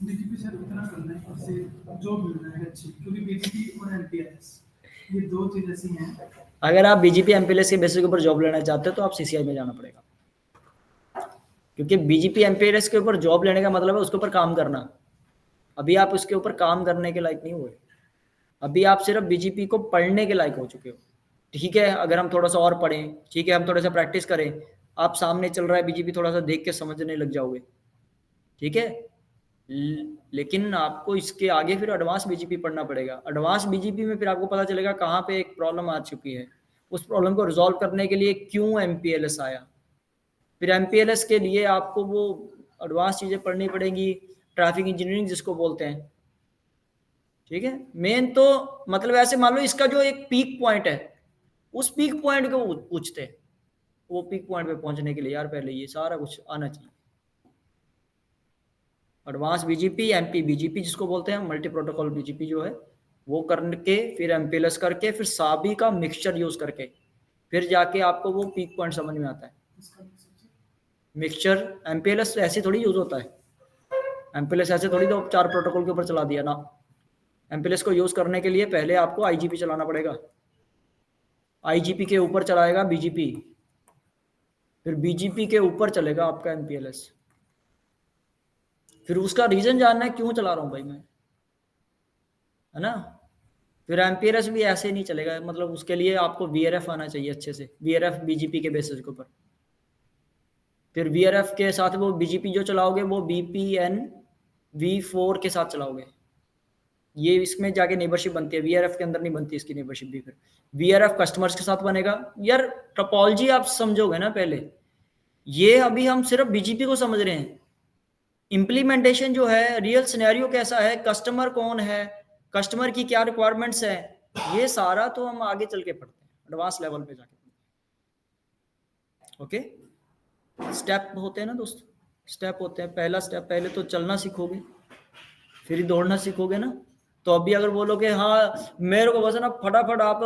BJP sir इतना करना है उससे जॉब मिल जाएगा अच्छी, क्योंकि बीजेपी और एमपीएस ये दो चीज ऐसी हैं। अगर आप बीजेपी एमपीएलएस के बेसिस के ऊपर जॉब लेना चाहते हो तो आप सीसीआई में जाना पड़ेगा, क्योंकि बीजेपी एमपीएलएस के ऊपर जॉब लेने का मतलब है उसके ऊपर काम करना। अभी आप उसके ऊपर काम करने के लायक नहीं हुए, अभी आप सिर्फ बीजेपी को पढ़ने के लायक हो चुके हो। ठीक है, अगर हम थोड़ा सा और पढ़ें, ठीक है, हम थोड़ा सा प्रैक्टिस करें, आप सामने चल रहा है बीजेपी, थोड़ा सा देख के समझने लग जाओगे। ठीक है, लेकिन आपको इसके आगे फिर एडवांस बीजेपी पढ़ना पड़ेगा। एडवांस बीजेपी में फिर आपको पता चलेगा कहाँ पे एक प्रॉब्लम आ चुकी है, उस प्रॉब्लम को रिजॉल्व करने के लिए क्यों एमपीएलएस आया। फिर एमपीएलएस के लिए आपको वो एडवांस चीज़ें पढ़नी पड़ेंगी, ट्रैफिक इंजीनियरिंग जिसको बोलते हैं। ठीक है, मेन तो मतलब ऐसे मान लो इसका जो एक पीक पॉइंट है, उस पीक पॉइंट को पूछते हैं। वो पीक पॉइंट पे पहुंचने के लिए यार पहले ये सारा कुछ आना चाहिए। एडवांस बीजीपी, एमपी बीजीपी जिसको बोलते हैं, मल्टी प्रोटोकॉल बीजीपी जो है, वो करके फिर एमपीएलएस करके फिर साबी का मिक्सचर यूज करके फिर जाके आपको वो पीक पॉइंट समझ में आता है। मिक्सचर एमपीएलएस ऐसे थोड़ी यूज होता है, एमपीएलएस ऐसे थोड़ी तो 4 प्रोटोकॉल के ऊपर चला दिया ना। एमपीएलएस को यूज करने के लिए पहले आपको आईजीपी चलाना पड़ेगा, आईजीपी के ऊपर चलाएगा बीजीपी, फिर बीजीपी के ऊपर चलेगा आपका एमपीएलएस। फिर उसका रीजन जानना है क्यों चला रहा हूं भाई मैं, है ना। फिर एमपीएलएस भी ऐसे नहीं चलेगा, मतलब उसके लिए आपको वीआरएफ आना चाहिए अच्छे से, वीआरएफ बीजीपी के बेसिस के ऊपर। फिर वीआरएफ के साथ वो बीजीपी जो चलाओगे वो बीपीएन V4 के साथ चलाओगे। ये इसमें जाके नेबरशिप बनती है, वीआरएफ के अंदर नहीं बनती इसकी नेबरशिप भी। फिर वीआरएफ कस्टमर्स के साथ बनेगा। यार टोपोलॉजी आप समझोगे ना पहले, ये अभी हम सिर्फ बीजीपी को समझ रहे हैं। इम्प्लीमेंटेशन जो है, रियल सिनेरियो कैसा है, कस्टमर कौन है, कस्टमर की क्या रिक्वायरमेंट्स है, ये सारा तो हम आगे चल के पढ़ते हैं, एडवांस लेवल पे जाके। ओके, स्टेप होते हैं ना दोस्त, स्टेप होते हैं। पहला स्टेप, पहले तो चलना सीखोगे, फिर दौड़ना सीखोगे ना। तो अभी अगर बोलोगे हाँ मेरे को बस ना फटाफट आप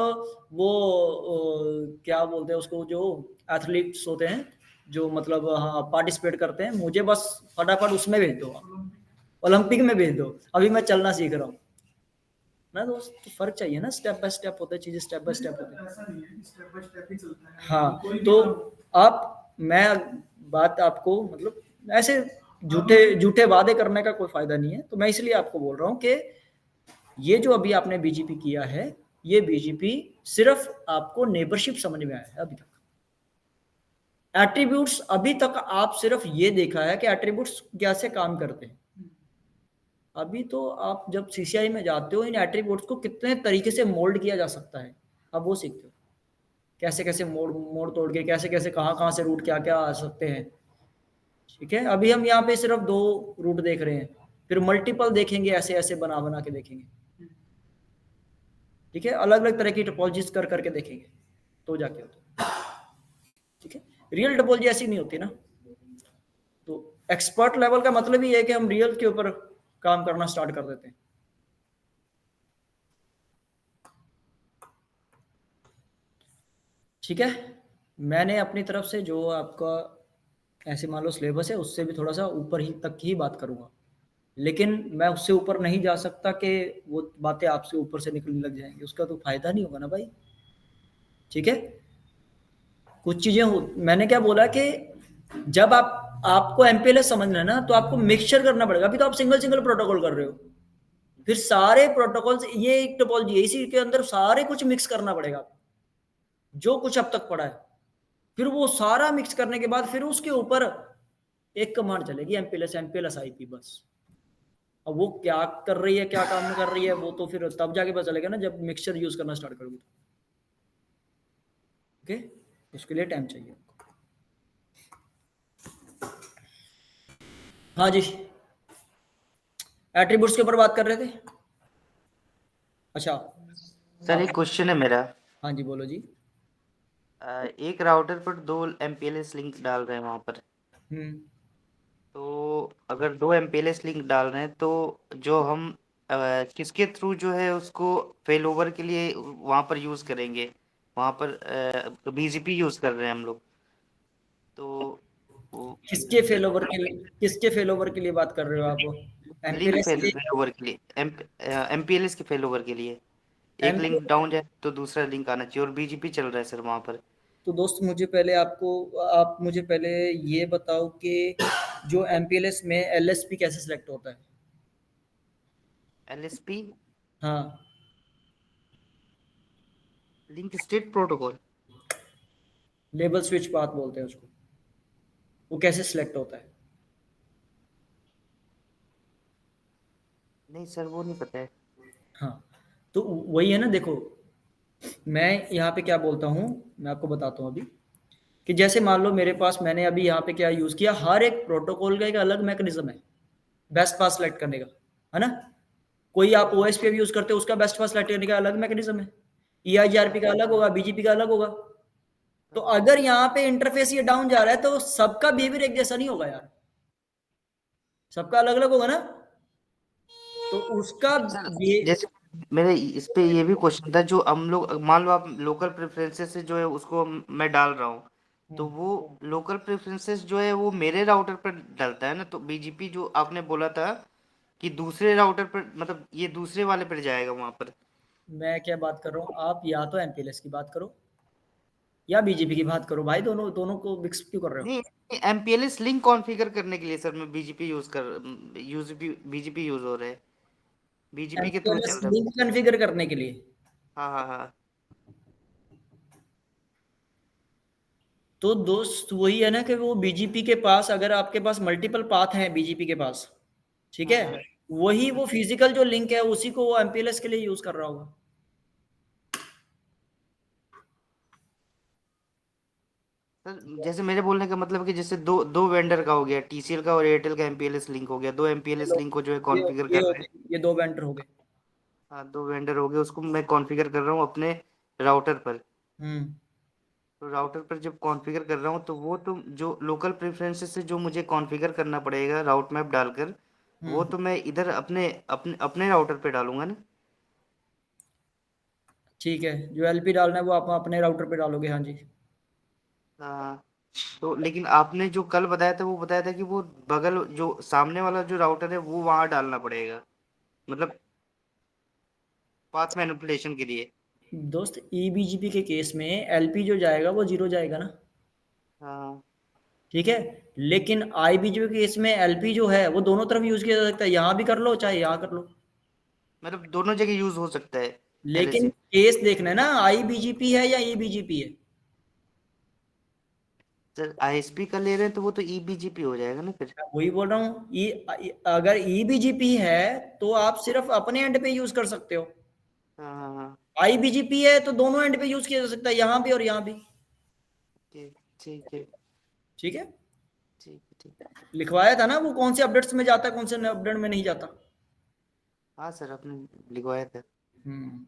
वो क्या बोलते हैं उसको, जो एथलीट्स होते हैं जो मतलब हाँ पार्टिसिपेट करते हैं, मुझे बस फटाफट उसमें भेज दो, ओलंपिक में भेज दो, अभी मैं चलना सीख रहा हूँ ना दोस्त। तो फर्क चाहिए ना, स्टेप बाय स्टेप होता है, चीजें स्टेप बाय स्टेप होती है। ऐसा नहीं है कि स्टेप बाय स्टेप ही चलता है। हाँ, कोई भी तो काम आप मैं बात आपको मतलब ऐसे झूठे झूठे वादे करने का कोई फायदा नहीं है, तो मैं इसलिए आपको बोल रहा हूँ कि ये जो अभी आपने बीजेपी किया है, ये बीजेपी सिर्फ आपको नेबरशिप समझ में आया है अभी तक। एट्रीब्यूट्स अभी तक आप सिर्फ ये देखा है कि एट्रीब्यूट्स कैसे काम करते हैं। अभी तो आप जब सीसीआई में जाते हो, इन एट्रीब्यूट्स को कितने तरीके से मोल्ड किया जा सकता है, अब वो सीखते हो। कैसे कैसे मोड़ मोड़ तोड़ के, कैसे कैसे कहाँ कहाँ से रूट क्या क्या आ सकते हैं। ठीक है, अभी हम यहाँ पे सिर्फ 2 रूट देख रहे हैं, फिर मल्टीपल देखेंगे, ऐसे ऐसे बना बना के देखेंगे। ठीक है, अलग अलग तरह की टोपोलॉजीज कर करके देखेंगे तो जाके होता है। ठीक है, रियल टोपोलॉजी ऐसी नहीं होती ना। तो एक्सपर्ट लेवल का मतलब ही है कि हम रियल के ऊपर काम करना स्टार्ट कर देते हैं। ठीक है, मैंने अपनी तरफ से जो आपका ऐसे मान लो सिलेबस है, उससे भी थोड़ा सा ऊपर ही तक ही बात करूंगा, लेकिन मैं उससे ऊपर नहीं जा सकता कि वो बातें आपसे ऊपर से निकलने लग जाएंगी, उसका तो फायदा नहीं होगा ना भाई। ठीक है, कुछ चीजें मैंने क्या बोला कि जब आपको एमपीएलएस समझना है ना, तो आपको मिक्सचर करना पड़ेगा। अभी तो आप सिंगल सिंगल प्रोटोकॉल कर रहे हो, फिर सारे प्रोटोकॉल्स, ये एक टोपोलॉजी है, इसी के अंदर सारे कुछ मिक्स करना पड़ेगा जो कुछ अब तक पढ़ा है। फिर वो सारा मिक्स करने के बाद फिर उसके ऊपर एक कमांड चलेगी, एमपीएलएस एमपीएलएस आईपी, बस। अब वो क्या कर रही है, क्या काम कर रही है, वो तो फिर तब जाके पता चलेगा ना जब मिक्सचर यूज करना स्टार्ट करोगे। ओके, उसके लिए टाइम चाहिए। हाँ जी, एट्रीब्यूट्स के ऊपर बात कर रहे थे। अच्छा, सर एक क्वेश्चन है मेरा। हाँ जी बोलो जी। एक राउटर पर 2 MPLS लिंक डाल रहे हैं वहां पर, तो अगर 2 MPLS लिंक डाल रहे हैं तो जो हम किसके थ्रू जो है उसको फेल ओवर के लिए वहां पर यूज करेंगे, वहां पर बीजीपी यूज कर रहे हैं हम लोग, तो किसके फेल ओवर के लिए बात कर रहे हो आप? लिंक एमपीएलएस फेल ओवर के लिए, एमपीएलएस के फेल ओवर के लिए एक लिंक डाउन जाए तो दूसरा लिंक आना चाहिए, और बीजीपी चल रहा है सर वहाँ पर। तो दोस्त मुझे पहले आप मुझे पहले ये बताओ कि जो एमपीएलएस में एलएसपी कैसे सिलेक्ट होता है? एलएसपी, हाँ, link state protocol. Label switch path बोलते हैं उसको, वो कैसे सिलेक्ट होता है? नहीं सर वो नहीं पता है। हाँ, तो वही है ना, देखो मैं यहाँ पे क्या बोलता हूँ, मैं आपको बताता हूँ अभी, कि जैसे मान लो मेरे पास, मैंने अभी यहाँ पे क्या यूज़ किया, हर एक प्रोटोकॉल का एक अलग मैकेनिज्म है बेस्ट पाथ सेलेक्ट करने का, है ना? कोई आप ओएसपी भी यूज़ करते हो, उसका बेस्ट पाथ सेलेक्ट करने का अलग मैकेनिज्म है, ईआईजीआरपी का अलग होगा, बीजीपी का अलग होगा। तो अगर यहाँ पे इंटरफेस ये डाउन जा रहा है तो सबका बिहेवियर एक जैसा नहीं होगा यार, सबका अलग अलग होगा ना, तो उसका सर जैसे मेरे इस पे ये भी क्वेश्चन था, जो हम लोग मान लो आप लोकल प्रेफरेंसेस से जो है उसको मैं डाल रहा हूँ, तो वो लोकल प्रेफरेंसेस जो है वो मेरे राउटर पर डलता है ना, तो बीजीपी जो आपने बोला था कि दूसरे राउटर पर, मतलब ये दूसरे वाले पर जाएगा वहां पर। मैं क्या बात कर रहा हूँ, आप या तो एमपीएलएस की बात करो या बीजेपी की बात करो भाई, दोनों दोनों को मिक्स क्यों कर रहे हो? नहीं, एमपीएलएस लिंक कॉन्फ़िगर करने के लिए सर मैं बीजीपी बीजीपी यूज हो रहा है, बीजीपी के थ्रू एमपीएलएस चल रहा है। लिंक कॉन्फ़िगर करने के लिए, हाँ हाँ हाँ। तो दोस्त वही है ना कि वो बीजेपी के पास, अगर आपके पास मल्टीपल पाथ हैं बीजेपी के पास, ठीक है, हाँ वही वो फिजिकल जो लिंक है उसी को वो एमपीएलएस के लिए यूज कर रहा होगा। सर जैसे मेरे बोलने का मतलब है कि जैसे दो दो वेंडर का हो गया, टीसीएल का और एयरटेल का एमपीएलएस लिंक हो गया, दो एमपीएलएस लिंक को जो है कॉन्फ़िगर कर रहे हैं। ये दो वेंडर हो गए। हाँ दो वेंडर हो गए, उसको मैं कॉन्फ़िगर कर रहा हूँ अपने राउटर पर। हम्म, तो राउटर पर जब कॉन्फ़िगर कर रहा हूँ तो वो तो जो लोकल प्रेफरेंसेस से जो मुझे कॉन्फ़िगर करना पड़ेगा राउट मैप डालकर, वो हम्म, तो मैं इधर अपने अपने अपने राउटर पे डालूंगा ना। ठीक है, जो एलपी डालना है वो आप अपने राउटर पे डालोगे, हाँ जी। हाँ। तो लेकिन आपने जो कल बताया था वो बताया था कि वो बगल जो सामने वाला जो राउटर है वो वहां डालना पड़ेगा, मतलब पाथ मैनिपुलेशन के लिए। दोस्त ईबीजीपी के केस में एलपी जो जाएगा वो जीरो जाएगा ना, हाँ ठीक है, लेकिन आईबीजीपी के केस में एलपी जो है वो दोनों तरफ यूज किया जा सकता है, यहाँ भी कर लो चाहे यहाँ कर लो, मतलब दोनों जगह यूज हो सकता है लेकिन एलएसए। केस देखना है ना, आईबीजीपी है या ईबीजीपी है। सर आईएसपी का ले रहे हैं तो वो तो ईबीजीपी हो जाएगा ना फिर। मैं वही बोल रहा हूँ, अगर ईबीजीपी है तो आप सिर्फ अपने एंड पे यूज कर सकते हो, हाँ हाँ हाँ। आईबीजीपी है तो दोनों एंड पे यूज किया जा सकता है, यहाँ भी और यहाँ भी, ठीक ठीक है। ठीक है। ठीक है ठीक। लिखवाया था ना वो कौन से अपडेट्स में जाता है, कौन से अपडेट में नहीं जाता। हाँ सर आपने लिखवाया था। हम्म,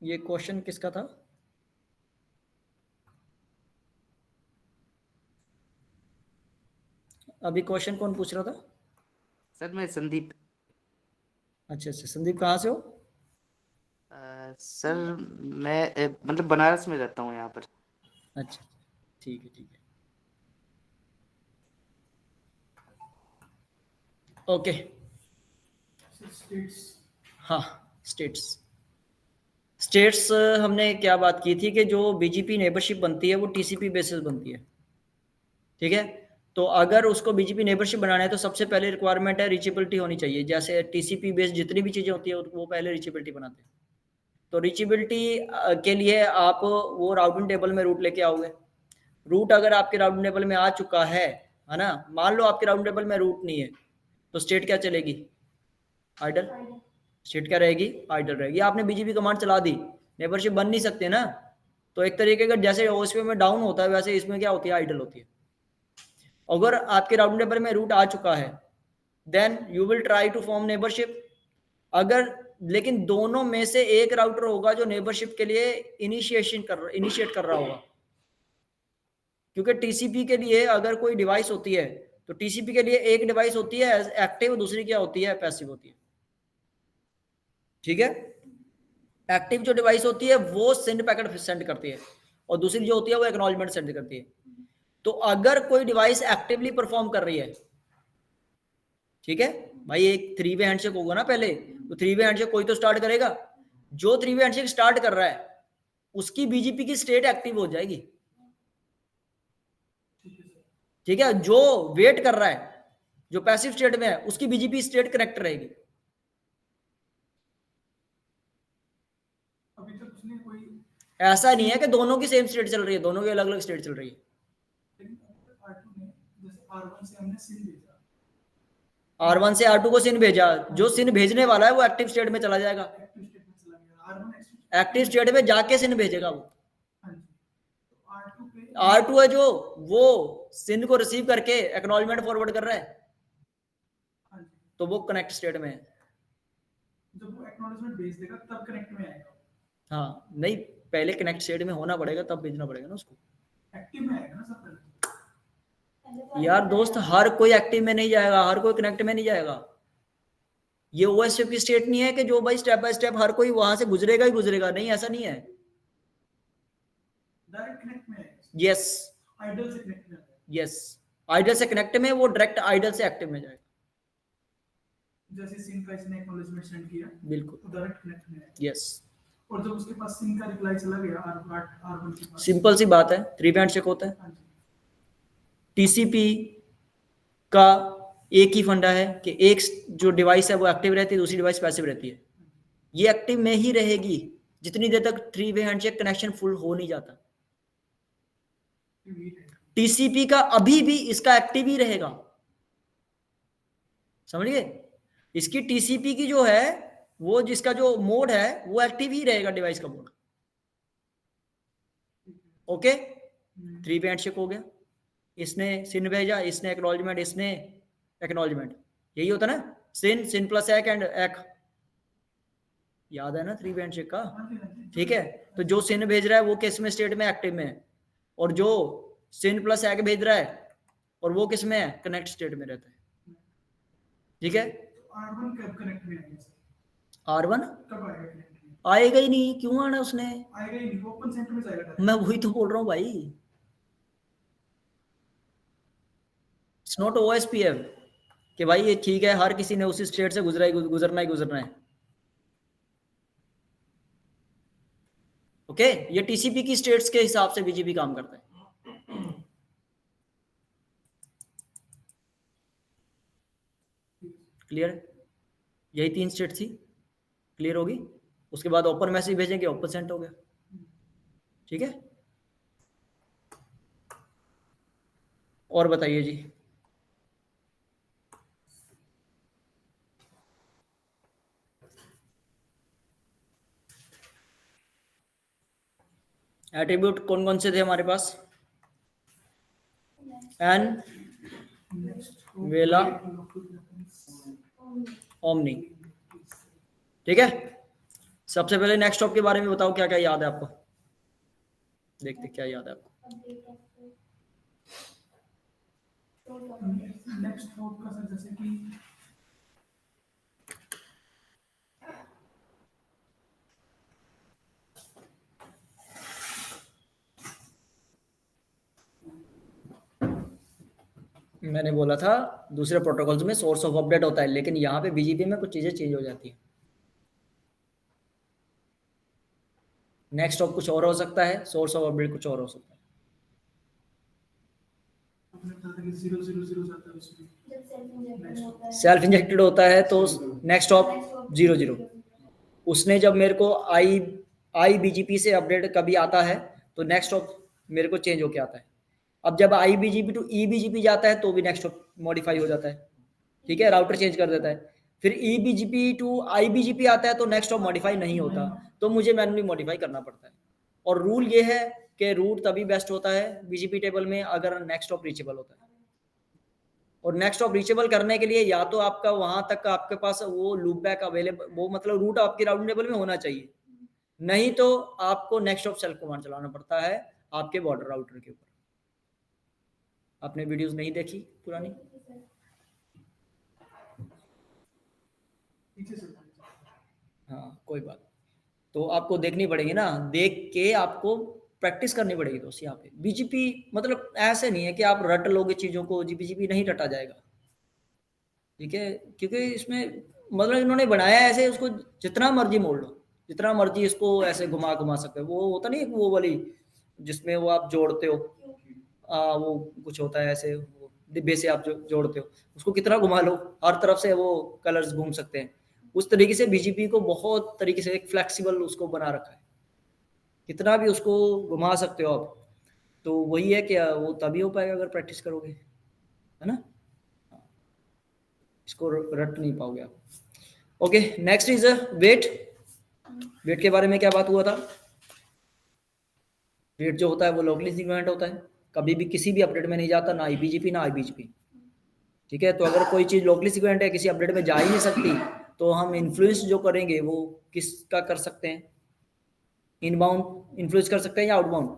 ये क्वेश्चन किसका था? अभी क्वेश्चन कौन पूछ रहा था? सर मैं संदीप। अच्छा अच्छा, संदीप कहाँ से हो? सर मैं मतलब बनारस में रहता हूँ यहाँ पर। अच्छा, ठीक है ठीक है, ओके। स्टेट्स। हाँ, स्टेट्स, स्टेट्स हमने क्या बात की थी कि जो बीजीपी नेबरशिप बनती है वो टीसीपी बेसिस बनती है, ठीक है। तो अगर उसको बीजीपी नेबरशिप बनाना है तो सबसे पहले रिक्वायरमेंट है रीचेबिलिटी होनी चाहिए, जैसे टीसीपी बेस्ड जितनी भी चीज़ें होती है वो पहले रीचेबिलिटी बनाते हैं। तो रीचेबिलिटी के लिए आप वो राउटिंग टेबल में रूट लेके आओगे, रूट अगर आपके राउटिंग टेबल में आ चुका है ना, मान लो आपके राउटिंग टेबल में रूट नहीं है, तो स्टेट क्या चलेगी? आइडल। स्टेट क्या रहेगी? आइडल रहेगी। आपने बीजीपी कमांड चला दी, नेबरशिप बन नहीं सकते ना, तो एक तरीके का जैसे ओएसपी में डाउन होता है वैसे इसमें क्या होती है? आइडल होती है। अगर आपके राउटिंग टेबल में रूट आ चुका है then you will try to form neighbourship. अगर लेकिन दोनों में से एक राउटर होगा जो नेबरशिप के लिए इनिशिएट कर रहा होगा, क्योंकि टीसीपी के लिए अगर कोई डिवाइस होती है तो टीसीपी के लिए एक डिवाइस होती है एक्टिव, दूसरी क्या होती है, पैसिव होती है। ठीक है, एक्टिव जो डिवाइस होती है वो सेंड पैकेट सेंड करती है और दूसरी जो होती है वो एक्नॉलेजमेंट सेंड करती है। तो अगर कोई डिवाइस एक्टिवली परफॉर्म कर रही है, ठीक है भाई, एक 3 वे हैंडशेक होगा ना पहले, तो 3 वे हैंडशेक कोई तो स्टार्ट करेगा, जो 3 वे हैंडशेक स्टार्ट कर रहा है उसकी बीजीपी की स्टेट एक्टिव हो जाएगी। ठीक है, जो वेट कर रहा है, जो पैसिव स्टेट में है, उसकी बीजीपी स्टेट कनेक्ट रहेगी। अभी तक उसने कोई, ऐसा नहीं है कि दोनों की सेम स्टेट चल रही है, दोनों की अलग अलग स्टेट चल रही है। लेकिन R2 ने जैसे R1 से हमने सिन भेजा, R1 से R2 को सिन भेजा, जो सिन भेजने वाला है वो एक्टिव स्टेट में चला जाएगा, एक्टिव स्टेट में चला गया, R1 एक्टिव स्टेट में जाके सिन भेजेगा वो। हाँ जी, तो R2 पे R2 है जो वो सिन को रिसीव करके एक्नॉलेजमेंट फॉरवर्ड कर रहा है, हाँ जी, तो वो कनेक्ट स्टेट में है। जब वो एक्नॉलेजमेंट भेज देगा तब कनेक्ट में आएगा, हाँ नहीं, पहले कनेक्ट स्टेट में होना पड़ेगा तब भेजना पड़ेगा ना उसको। एक्टिव में आएगा ना सब पहले। यार दोस्त, हर कोई एक्टिव में नहीं जाएगा, हर कोई कनेक्ट में नहीं जाएगा। ये ओएसएफ की स्टेट नहीं है कि जो भाई स्टेप बाय स्टेप हर कोई वहां से गुजरेगा ही गुजरेगा, नहीं ऐसा नहीं है। डायरेक्ट कनेक्ट में आएगा, यस आइडल से कनेक्ट में आएगा, यस, आइडल से कनेक्ट में, वो डायरेक्ट आइडल से एक्टिव में जाएगा। जैसे सिन का इसने एक्नॉलेजमेंट सेंड किया बिल्कुल, तो डायरेक्ट कनेक्ट में आएगा, यस, और जब उसके पास सिन का रिप्लाई चला गया R1 के पास, सिंपल सी बात है, 3 वे हैंडशेक होता है। हाँ जी, टीसीपी का एक ही फंडा है कि एक जो डिवाइस है वो एक्टिव रहती है, दूसरी डिवाइस पैसिव रहती है। ये एक्टिव में ही रहेगी जितनी देर तक 3 वे हैंडशेक कनेक्शन फुल हो नहीं जाता। टीसीपी का अभी भी इसका एक्टिव ही रहेगा, समझ गए? इसकी टीसीपी की जो है वो जिसका जो मोड है वो एक्टिव ही रहेगा, डिवाइस का मोड। ओके, 3 वे हैंडशेक हो गया, इसने सिन भेजा, इसने एक्नॉलेजमेंट, इसने एक्नॉलेजमेंट, यही होता ना, सिन, सिन प्लस एक एंड एक, याद है ना 3 वे हैंडशेक का? ठीक है, तो जो सिन भेज रहा है वो किस में स्टेट में, एक्टिव में है, और जो सिन प्लस एक भेज रहा है और वो किस में है, कनेक्ट स्टेट में रहता है। ठीक है, R1 कब कनेक्ट में आएगा, R1 कब आएगा कनेक्ट में? आएगा ही नहीं, क्यों आना उसने, आएगा ही नहीं, ओपन सेंटर में जाएगा, मैं वही तो बोल रहा हूँ भाई, इट्स नॉट ओएसपीएफ कि भाई ये ठीक है हर किसी ने उसी स्टेट से गुजरना ही गुजरना है। ओके, ये टीसीपी की स्टेट्स के हिसाब से बीजीपी काम करता है। क्लियर है? यही 3 स्टेट थी, क्लियर होगी। उसके बाद ओपन मैसेज भेजेंगे, ओपन सेंट हो गया। ठीक है, और बताइए जी। एट्रीब्यूट कौन कौन से थे हमारे पास? एन, वेला, ओमनी। ठीक है, सबसे पहले नेक्स्ट टॉप के बारे में बताओ, क्या क्या याद है आपको? देखते क्या याद है आपको। नेक्स्ट टॉप का सर जैसे कि मैंने बोला था दूसरे प्रोटोकॉल्स में सोर्स ऑफ अपडेट होता है, लेकिन यहाँ पे बीजीपी में कुछ चीजें चेंज हो जाती है। नेक्स्ट ऑफ कुछ और हो सकता है, सोर्स ऑफ अपडेट कुछ और हो सकता है। आपने कहा था कि 0 जाता है उसमें, सेल्फ इंजेक्टेड होता है तो नेक्स्ट ऑफ 0 उसने जब मेरे को आई बीजीपी से अपडेट कभी आता है तो नेक्स्ट ऑफ मेरे को चेंज होके आता है। अब जब आई बीजीपी टू ई बीजीपी जाता है तो भी नेक्स्ट ऑफ मॉडिफाई हो जाता है। ठीक है, राउटर चेंज कर देता है। फिर ई बीजीपी टू आई बीजीपी आता है तो नेक्स्ट ऑफ मॉडिफाई नहीं होता, तो मुझे मैन्युअली मॉडिफाई करना पड़ता है। और रूल ये है कि रूट तभी बेस्ट होता है बीजीपी टेबल में अगर नेक्स्ट ऑफ रीचेबल होता है। और नेक्स्ट ऑफ रीचेबल करने के लिए या तो आपका वहां तक आपके पास वो लूप बैक अवेलेबल, वो मतलब रूट आपके राउटिंग टेबल में होना चाहिए, नहीं तो आपको नेक्स्ट ऑफ सेल्फ कमांड चलाना पड़ता है आपके बॉर्डर राउटर के ऊपर। आपने वीडियोस नहीं देखी पुरानी? पीछे से हाँ कोई बात, तो आपको देखनी पड़ेगी ना, देख के आपको प्रैक्टिस करनी पड़ेगी दोस्त। यहाँ पे बीजीपी मतलब ऐसे नहीं है कि आप रट लोगे चीज़ों को, बीजीपी नहीं रटा जाएगा, ठीक है, क्योंकि इसमें मतलब इन्होंने बनाया है ऐसे, उसको जितना मर्जी मोड़ लो, जितना मर्जी इसको ऐसे घुमा घुमा सकते हो। वो होता नहीं वो वाली जिसमें वो आप जोड़ते हो, वो कुछ होता है ऐसे, वो डिब्बे से आप जो जोड़ते हो, उसको कितना घुमा लो, हर तरफ से वो कलर्स घूम सकते हैं। उस तरीके से बीजीपी को बहुत तरीके से एक फ्लेक्सिबल उसको बना रखा है, कितना भी उसको घुमा सकते हो आप। तो वही है कि वो तभी हो पाएगा अगर प्रैक्टिस करोगे, है ना, इसको रट नहीं पाओगे आप। Okay, next is weight. Weight के बारे में क्या बात हुआ था? वेट जो होता है वो लोकली सिग्निफिकेंट होता है, कभी भी किसी भी अपडेट में नहीं जाता, ना IPGP ना IBGP, ठीक है। तो अगर कोई चीज़ लोकली सिग्निफिकेंट है, किसी अपडेट में जा ही नहीं सकती, तो हम इन्फ्लुएंस जो करेंगे वो किसका कर सकते हैं? इनबाउंड इन्फ्लुएंस कर सकते हैं या outbound?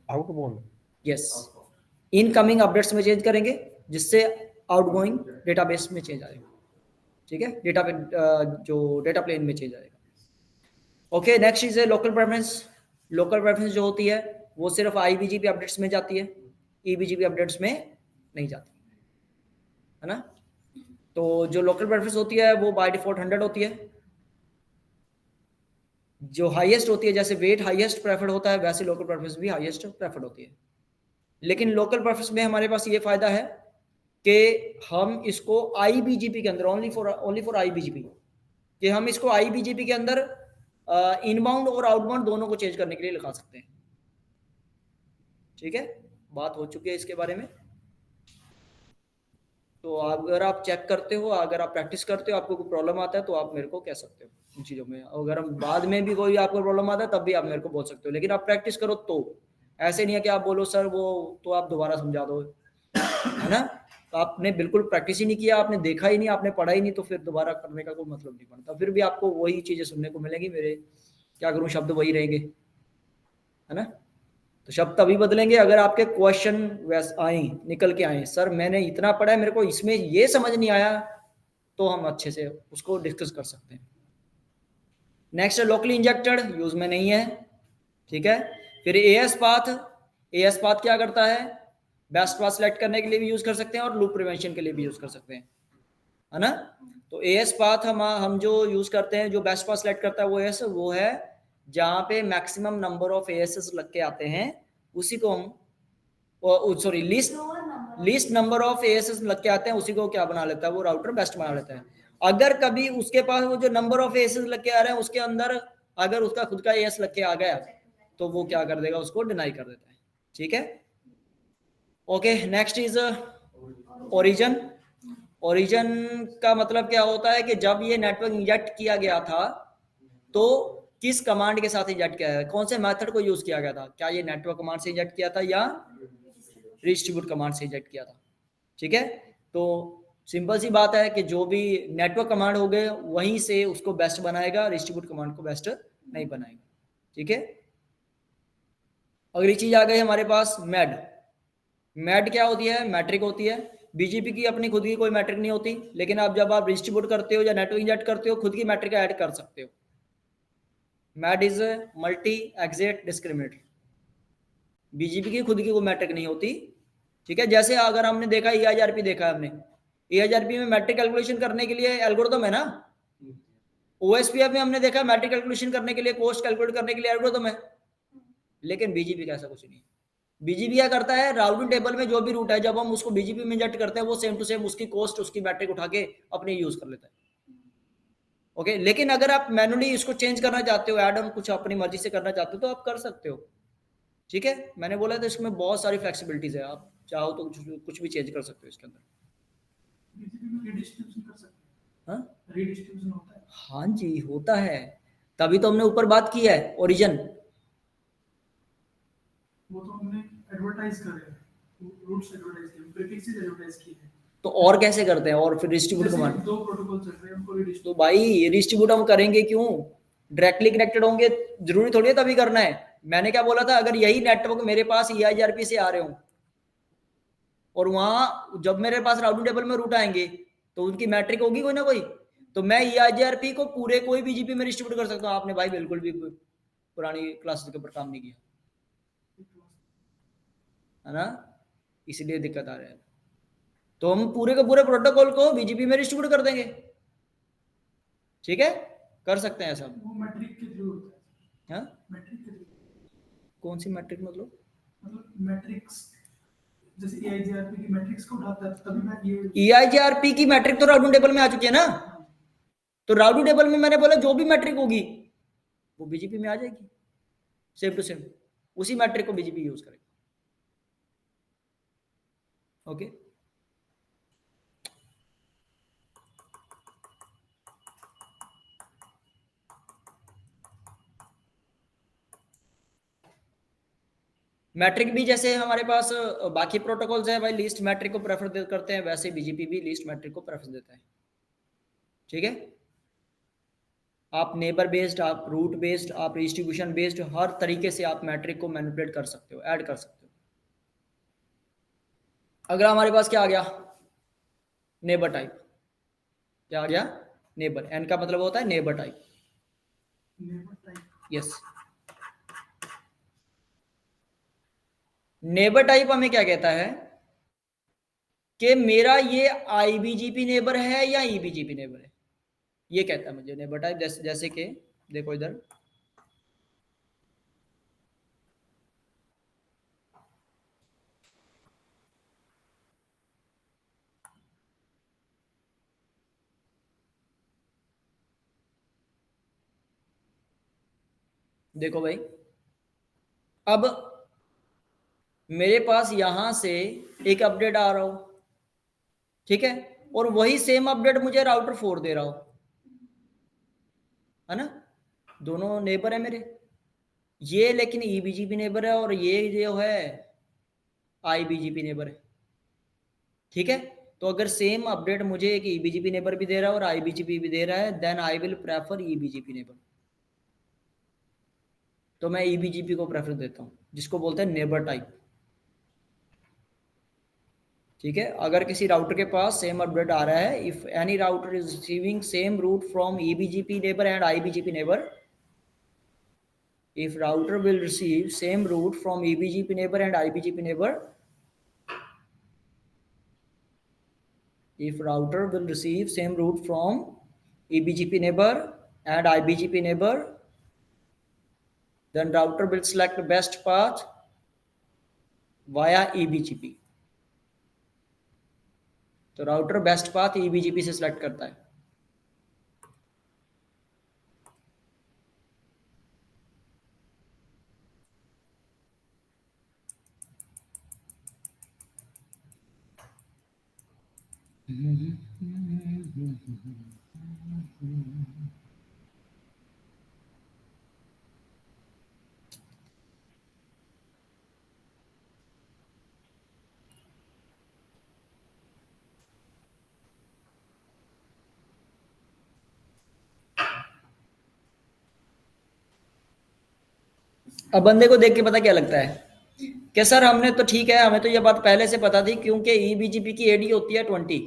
Outbound, yes, incoming updates में चेंज करेंगे, जिससे आउटगोइंग डेटाबेस में चेंज आएगा, ठीक है, डेटा जो डेटा प्लेन में चेंज आएगा। Okay, next is local preference. Local preference जो होती है वो सिर्फ IBGP अपडेट्स में जाती है, EBGP अपडेट्स में नहीं जाती, है ना। तो जो लोकल प्रेफरेंस होती है वो बाय डिफॉल्ट 100 होती है। जो हाईएस्ट होती है, जैसे वेट हाईएस्ट प्रेफर्ड होता है, वैसे लोकल प्रेफरेंस भी हाईएस्ट प्रेफर्ड होती है। लेकिन लोकल प्रेफरेंस में हमारे पास ये फायदा है कि हम इसको IBGP के अंदर ओनली फॉर IBGP, कि हम इसको IBGP के अंदर इनबाउंड और आउटबाउंड दोनों को चेंज करने के लिए लिखा सकते हैं, ठीक है। बात हो चुकी है इसके बारे में। तो अगर आप चेक करते हो, अगर आप प्रैक्टिस करते हो, आपको कोई प्रॉब्लम आता है तो आप मेरे को कह सकते हो इन चीज़ों में। अगर हम बाद में भी कोई आपको प्रॉब्लम आता है तब भी आप मेरे को बोल सकते हो, लेकिन आप प्रैक्टिस करो। तो ऐसे नहीं है कि आप बोलो सर वो तो आप दोबारा समझा दो, है ना। तो आपने बिल्कुल प्रैक्टिस ही नहीं किया, आपने देखा ही नहीं, आपने पढ़ा ही नहीं, तो फिर दोबारा करने का कोई मतलब नहीं बनता। फिर भी आपको वही चीज़ें सुनने को मिलेंगी, मेरे क्या करूँ, शब्द वही रहेंगे, है ना। तो शब्द तभी बदलेंगे अगर आपके क्वेश्चन वैसे आए, निकल के आए, सर मैंने इतना पढ़ा है, मेरे को इसमें ये समझ नहीं आया, तो हम अच्छे से उसको डिस्कस कर सकते हैं। नेक्स्ट लोकली इंजेक्टेड, यूज में नहीं है, ठीक है। फिर AS पाथ क्या करता है? बेस्ट पाथ सेलेक्ट करने के लिए भी यूज कर सकते हैं और लूप प्रिवेंशन के लिए भी यूज कर सकते हैं, है ना। तो AS पाथ हम जो यूज करते हैं, जो बेस्ट पाथ सेलेक्ट करता है वो है जहां पे मैक्सिमम नंबर ऑफ AS लग के आते हैं, उसी को हम sorry least number of AS लग के आते हैं, उसी को क्या बना लेता है, वो राउटर बेस्ट बना लेता है। अगर कभी उसके पास वो जो नंबर ऑफ AS लग के आ रहे हैं उसके अंदर अगर उसका खुद का AS लग के आ गया तो वो क्या कर देगा, उसको डिनाई कर देता है, ठीक है। Okay, next is origin. Origin का मतलब क्या होता है कि जब ये नेटवर्क इंजेक्ट किया गया था तो किस कमांड के साथ इंजेक्ट किया गया, कौन से मेथड को यूज किया गया था, क्या ये नेटवर्क कमांड से इंजेक्ट किया था या डिस्ट्रीब्यूट कमांड से इंजेक्ट किया था, ठीक है। तो सिंपल सी बात है कि जो भी नेटवर्क कमांड हो गए वहीं से उसको बेस्ट बनाएगा, डिस्ट्रीब्यूट कमांड को बेस्ट नहीं बनाएगा, ठीक है। अगली चीज आ गई हमारे पास मैड क्या होती है? मैट्रिक होती है। बीजीपी की अपनी खुद की कोई मैट्रिक नहीं होती, लेकिन आप जब आप डिस्ट्रीब्यूट करते हो या नेटवर्क इंजेक्ट करते हो खुद की मैट्रिक ऐड कर सकते हो। MED is multi exact discriminator. BGP की खुद की कोई मैट्रिक नहीं होती, ठीक है। जैसे अगर हमने देखा EIRP देखा है हमने, EIRP में मैट्रिक कैलकुलेशन करने के लिए एल्गोरिथम है ना। OSPF में हमने देखा मैट्रिक कैलकुलेशन करने के लिए, कोस्ट कैलकुलेट करने के लिए एल्गोरिथम है, लेकिन बीजीपी का ऐसा कुछ नहीं है। बीजीपी क्या करता है, राउटिंग टेबल में जो भी रूट है जब हम उसको बीजीपी में इंजेक्ट करते हैं वो सेम टू सेम उसकी कोस्ट उसकी मैट्रिक उठा के अपने यूज कर लेता है, ओके। लेकिन अगर आप मैनुअली इसको चेंज करना चाहते हो, ऐड ऑन कुछ अपनी मर्जी से करना चाहते हो तो आप कर सकते हो, ठीक है। मैंने बोला था इसमें बहुत सारी फ्लेक्सिबिलिटीज है, आप चाहो तो कुछ भी चेंज कर सकते हो इसके अंदर। बीजीपी में रीडिस्ट्रीब्यूशन कर सकते हैं, हाँ रीडिस्ट्रीब्यूशन होता है। हाँ जी होता है, तभी तो हमने ऊपर बात की है ओरिजिन। वो तो हमने एडवर्टाइज करे हैं, रूट्स एडवर्टाइज किए, प्रीफिक्सेस एडवर्टाइज किए हैं। तो और कैसे करते हैं? और फिर डिस्ट्रीब्यूट जैसे कमांड, दो प्रोटोकॉल चल रहे हैं उनको तो रीडिस्ट्रीब्यूट। भाई डिस्ट्रीब्यूट हम करेंगे क्यों? डायरेक्टली कनेक्टेड होंगे, जरूरी थोड़ी है तभी करना है। मैंने क्या बोला था, अगर यही नेटवर्क मेरे पास EIRP से आ रहे हो और वहां जब मेरे पास राउटिंग टेबल में रूट आएंगे तो उनकी मैट्रिक होगी कोई ना कोई, तो मैं EIGRP को पूरे कोई भी जीपी में डिस्ट्रीब्यूट कर सकता हूँ। आपने भाई बिल्कुल भी पुरानी क्लासेस के ऊपर काम नहीं किया है ना, इसलिए दिक्कत आ रहा है। तो हम पूरे के पूरे प्रोटोकॉल को बीजीपी में डिस्ट्रीब्यूट कर देंगे, ठीक है, कर सकते हैं सब। वो मैट्रिक के थ्रू होता है। हाँ, मैट्रिक के थ्रू कौन सी मैट्रिक मतलब? मैट्रिक्स, जैसे EIGRP की मैट्रिक्स को उठाता है तभी मैं ये EIGRP की मैट्रिक तो राउटिंग टेबल में आ चुकी है ना, तो राउटिंग टेबल में मैंने बोला जो भी मैट्रिक होगी वो बीजीपी में आ जाएगी, सेम टू सेम उसी मैट्रिक को बीजीपी यूज करेगा। ओके, मैट्रिक भी जैसे हमारे पास बाकी प्रोटोकॉल्स है भाई, लीस्ट मैट्रिक को प्रेफर करते हैं, वैसे बीजीपी भी लीस्ट मैट्रिक को प्रेफर देता है, ठीक है। आप नेबर बेस्ड, आप रूट बेस्ड, आप डिस्ट्रीब्यूशन बेस्ड, हर तरीके से आप मैट्रिक को मैनिपुलेट कर सकते हो, ऐड कर सकते हो। अगला हमारे पास क्या आ गया? Neighbour type. क्या आ गया? नेबर। एन का मतलब होता है neighbour type. Neighbour type. Yes, neighbour type हमें क्या कहता है कि मेरा ये IBGP नेबर है या EBGP नेबर है, ये कहता है मुझे नेबर टाइप। जैसे कि देखो इधर, देखो भाई, अब मेरे पास यहां से एक अपडेट आ रहा हो, ठीक है, और वही सेम अपडेट मुझे राउटर 4 दे रहा हो, है ना, दोनों नेबर है मेरे, ये लेकिन EBGP नेबर है और ये जो है IBGP नेबर है, ठीक है। तो अगर सेम अपडेट मुझे एक EBGP नेबर भी दे रहा है और IBGP भी दे रहा है, then I will prefer EBGP neighbour. तो मैं EBGP को प्रेफर देता हूं, जिसको बोलते हैं नेबर टाइप, ठीक है। अगर किसी राउटर के पास सेम अपडेट आ रहा है, if any router is receiving same route from EBGP neighbour and IBGP neighbour, if router will receive same route from EBGP neighbor and IBGP neighbor, if router will receive same route from EBGP neighbor and IBGP neighbor, then router will select best path via EBGP। तो router best path EBGP से select करता है। अब बंदे को देख के पता क्या लगता है कि सर हमने तो ठीक है, हमें तो ये बात पहले से पता थी, क्योंकि EBGP की AD होती है 20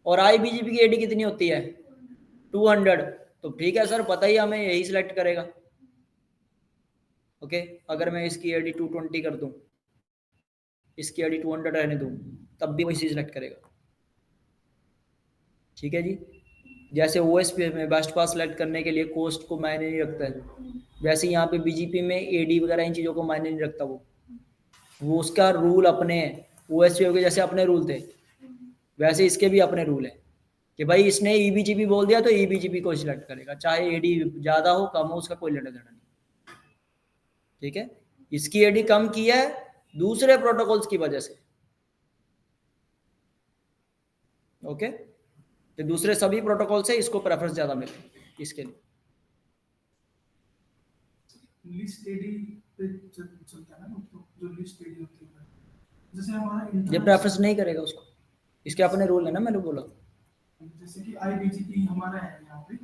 और IBGP की AD कितनी होती है 200, तो ठीक है सर, पता ही हमें यही सिलेक्ट करेगा। ओके, अगर मैं इसकी AD 220 कर दूं, इसकी AD 200 रहने दूं, तब भी वही सिलेक्ट करेगा, ठीक है जी। जैसे OSP में बेस्ट पाथ सेलेक्ट करने के लिए कोस्ट को मायने नहीं रखता है, वैसे यहाँ पे BGP में AD वगैरह इन चीज़ों को मायने नहीं रखता, वो उसका रूल अपने हैं। OSPF के जैसे अपने रूल थे, वैसे इसके भी अपने रूल है कि भाई इसने EBGP बोल दिया तो EBGP को सिलेक्ट करेगा, चाहे AD ज़्यादा हो कम हो, उसका कोई लेना देना नहीं, ठीक है। इसकी AD कम की है दूसरे प्रोटोकॉल्स की वजह से, ओके, तो दूसरे सभी प्रोटोकॉल से इसको प्रेफरेंस ज़्यादा मिले इसके लिए। लिस्ट एडी पे चलता है ना, तो जो लिस्ट एडी होती है, जैसे हमारा ये प्रेफरेंस नहीं करेगा उसको, इसके अपने रूल है ना, मैंने बोला। जैसे कि IBGP हमारा है यहाँ पे,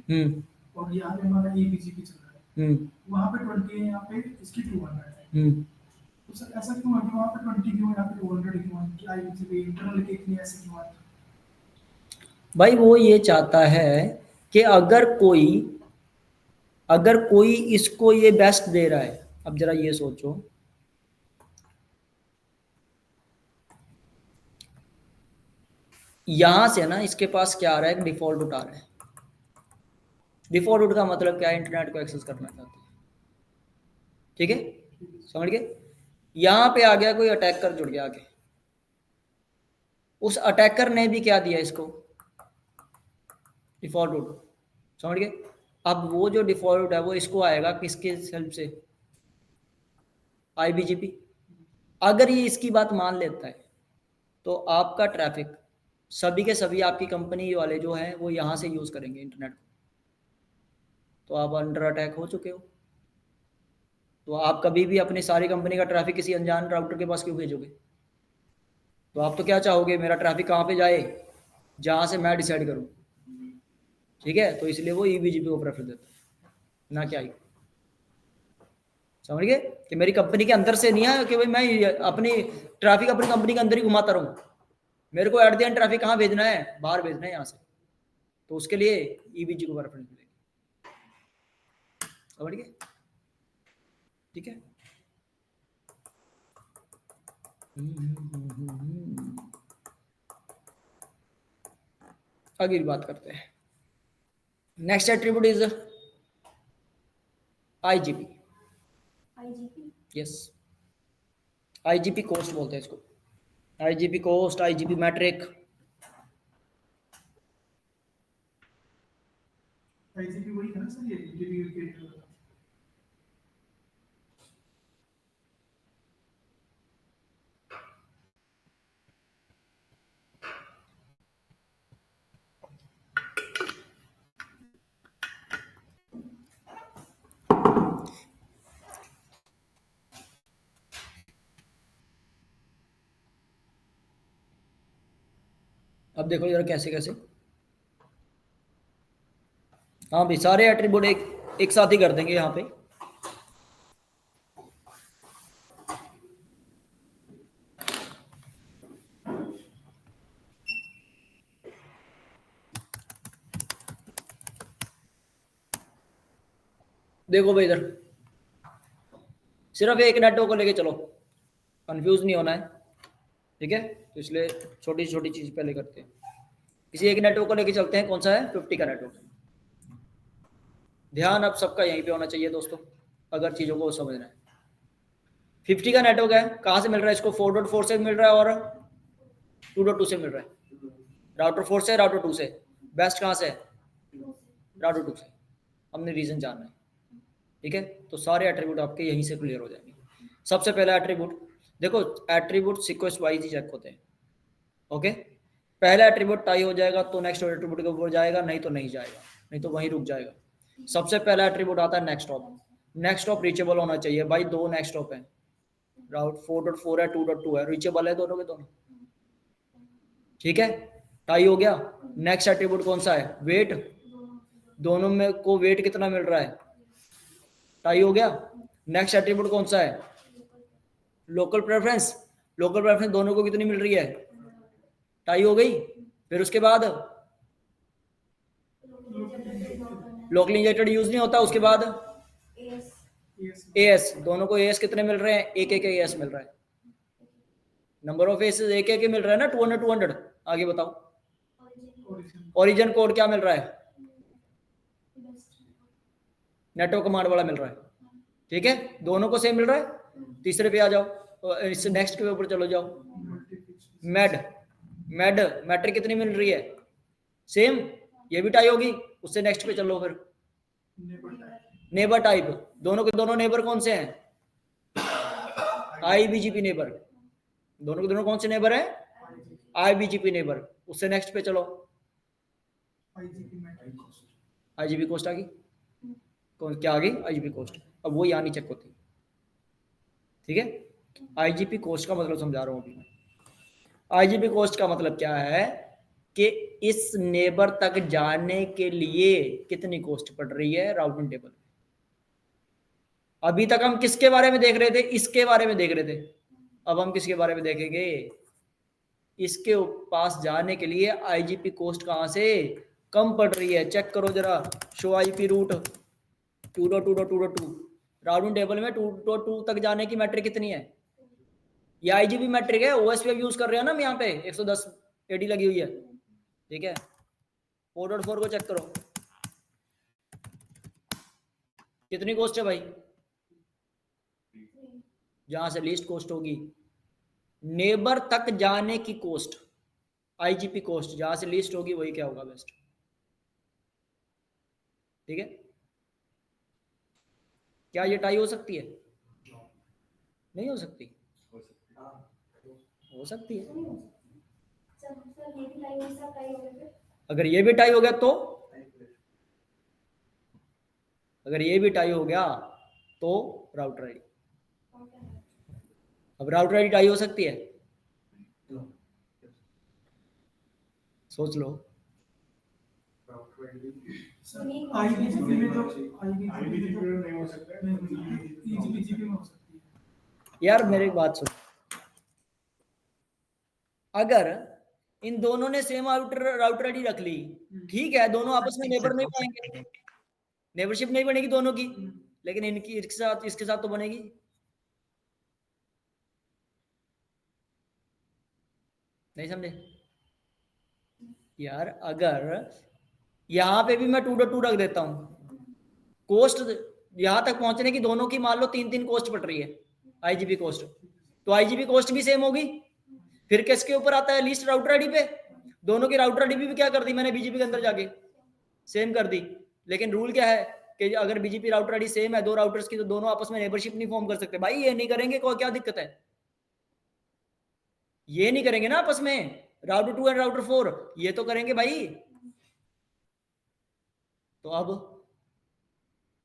और यहाँ पे हमारा EBGP चल रहा है, वहाँ पे 20 है, यहाँ पे इसकी 200 है, तो सर ऐसा क्यों है कि वहाँ पे 20 क्यों है, यहाँ पे 200 क्यों है, कि आईबीजीपी इंटरनल के इतनी ऐसे क्यों है? भाई वो ये चाहता है कि अगर कोई इसको ये बेस्ट दे रहा है, अब जरा ये सोचो, यहां से ना इसके पास क्या आ रहा है, डिफॉल्ट उठा रहा है। डिफॉल्ट उठ का मतलब क्या है, इंटरनेट को एक्सेस करना चाहते हैं, ठीक है, समझ गए। यहां पे आ गया कोई अटैकर, जुड़ गया आगे, उस अटैकर ने भी क्या दिया इसको, डिफॉल्ट रूट, समझ गए। अब वो जो डिफॉल्ट रूट है वो इसको आएगा किसके हेल्प से, आईबीजीपी। अगर ये इसकी बात मान लेता है तो आपका ट्रैफिक सभी के सभी आपकी कंपनी वाले जो हैं वो यहाँ से यूज़ करेंगे इंटरनेट को, तो आप अंडर अटैक हो चुके हो। तो आप कभी भी अपनी सारी कंपनी का ट्रैफिक किसी अनजान राउटर के पास क्यों भेजोगे? तो आप तो क्या चाहोगे, मेरा ट्रैफिक कहाँ पे जाए, जहाँ से मैं डिसाइड करूँ, ठीक है। तो इसलिए वो ईबीजीपी को प्रेफर देता है, ना क्या, समझ गए, कि मेरी कंपनी के अंदर से नहीं है कि भाई मैं अपनी ट्रैफिक अपनी कंपनी के अंदर ही घुमाता रहूँ, मेरे को एट द एंड ट्रैफिक कहाँ भेजना है, बाहर भेजना है यहाँ से, तो उसके लिए ईबीजी को प्रेफरेंस मिलेगी, समझ गए, ठीक है। आगे की बात करते हैं। Next attribute is IGP. Yes, IGP cost बोलते हैं इसको, IGP cost, IGP metric. IGP वही है ना सर, ये जीपीयू के अब देखो जरा कैसे कैसे, हाँ भाई सारे एट्रीब्यूट एक साथ ही कर देंगे यहाँ पे। देखो भाई इधर सिर्फ एक नेटवर्क को लेके चलो, कंफ्यूज नहीं होना है, ठीक है। तो इसलिए छोटी छोटी चीज पहले करते हैं, किसी एक नेटवर्क को लेके चलते हैं। कौन सा है, 50 का नेटवर्क। ध्यान अब सबका यहीं पे होना चाहिए दोस्तों, अगर चीजों को समझना है। 50 का नेटवर्क है, कहाँ से मिल रहा है इसको, 4.4 से मिल रहा है और 2.2 से मिल रहा है। राउटर 4 से, राउटर 2 से, बेस्ट कहाँ से है, राउटर 2 से। हमने रीजन जानना है, ठीक है। तो सारे एट्रीब्यूट आपके यहीं से क्लियर हो जाएंगे। सबसे पहला एट्रीब्यूट देखो, एट्रीब्यूट सीक्वेंस वाइज ही चेक होते हैं, ओके। पहला एट्रीब्यूट टाई हो जाएगा तो नेक्स्ट एट्रीब्यूट के ऊपर जाएगा, नहीं तो नहीं जाएगा, नहीं तो वहीं रुक जाएगा। सबसे पहला एट्रीब्यूट आता है next op. Next op reachable होना चाहिए भाई, दो नेक्स्ट ऑप है, राउट 4.4 है, 2.2 है, रीचेबल है दोनों के दोनों, ठीक है। टाई हो गया। नेक्स्ट एट्रीब्यूट कौन सा है, वेट, दोनों में को वेट कितना मिल रहा है, टाई हो गया। नेक्स्ट एट्रीब्यूट कौन सा है, लोकल प्रेफरेंस, लोकल प्रेफरेंस दोनों को कितनी मिल रही है, टाई हो गई। फिर उसके बाद लोकल इंजेक्टेड यूज नहीं होता, उसके बाद एएस, दोनों को एएस कितने मिल रहे हैं, एक एक एएस मिल रहा है, नंबर ऑफ एएस एक एक मिल रहा है ना, 200। आगे बताओ, ओरिजिन कोड क्या मिल रहा है, नेटवर्क कमांड वाला मिल रहा है, ठीक है, दोनों को सेम मिल रहा है। तीसरे पे आ जाओ, इससे नेक्स्ट के ऊपर चलो जाओ, मेड, मैट्रिक कितनी मिल रही है, सेम, ये भी टाई होगी। उससे नेक्स्ट पे चलो, फिर नेबर टाइप, दोनों के दोनों नेबर कौन से हैं, आईबीजीपी नेबर, दोनों के दोनों कौन से नेबर है, आईबीजीपी नेबर। उससे नेक्स्ट पे चलो, आईजीपी कोस्ट आ गई, कौन क्या आ गई, आईजीपी कोस्ट। अब वो यहाँ नहीं चेक होती, ठीक है। आईजीपी कोस्ट का मतलब समझा रहा हूँ अभी मैं। आईजीपी कोस्ट का मतलब क्या है कि इस नेबर तक जाने के लिए कितनी कॉस्ट पड़ रही है राउटिंग टेबल। अभी तक हम किसके बारे में देख रहे थे? इसके बारे में देख रहे थे। अब हम किसके बारे में देखेंगे? इसके पास जाने के लिए आईजीपी कॉस्ट कहां से कम पड़ रही है? चेक करो जरा, show IP root 2.2.2.2 routing table में 2.2 तक जाने की मैट्रिक कितनी है? ये आईजीपी मैट्रिक है, ओएसपी अब यूज कर रहे हैं ना हम यहाँ पे, 110 एडी लगी हुई है, ठीक है। 4.4 को चेक करो, कितनी कॉस्ट है भाई? जहां से लीस्ट कॉस्ट होगी, नेबर तक जाने की कॉस्ट, आईजीपी कॉस्ट जहां से लीस्ट होगी वही क्या होगा? बेस्ट, ठीक है। क्या ये टाई हो सकती है? नहीं हो सकती? हो सकती है। अगर ये भी टाई हो गया तो, अगर ये भी टाई हो गया तो राउटर आईडी, अब राउटर आईडी टाई हो सकती है? सोच लो। आईबीजीपी में तो आईबीजीपी में नहीं हो सकता है, ईजीपीजीपी में हो सकती है। यार मेरी एक बात सुन, अगर इन दोनों ने सेम राउटर आईडी रख ली, ठीक है, दोनों आपस में नेबर नहीं पाएंगे, नेबरशिप नहीं बनेगी दोनों की, लेकिन इनकी इसके साथ तो बनेगी। नहीं समझे यार? अगर यहां पे भी मैं 2.2 रख देता हूं, कॉस्ट यहां तक पहुंचने की दोनों की मान लो 3 कॉस्ट पड़ रही है, आईजीपी कॉस्ट, तो आईजीपी कॉस्ट भी सेम होगी। फिर किसके ऊपर आता है? लीस्ट राउटर आईडी पे। दोनों की राउटर आईडी भी क्या कर दी मैंने? बीजीपी के अंदर जाके सेम कर दी। लेकिन रूल क्या है कि अगर बीजीपी राउटर आईडी सेम है दो राउटर्स की, तो दोनों आपस में नेबरशिप नहीं फॉर्म कर सकते। भाई ये नहीं करेंगे, कोई क्या दिक्कत है? ये नहीं करेंगे ना आपस में, राउटर 2 एंड राउटर 4 ये तो करेंगे भाई। तो अब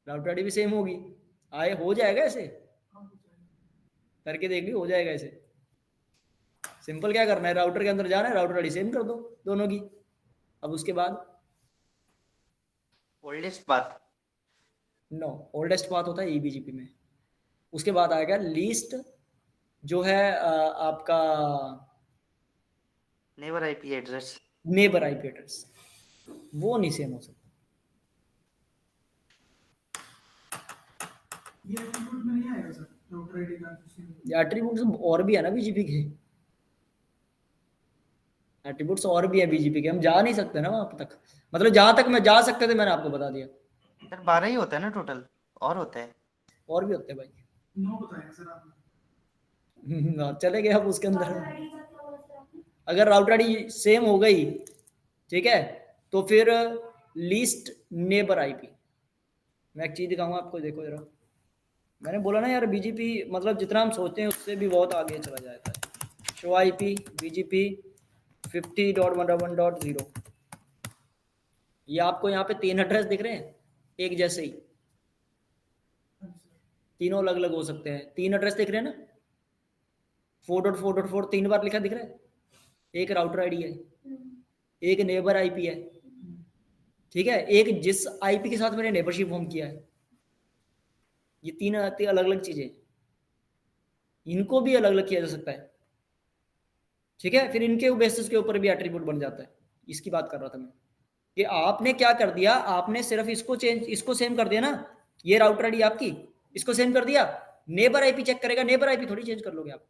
राउटर आईडी भी सेम होगी, आए हो जाएगा ऐसे, करके देख ली, हो जाएगा ऐसे। सिंपल क्या करना है, राउटर के अंदर जाना है, राउटर आईडी सेम कर दो दोनों की। अब उसके बाद oldest path, no, oldest path होता है ईबीजीपी में। उसके बाद आएगा लीस्ट, जो है आपका neighbour IP address, neighbour IP address, वो नहीं सेम हो सकता। ये एट्रीब्यूट में नहीं आएगा सर, राउटर आईडी का ये एट्रीब्यूट्स और भी है ना बीजीपी के, एट्रीब्यूट्स और भी है बीजीपी के, हम जा नहीं सकते ना वहां तक, मतलब जहां तक मैं जा सकते थे मैंने आपको बता दिया। सर 12 ही होता है ना टोटल, और होता है? और भी होते हैं भाई। 9 बताया सर आपने। चले गए अब उसके अंदर। अगर राउटर आईडी सेम हो गई, ठीक है, तो फिर लीस्ट नेबर आईपी। मैं एक चीज दिखाऊंगा आपको, देखो जरा, मैंने बोला ना यार बीजीपी मतलब जितना हम सोचते हैं उससे भी बहुत आगे चला जाता है। शो आईपी बीजीपी 50.1.1.0, ये आपको यहाँ पे 3 एड्रेस दिख रहे हैं, एक जैसे ही, तीनों अलग अलग हो सकते हैं। 3 एड्रेस दिख रहे हैं ना, 4.4.4 3 बार लिखा दिख रहा है। एक राउटर आईडी है, एक नेबर आईपी है, ठीक है, एक जिस आईपी के साथ मैंने नेबरशिप फॉर्म किया है। ये 3 अलग अलग चीजें, इनको भी अलग अलग किया जा सकता है, ठीक है। फिर इनके बेसिस के ऊपर भी एट्रीब्यूट बन जाता है। इसकी बात कर रहा था मैं कि आपने क्या कर दिया, आपने सिर्फ इसको चेंज, इसको सेम कर दिया ना, ये राउटर आईडी आपकी, इसको सेम कर दिया, नेबर आईपी चेक करेगा, नेबर आईपी थोड़ी चेंज कर लोगे आप।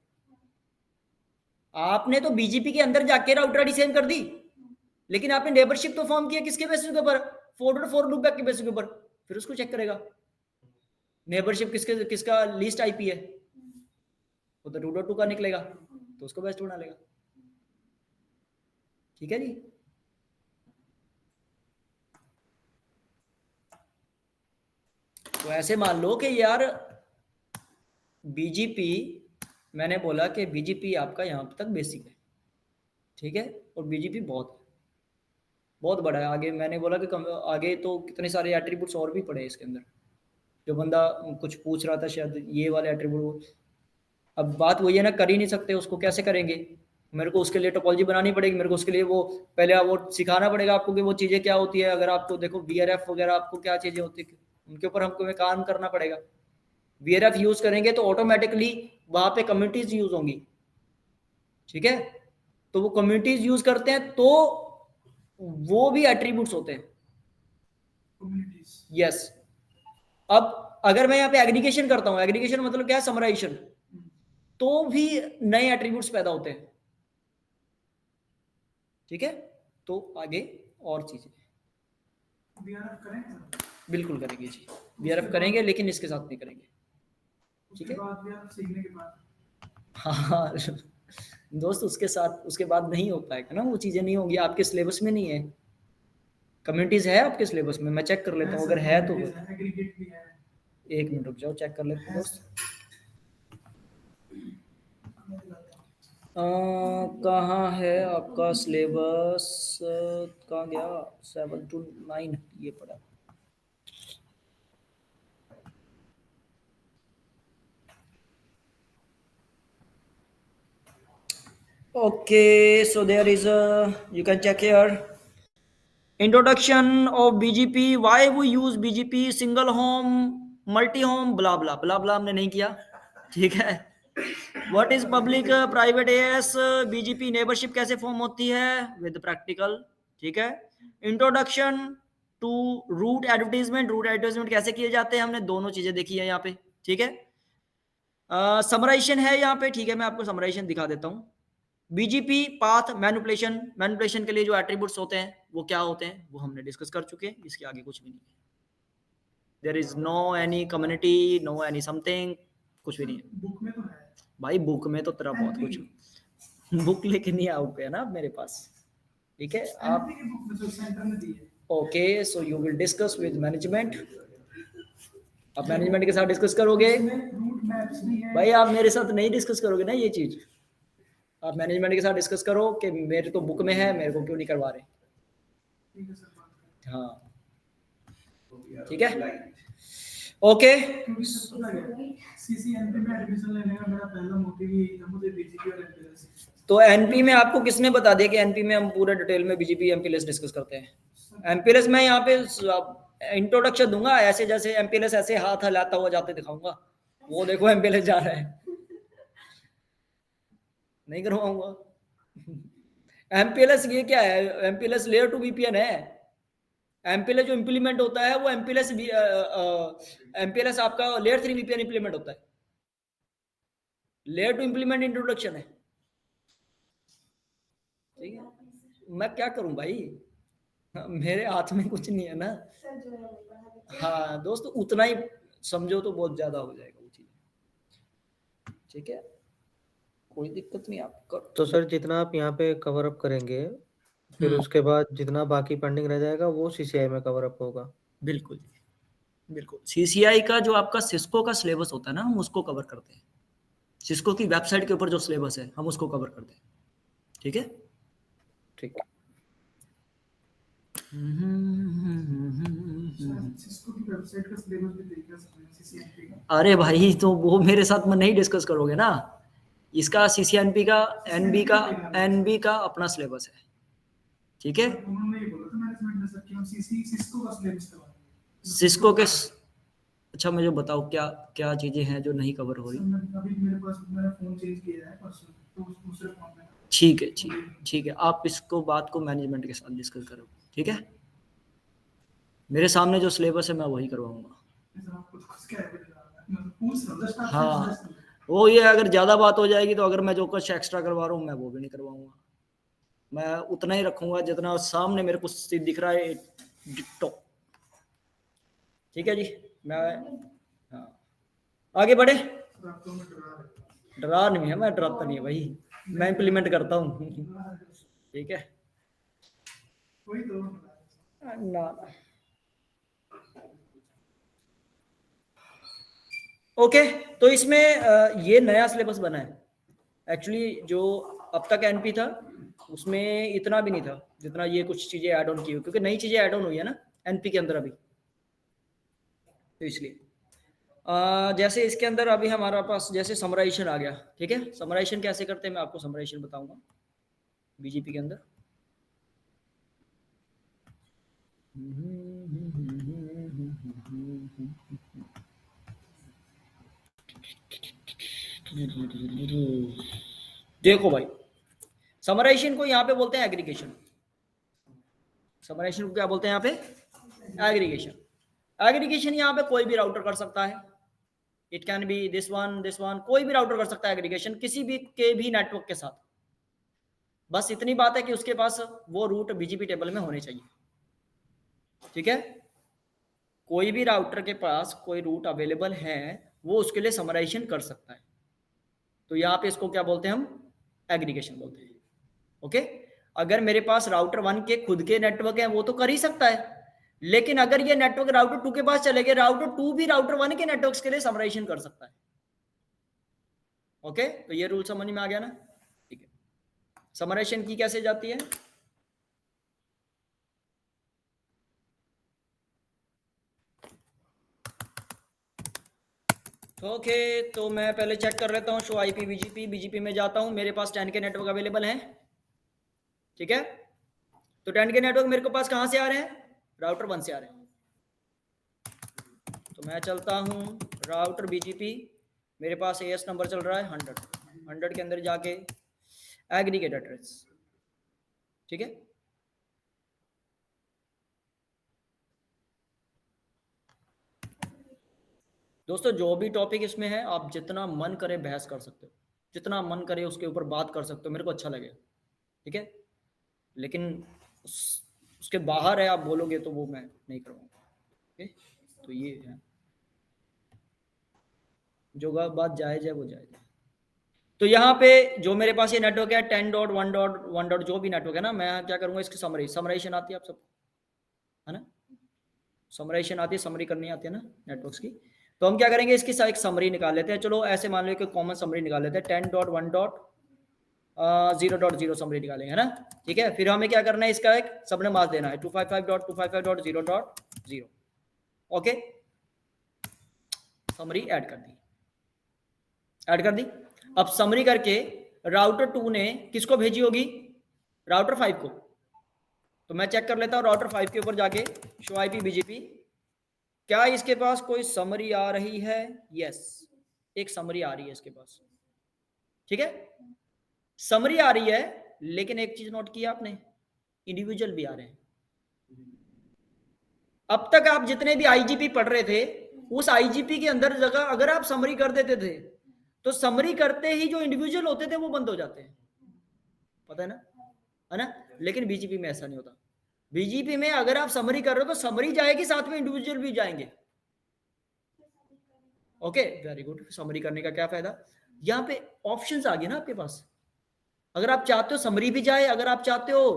आपने तो बीजीपी के अंदर जाके राउटर आईडी सेम कर दी, लेकिन आपने नेबरशिप तो फॉर्म किया किसके बेसिस के ऊपर? 4.4 लूपबैक के बेसिस के ऊपर। फिर उसको चेक करेगा नेबरशिप किसका लीस्ट आईपी है, वो तो 2.2 का निकलेगा, तो उसको बेस्ट बना लेगा। ठीक है जी। तो ऐसे मान लो कि यार बीजीपी, मैंने बोला कि बीजीपी आपका यहाँ तक बेसिक है, ठीक है, और बीजीपी बहुत बड़ा है। आगे मैंने बोला कि आगे तो कितने सारे एट्रीब्यूट्स और भी पड़े हैं इसके अंदर। जो बंदा कुछ पूछ रहा था शायद ये वाले एट्रीब्यूट, अब बात वही है ना, कर ही नहीं सकते, उसको कैसे करेंगे? मेरे को उसके लिए टोपोलॉजी बनानी पड़ेगी, मेरे को उसके लिए वो पहले वो सिखाना पड़ेगा आपको कि वो चीज़ें क्या होती है। अगर आपको देखो VRF वगैरह आपको क्या चीज़ें होती है, उनके ऊपर हमको काम करना पड़ेगा, VRF यूज करेंगे तो ऑटोमेटिकली वहां पे कम्युनिटीज यूज होंगी, ठीक है। तो वो कम्युनिटीज यूज करते हैं तो वो भी एट्रीब्यूट्स होते हैं, कम्युनिटीज। यस। अब अगर मैं यहाँ पे एग्रीगेशन करता हूँ, एग्रीगेशन मतलब क्या है, समराइजेशन, तो भी नए एट्रीब्यूट्स पैदा होते हैं, ठीक है। तो आगे और चीजें वीआरएफ करेंगे, बिल्कुल करेंगे जी, VRF करेंगे लेकिन इसके साथ नहीं करेंगे, ठीक उसके है। बाद वीआरएफ सीखने के बाद हाँ दोस्त, उसके साथ उसके बाद नहीं हो पाएगा ना, वो चीजें नहीं होंगी, आपके सिलेबस में नहीं है। कम्युनिटीज है आपके सिलेबस में, मैं चेक कर लेता हूँ, अगर है तो एग्रीगेट भी है। एक मिनट रुक जाओ, चेक कर लेते हैं दोस्त। कहाँ है आपका सिलेबस, कहाँ गया, 7 to 9 ये पड़ा। Okay, so there is a, you can check here, introduction of BGP, why we use BGP, single home, multi home, blah blah blah blah हमने नहीं किया, ठीक है। What is public private AS, BGP neighbourship कैसे form होती है with practical, ठीक है। Introduction to route advertisement, route advertisement कैसे किए जाते हैं, हमने दोनों चीजें देखी है यहाँ पे, ठीक है। समराइजेशन है यहाँ पे, ठीक है, मैं आपको समराइजेशन दिखा देता हूँ। बीजीपी पाथ मैनिपुलेशन, मैनिपुलेशन के लिए जो एट्रीब्यूट्स होते हैं वो क्या होते हैं वो हमने डिस्कस कर चुके हैं, इसके आगे कुछ भी नहीं है। There is no any community, no any something, कुछ भी नहीं है बुक में तो है भाई, बुक में तो तेरा बहुत कुछ, बुक लेके नहीं आओगे ना मेरे पास, ठीक है। आप एनपी की बुक में जो सेंटर में दी है। Okay, so you will discuss with management, आप मैनेजमेंट के साथ डिस्कस करोगे रूट मैप्स भी है भाई, आप मेरे साथ नहीं डिस्कस करोगे ना ये चीज, आप मैनेजमेंट के साथ डिस्कस करो कि मेरे तो बुक में है, मेरे को क्यों नहीं करवा रहे। ठीक है सर, बात करें। हाँ ठीक है, ओके। क्योंकि सर पता है सीसीएनपी में एडमिशन लेने का मेरा पहला मोटिव ही था, मुझे बीजीपी और एमपीएस। तो एनपी में आपको किसने बता दिया कि एनपी में हम पूरा डिटेल में बीजीपी एमपीएस डिस्कस करते हैं। एमपीएस में यहाँ पे इंट्रोडक्शन दूंगा, ऐसे जैसे एमपीएस ऐसे हाथ हिलाता हुआ जाते दिखाऊंगा, वो देखो एमपीएस जा रहा है, नहीं करवाऊंगा। एमपीएस ये क्या है, एमपीएस लेयर टू वीपीएन है। एमपीएस जो इंप्लीमेंट होता है वो एमपीएस आपका लेयर 3 वीपीएन इंप्लीमेंट होता है, लेयर टू इंप्लीमेंट इंट्रोडक्शन है, ठीक है। मैं क्या करूं भाई, मेरे हाथ में कुछ नहीं है ना। हाँ दोस्त, उतना ही समझो तो बहुत ज्यादा हो जाएगा वो चीज, ठीक है, कोई दिक्कत नहीं आपको। तो सर जितना आप यहाँ पे कवर अप करेंगे, फिर उसके बाद जितना बाकी पेंडिंग रह जाएगा वो सीसीआई में कवर अप होगा। बिल्कुल बिल्कुल, सीसीआई का जो आपका सिस्को का सिलेबस होता है ना, हम उसको कवर करते हैं, सिस्को की वेबसाइट के ऊपर जो सिलेबस है हम उसको कवर करते हैं, ठीक है। ठीक, सिस्को की वेबसाइट का सिलेबस भी देख सकते हैं सीसीएनपी का। अरे भाई, तो वो मेरे साथ में नहीं डिस्कस करोगे ना, इसका सीसीएनपी का एनबी का अपना सिलेबस है, ठीक है। उन्होंने ये बोला था मैनेजमेंट ने सर कि हम सिस्को का सिलेबस करवाएंगे। सिस्को के अच्छा मुझे बताओ क्या क्या चीजें हैं जो नहीं कवर हो रही। अभी मेरे पास मैंने फोन चेंज किया है परसों, तो उस दूसरे फोन में ठीक है ठीक है, आप इसको बात को मैनेजमेंट के साथ डिस्कस करो, ठीक है। मेरे सामने जो सिलेबस है मैं वही करवाऊंगा। हाँ, वो ये अगर ज्यादा बात हो जाएगी तो अगर मैं जो कुछ एक्स्ट्रा करवा रहा हूँ मैं वो भी नहीं करवाऊंगा, मैं उतना ही रखूंगा जितना सामने मेरे को दिख रहा है डिट्टो, ठीक है जी। मैं हाँ आगे बढ़े, डरा नहीं है, मैं डराता नहीं है भाई, मैं इम्प्लीमेंट करता हूँ, ठीक है ना। ओके, तो इसमें ये नया सिलेबस बना है एक्चुअली, जो अब तक एनपी था उसमें इतना भी नहीं था जितना ये कुछ चीजें ऐड ऑन की हुई, क्योंकि नई चीजें ऐड ऑन हुई है ना एनपी के अंदर अभी, तो इसलिए जैसे इसके अंदर अभी हमारा पास जैसे समराइजेशन आ गया, ठीक है। समराइजेशन कैसे करते हैं मैं आपको समराइजेशन बताऊंगा बीजीपी के अंदर। देखो भाई, समराइजेशन को यहाँ पे बोलते हैं एग्रीगेशन। समराइजेशन को क्या बोलते हैं यहाँ पे? एग्रीगेशन। एग्रीगेशन यहाँ पे कोई भी राउटर कर सकता है। It can be this one, कोई भी राउटर कर सकता है एग्रीगेशन किसी भी के भी नेटवर्क के साथ। बस इतनी बात है कि उसके पास वो रूट बीजीपी टेबल में होने चाहिए। ठीक है, कोई भी राउटर के पास कोई रूट अवेलेबल है वो उसके लिए समराइजेशन कर सकता है। तो यहाँ पे इसको क्या बोलते हैं हम? एग्रीगेशन बोलते हैं। ओके, अगर मेरे पास राउटर 1 के खुद के नेटवर्क है वो तो कर ही सकता है, लेकिन अगर ये नेटवर्क राउटर 2 के पास चले गए, राउटर 2 भी राउटर 1 के नेटवर्क्स के लिए समराइजेशन कर सकता है। ओके, तो ये रूल समझ में आ गया ना? ठीक है, समराइजेशन की कैसे जाती है? ओके, तो मैं पहले चेक कर लेता हूँ शो आईपी बीजीपी। बीजीपी में जाता हूँ, मेरे पास 10 के नेटवर्क अवेलेबल हैं। ठीक है, तो 10 के नेटवर्क मेरे को पास कहाँ से आ रहे हैं? राउटर 1 से आ रहे हैं। तो मैं चलता हूँ राउटर बीजीपी, मेरे पास एएस नंबर चल रहा है 100 के अंदर जाके एग्रीगेट एड्रेस। ठीक है, दोस्तों जो भी टॉपिक इसमें है आप जितना मन करे बहस कर सकते हो, जितना मन करे उसके ऊपर बात कर सकते हो, मेरे को अच्छा लगेगा। ठीक है, लेकिन उसके बाहर है आप बोलोगे तो वो मैं नहीं करूँगा। ओके, तो ये है जो बात जायज है वो जायज है। तो यहाँ पे जो मेरे पास ये नेटवर्क है 10.1.1. जो भी नेटवर्क है ना, मैं क्या करूँगा इसकी समराइजेशन आती है आप सब, है ना? समराइजेशन आती है, समरी करनी आती है ना नेटवर्क्स की। तो हम क्या करेंगे, इसकी एक समरी निकाल लेते हैं। चलो ऐसे मान लो कि कॉमन समरी निकाल लेते हैं, 10.1.0.0 समरी निकालेंगे, है ना? ठीक है, फिर हमें क्या करना है, इसका एक सबने मास देना है 255.255.0.0। ओके, समरी ऐड कर दी। अब समरी करके राउटर 2 ने किसको भेजी होगी? राउटर 5 को। तो मैं चेक कर लेता हूं राउटर 5 के ऊपर जाके शो आईपी बीजीपी, क्या इसके पास कोई समरी आ रही है? यस, एक समरी आ रही है इसके पास। ठीक है, समरी आ रही है, लेकिन एक चीज नोट किया आपने, इंडिविजुअल भी आ रहे हैं। अब तक आप जितने भी आईजीपी पढ़ रहे थे, उस आईजीपी के अंदर जगह अगर आप समरी कर देते थे तो समरी करते ही जो इंडिविजुअल होते थे वो बंद हो जाते हैं, पता है ना? लेकिन बीजीपी में ऐसा नहीं होता। बीजीपी में अगर आप समरी कर रहे हो तो समरी जाएगी, साथ में इंडिविजुअल भी जाएंगे। Okay, very good. समरी करने का क्या फायदा? यहाँ पे ऑप्शंस आ गए ना आपके पास। अगर आप चाहते हो समरी भी जाए, अगर आप चाहते हो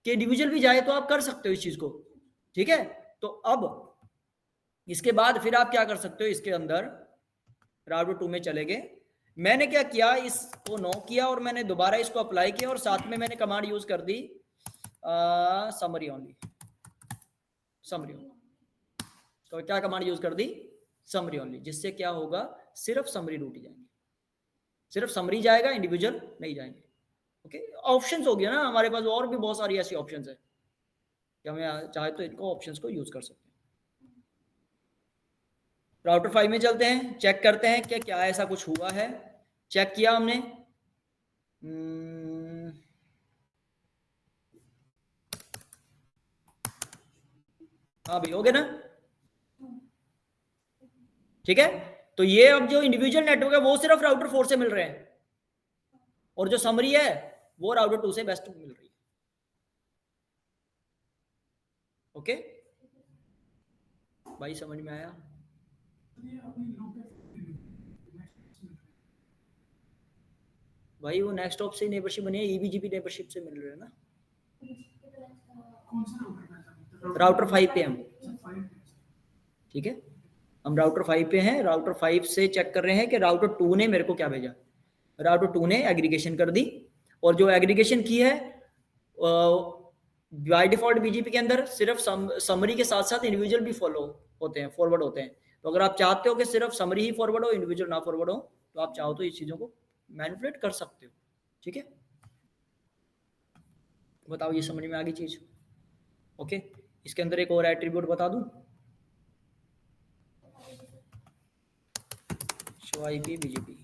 कि इंडिविजुअल भी जाए, तो आप कर सकते हो इस चीज को। ठीक है, तो अब इसके बाद फिर आप क्या कर सकते हो, इसके अंदर राउटर 2 में चले गए। मैंने क्या किया, इसको नो किया और मैंने दोबारा इसको अप्लाई किया और साथ में मैंने कमांड यूज कर दी समरी ओनली। तो क्या कमांड यूज कर दी? समरी ओनली, जिससे क्या होगा, सिर्फ समरी रूट ही जाएंगे, सिर्फ समरी जाएगा, इंडिविजुअल नहीं जाएंगे। ओके, ऑप्शंस हो गया ना हमारे पास, और भी बहुत सारी ऐसी ऑप्शंस है कि हमें चाहे तो इनको ऑप्शंस को यूज कर सकते हैं। राउटर 5 में चलते हैं, चेक करते हैं कि क्या ऐसा कुछ हुआ है। चेक किया हमने, हाँ भाई हो गया ना? ठीक है, तो ये अब जो इंडिविजुअल नेटवर्क है वो सिर्फ राउटर 4 से मिल रहे हैं, और जो समरी है वो राउटर 2 से बेस्ट मिल रही है। ओके भाई, समझ में आया? भाई वो नेक्स्ट ऑप से नेबरशिप बनी है, ईबीजीपी नेबरशिप से मिल रहे हैं ना। राउटर 5 पे हम, ठीक है, हम राउटर 5 पे हैं। राउटर 5 से चेक कर रहे हैं कि राउटर 2 ने मेरे को क्या भेजा। राउटर 2 ने एग्रीगेशन कर दी, और जो एग्रीगेशन की है बाय डिफॉल्ट बीजीपी के अंदर सिर्फ समरी के साथ साथ इंडिविजुअल भी फॉलो होते हैं, फॉरवर्ड होते हैं। तो अगर आप चाहते हो कि सिर्फ समरी ही फॉरवर्ड हो, इंडिविजुअल ना फॉरवर्ड हो, तो आप चाहो तो इस चीजों को मैनिपुलेट कर सकते हो। ठीक है, बताओ ये समझ में आ गई चीज? ओके, इसके अंदर एक और एट्रीब्यूट बता दूं, शो आईपी बीजीपी।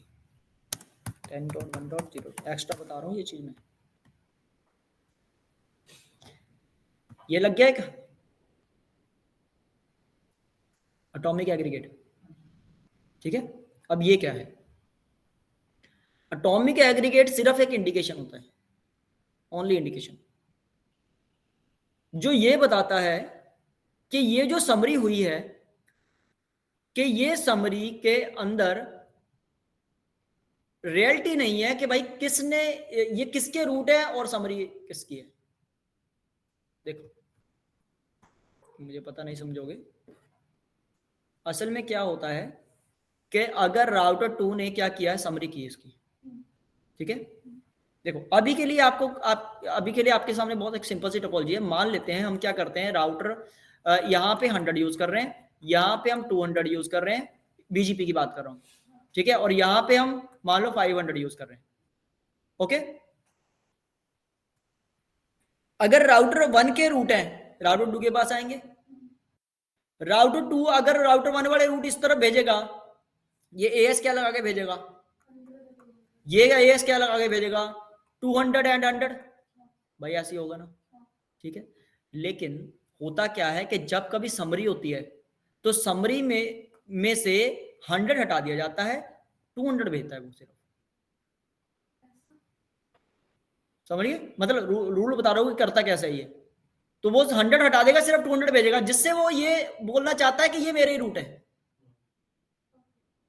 10.1.0 एक्स्ट्रा बता रहा हूँ ये चीज में। ये लग गया एक एटॉमिक एग्रीगेट, ठीक है। अब ये क्या है? एटॉमिक एग्रीगेट सिर्फ एक इंडिकेशन होता है, ओनली इंडिकेशन, जो ये बताता है कि ये जो समरी हुई है कि ये समरी के अंदर रियलिटी नहीं है कि भाई किसने, ये किसके रूट है और समरी किसकी है। देखो मुझे पता नहीं समझोगे, असल में क्या होता है कि अगर राउटर 2 ने क्या किया है, समरी की इसकी, ठीक है। देखो अभी के लिए अभी के लिए आपके सामने बहुत एक सिंपल सी टोपोलॉजी है। मान लेते हैं हम क्या करते हैं, राउटर यहाँ पे 100 यूज कर रहे हैं, यहाँ पे हम 200 यूज कर रहे हैं, बीजीपी की बात कर रहा हूँ, ठीक है, और यहाँ पे हम मान लो 500 यूज कर रहे हैं, ओके। अगर राउटर 1 के रूट है, राउटर 2 के पास आएंगे। राउटर 2 अगर राउटर 1 वाले रूट इस तरफ भेजेगा, ये एएस क्या लगा के भेजेगा, ये एएस क्या लगा के भेजेगा, 200 एंड 100, भाई ऐसे ही होगा ना, ठीक है। लेकिन होता क्या है कि जब कभी समरी होती है तो समरी में से 100 हटा दिया जाता है, 200 भेजता है वो सिर्फ, समझिए मतलब रूल बता रहा हूँ कि करता कैसा है ये। तो वो 100 हटा देगा, सिर्फ 200 भेजेगा, जिससे वो ये बोलना चाहता है कि ये मेरे रूट है,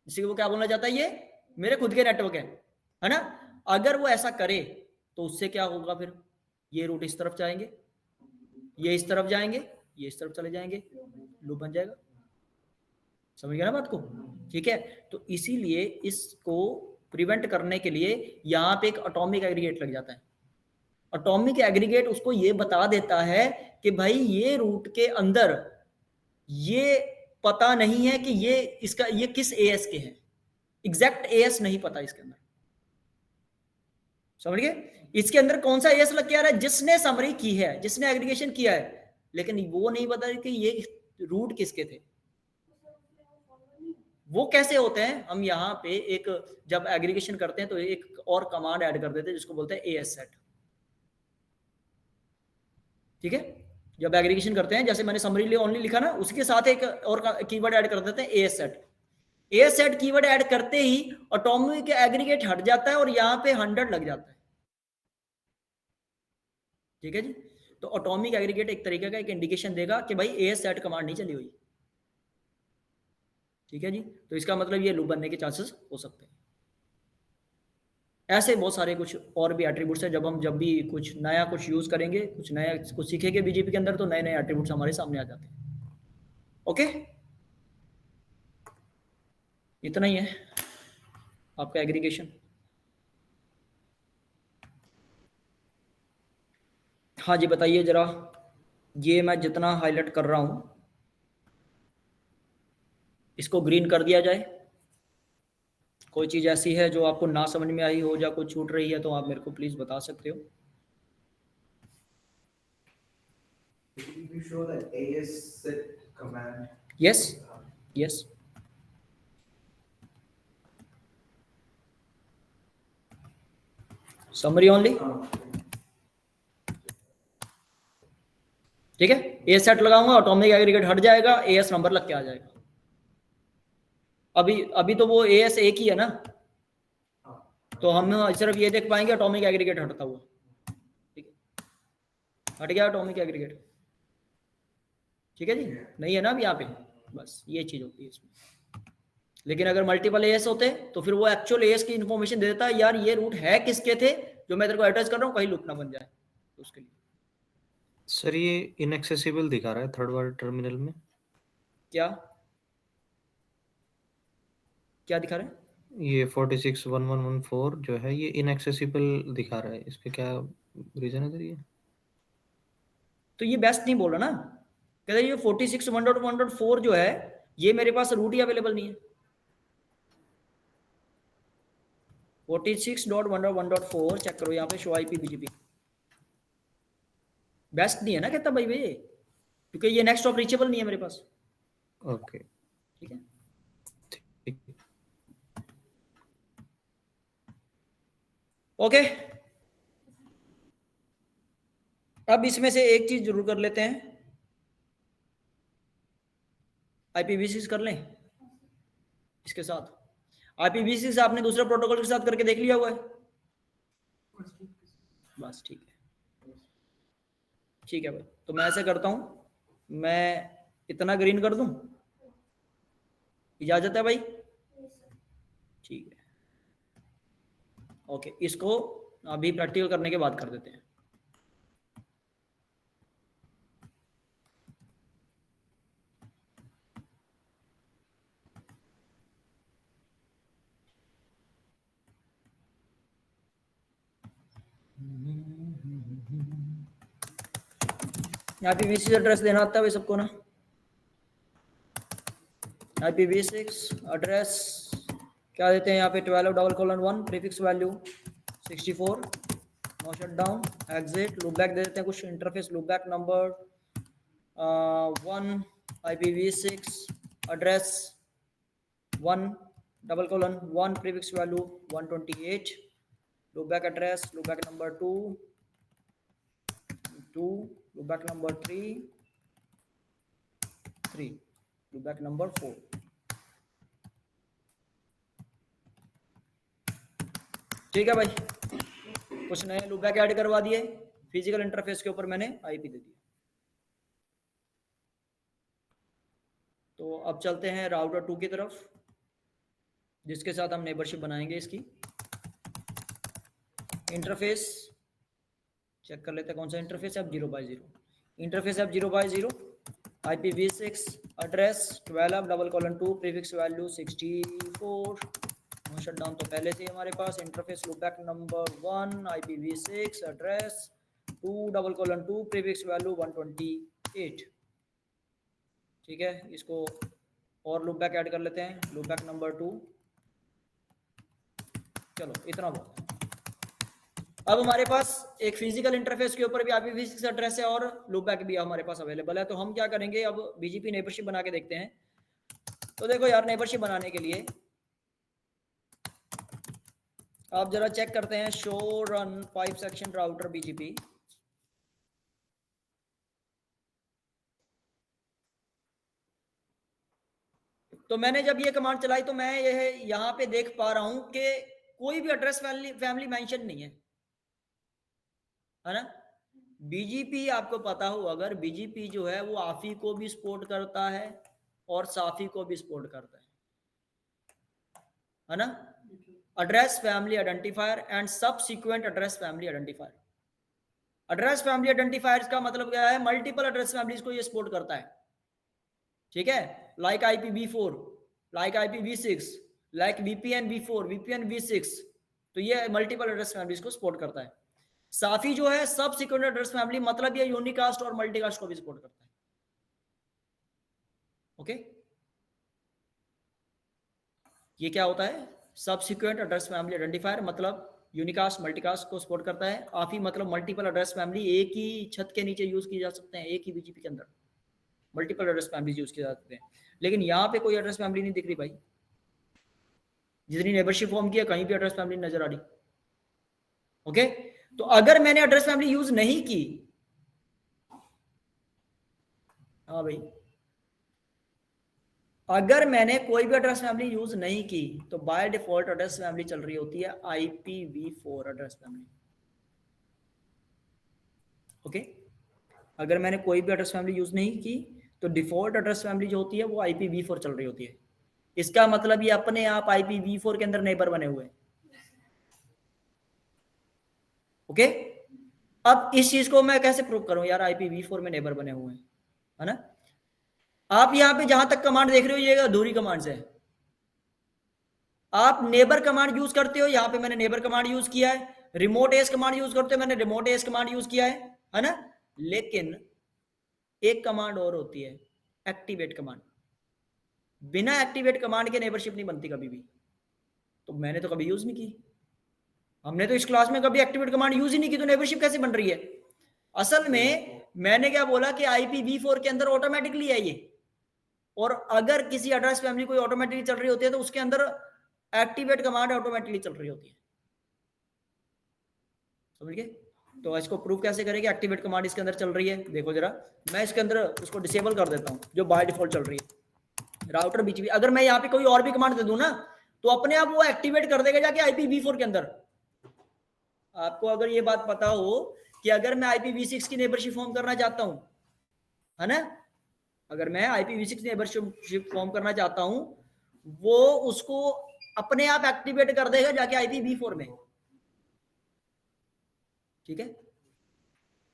जिससे वो क्या बोलना चाहता है, ये मेरे खुद के नेटवर्क है ना। अगर वो ऐसा करे तो उससे क्या होगा, फिर ये रूट इस तरफ जाएंगे, ये इस तरफ जाएंगे, ये इस तरफ चले जाएंगे, लूप बन जाएगा, समझ गया ना बात को, ठीक है। तो इसीलिए इसको प्रिवेंट करने के लिए यहाँ पे एक एटॉमिक एग्रीगेट लग जाता है। एटॉमिक एग्रीगेट उसको ये बता देता है कि भाई ये रूट के अंदर ये पता नहीं है कि ये किस एएस के हैं, एग्जैक्ट एएस नहीं पता इसके अंदर, समझ गए। इसके अंदर कौन सा एएस लग के आ रहा है, जिसने समरी की है, जिसने एग्रीगेशन किया है, लेकिन वो नहीं पता कि ये रूट किसके थे। वो कैसे होते हैं, हम यहाँ पे एक जब एग्रीगेशन करते हैं तो एक और कमांड ऐड कर देते हैं जिसको बोलते हैं एएस सेट, ठीक है। जब एग्रीगेशन करते हैं, जैसे मैंने समरी लिए ओनली लिखा ना, उसके साथ एक और कीवर्ड ऐड कर देते हैं as set. As set keyword add करते ही एटॉमिक एग्रीगेट हट जाता है और यहाँ पे 100 लग जाता है, ठीक है जी। तो एटॉमिक एग्रीगेट एक तरीके का एक इंडिकेशन देगा कि भाई एएस सेट कमांड नहीं चली हुई, ठीक है जी। तो इसका मतलब ये लूप बनने के चांसेस हो सकते हैं। ऐसे बहुत सारे कुछ और भी एट्रीब्यूट्स हैं, जब भी कुछ नया कुछ यूज करेंगे, कुछ नया कुछ सीखेंगे बीजीपी के अंदर, तो नए नए एट्रीब्यूट्स हमारे सामने आ जाते हैं, ओके। इतना ही है आपका एग्रीगेशन। हाँ जी बताइए जरा, ये मैं जितना हाईलाइट कर रहा हूं इसको ग्रीन कर दिया जाए। कोई चीज ऐसी है जो आपको ना समझ में आई हो या कुछ छूट रही है तो आप मेरे को प्लीज बता सकते हो। You show that AS set command. Yes, yes. Summary only. ठीक है, एएस सेट लगाऊंगा, एटॉमिक एग्रीगेट हट जाएगा, एएस नंबर लग के आ जाएगा। अभी तो वो एएस एक ही है ना, तो हम सिर्फ ये देख पाएंगे एटॉमिक एग्रीगेट हटता हुआ, ठीक है, हट गया एटॉमिक एग्रीगेट, ठीक है जी। नहीं है ना अब यहाँ पे, बस ये चीज होती है इसमें। लेकिन अगर मल्टीपल एएस होते तो फिर वो एक्चुअल एएस की इंफॉर्मेशन दे देता है, यार ये रूट है किसके थे जो मैं तेरे को एड्रेस कर रहा हूँ, कहीं लूप ना बन जाए, तो उसके लिए। सर ये इनएक्सेसिबल दिखा रहा है थर्ड वर्ड टर्मिनल में, क्या क्या दिखा रहा है? ये 461114 जो है ये इनएक्सेसिबल दिखा रहा है, इस पे क्या रीजन है सर? ये तो ये बेस्ट नहीं बोल रहा ना, कहते ये 46.1.1.4 जो है ये मेरे पास रूट ही अवेलेबल नहीं है। 46.1.1.4 चेक करो यहाँ पे, शो आईपी बीजीपी बेस्ट नहीं है ना, कहता भाई भाई, क्योंकि ये नेक्स्ट ऑफ रीचेबल नहीं है मेरे पास, ओके ठीक है। ठीक। ओके, अब इसमें से एक चीज जरूर कर लेते हैं, IPv6 कर लें इसके साथ। IPv6 आपने दूसरे प्रोटोकॉल के साथ करके देख लिया हुआ है, बस ठीक है, ठीक है भाई। तो मैं ऐसे करता हूं, मैं इतना ग्रीन कर दूं, इजाजत है भाई? ठीक है, ओके, इसको अभी प्रैक्टिकल करने के बाद कर देते हैं। IPv6 एड्रेस देना आता है भाई सबको ना? IPv6 एड्रेस क्या देते हैं यहाँ पे? 12:1 prefix value 64, no shutdown, exit, loopback दे देते हैं कुछ, interface loopback number 1, IPv6 address 1:1 prefix value 128, loopback address, loopback number 2, loopback number 3, loopback number 4। ठीक है भाई, कुछ नए लूप बैक ऐड करवा दिए, फिजिकल इंटरफेस के ऊपर मैंने आईपी दे दिया। तो अब चलते हैं राउटर 2 की तरफ, जिसके साथ हम नेबरशिप बनाएंगे। इसकी इंटरफेस चेक कर लेते हैं, कौन सा इंटरफेस है? अब 0/0 इंटरफेस है, अब 0/0, IPv6 address 12:2 prefix value 64, no shutdown. तो पहले से हमारे पास interface loopback number 1, IPv6 address 2:2 prefix value 128। ठीक है, इसको और लूप बैक ऐड कर लेते हैं, लूप बैक नंबर 2। चलो इतना बहुत है। अब हमारे पास एक फिजिकल इंटरफेस के ऊपर भी IPv6 एड्रेस है और लूप बैक भी हमारे पास अवेलेबल है। तो हम क्या करेंगे, अब BGP नेबरशिप बना के देखते हैं। तो देखो यार, नेबरशिप बनाने के लिए आप जरा चेक करते हैं, show run pipe section router BGP। तो मैंने जब ये कमांड चलाई तो मैं ये यहाँ पे देख पा रहा हूं कि कोई भी एड्रेस फैमिली मेंशन नहीं है ना? BGP आपको पता हो, अगर BGP जो है वो AFI को भी सपोर्ट करता है और SAFI को भी सपोर्ट करता है ना? Address family identifier and subsequent address family identifier. Address family identifiers का मतलब क्या है? मल्टीपल एड्रेस फैमिलीज को ये सपोर्ट करता है। ठीक है, like IPv4, like IPv6, like VPN v4, VPN v6। तो ये मल्टीपल एड्रेस फैमिलीज को सपोर्ट करता है। साफी जो है सब सिक्वेंट एड्रेस फैमिली, मतलब ये यूनिकास्ट और मल्टीकास्ट को भी सपोर्ट करता है। ओके, ये क्या होता है? सब सिक्वेंट एड्रेस फैमिली आइडेंटिफायर मतलब यूनिकास्ट मल्टीकास्ट को सपोर्ट करता है। आफी मतलब मल्टीपल एड्रेस फैमिली, एक ही छत के नीचे यूज किए जा सकते हैं, एक ही BGP के अंदर मल्टीपल एड्रेस फैमिली यूज किए जा सकते हैं। लेकिन यहाँ पे कोई एड्रेस फैमिली नहीं दिख रही भाई, जितनी नेबरशिप फॉर्म किया कहीं भी एड्रेस फैमिली नजर आ रही। ओके, तो अगर मैंने एड्रेस फैमिली यूज नहीं की, हाँ भाई, अगर मैंने कोई भी एड्रेस फैमिली यूज नहीं की तो बाय डिफॉल्ट एड्रेस फैमिली चल रही होती है IPv4 एड्रेस फैमिली। ओके, अगर मैंने कोई भी एड्रेस फैमिली यूज नहीं की तो डिफॉल्ट एड्रेस फैमिली जो होती है वो IPv4 चल रही होती है। इसका मतलब ये अपने आप IPv4 के अंदर नेबर बने हुए हैं। ओके, अब इस चीज को मैं कैसे प्रूव करूं यार? IPv4 में नेबर बने हुए हैं, है ना? आप यहां पे जहां तक कमांड देख रहे हो ये अधूरी कमांड्स है। आप नेबर कमांड यूज करते हो, यहां पे मैंने नेबर कमांड यूज किया है। रिमोट एस कमांड यूज करते हो, मैंने रिमोट एस कमांड यूज किया है ना? लेकिन एक कमांड और होती है, एक्टिवेट कमांड। बिना एक्टिवेट कमांड के नेबरशिप नहीं बनती कभी भी। तो मैंने तो कभी यूज नहीं की, हमने तो इस क्लास में कभी एक्टिवेट कमांड यूज ही नहीं की, तो नेबरशिप कैसे बन रही है? असल में मैंने क्या बोला कि IPv4 के अंदर ऑटोमेटिकली है ये, और अगर किसी एड्रेस फैमिली कोई ऑटोमेटिकली चल रही होती है तो उसके अंदर एक्टिवेट कमांड ऑटोमेटिकली चल रही होती है। समझ गए? तो इसको प्रूव कैसे करेंगे? एक्टिवेट कमांड इसके अंदर चल रही है, देखो जरा, मैं इसके अंदर उसको डिसेबल कर देता हूँ जो बाय डिफॉल्ट चल रही है, राउटर बीजीपी। अगर मैं यहाँ पे कोई और भी कमांड दे दूं ना, तो अपने आप वो एक्टिवेट कर देगा जाके IPv4 के अंदर। आपको अगर ये बात पता हो कि अगर मैं IPv6 की नेबरशिप फॉर्म करना चाहता हूं, है ना, अगर मैं IPv6 नेबरशिप फॉर्म करना चाहता हूं, वो उसको अपने आप एक्टिवेट कर देगा जाके IPv4 में। ठीक है?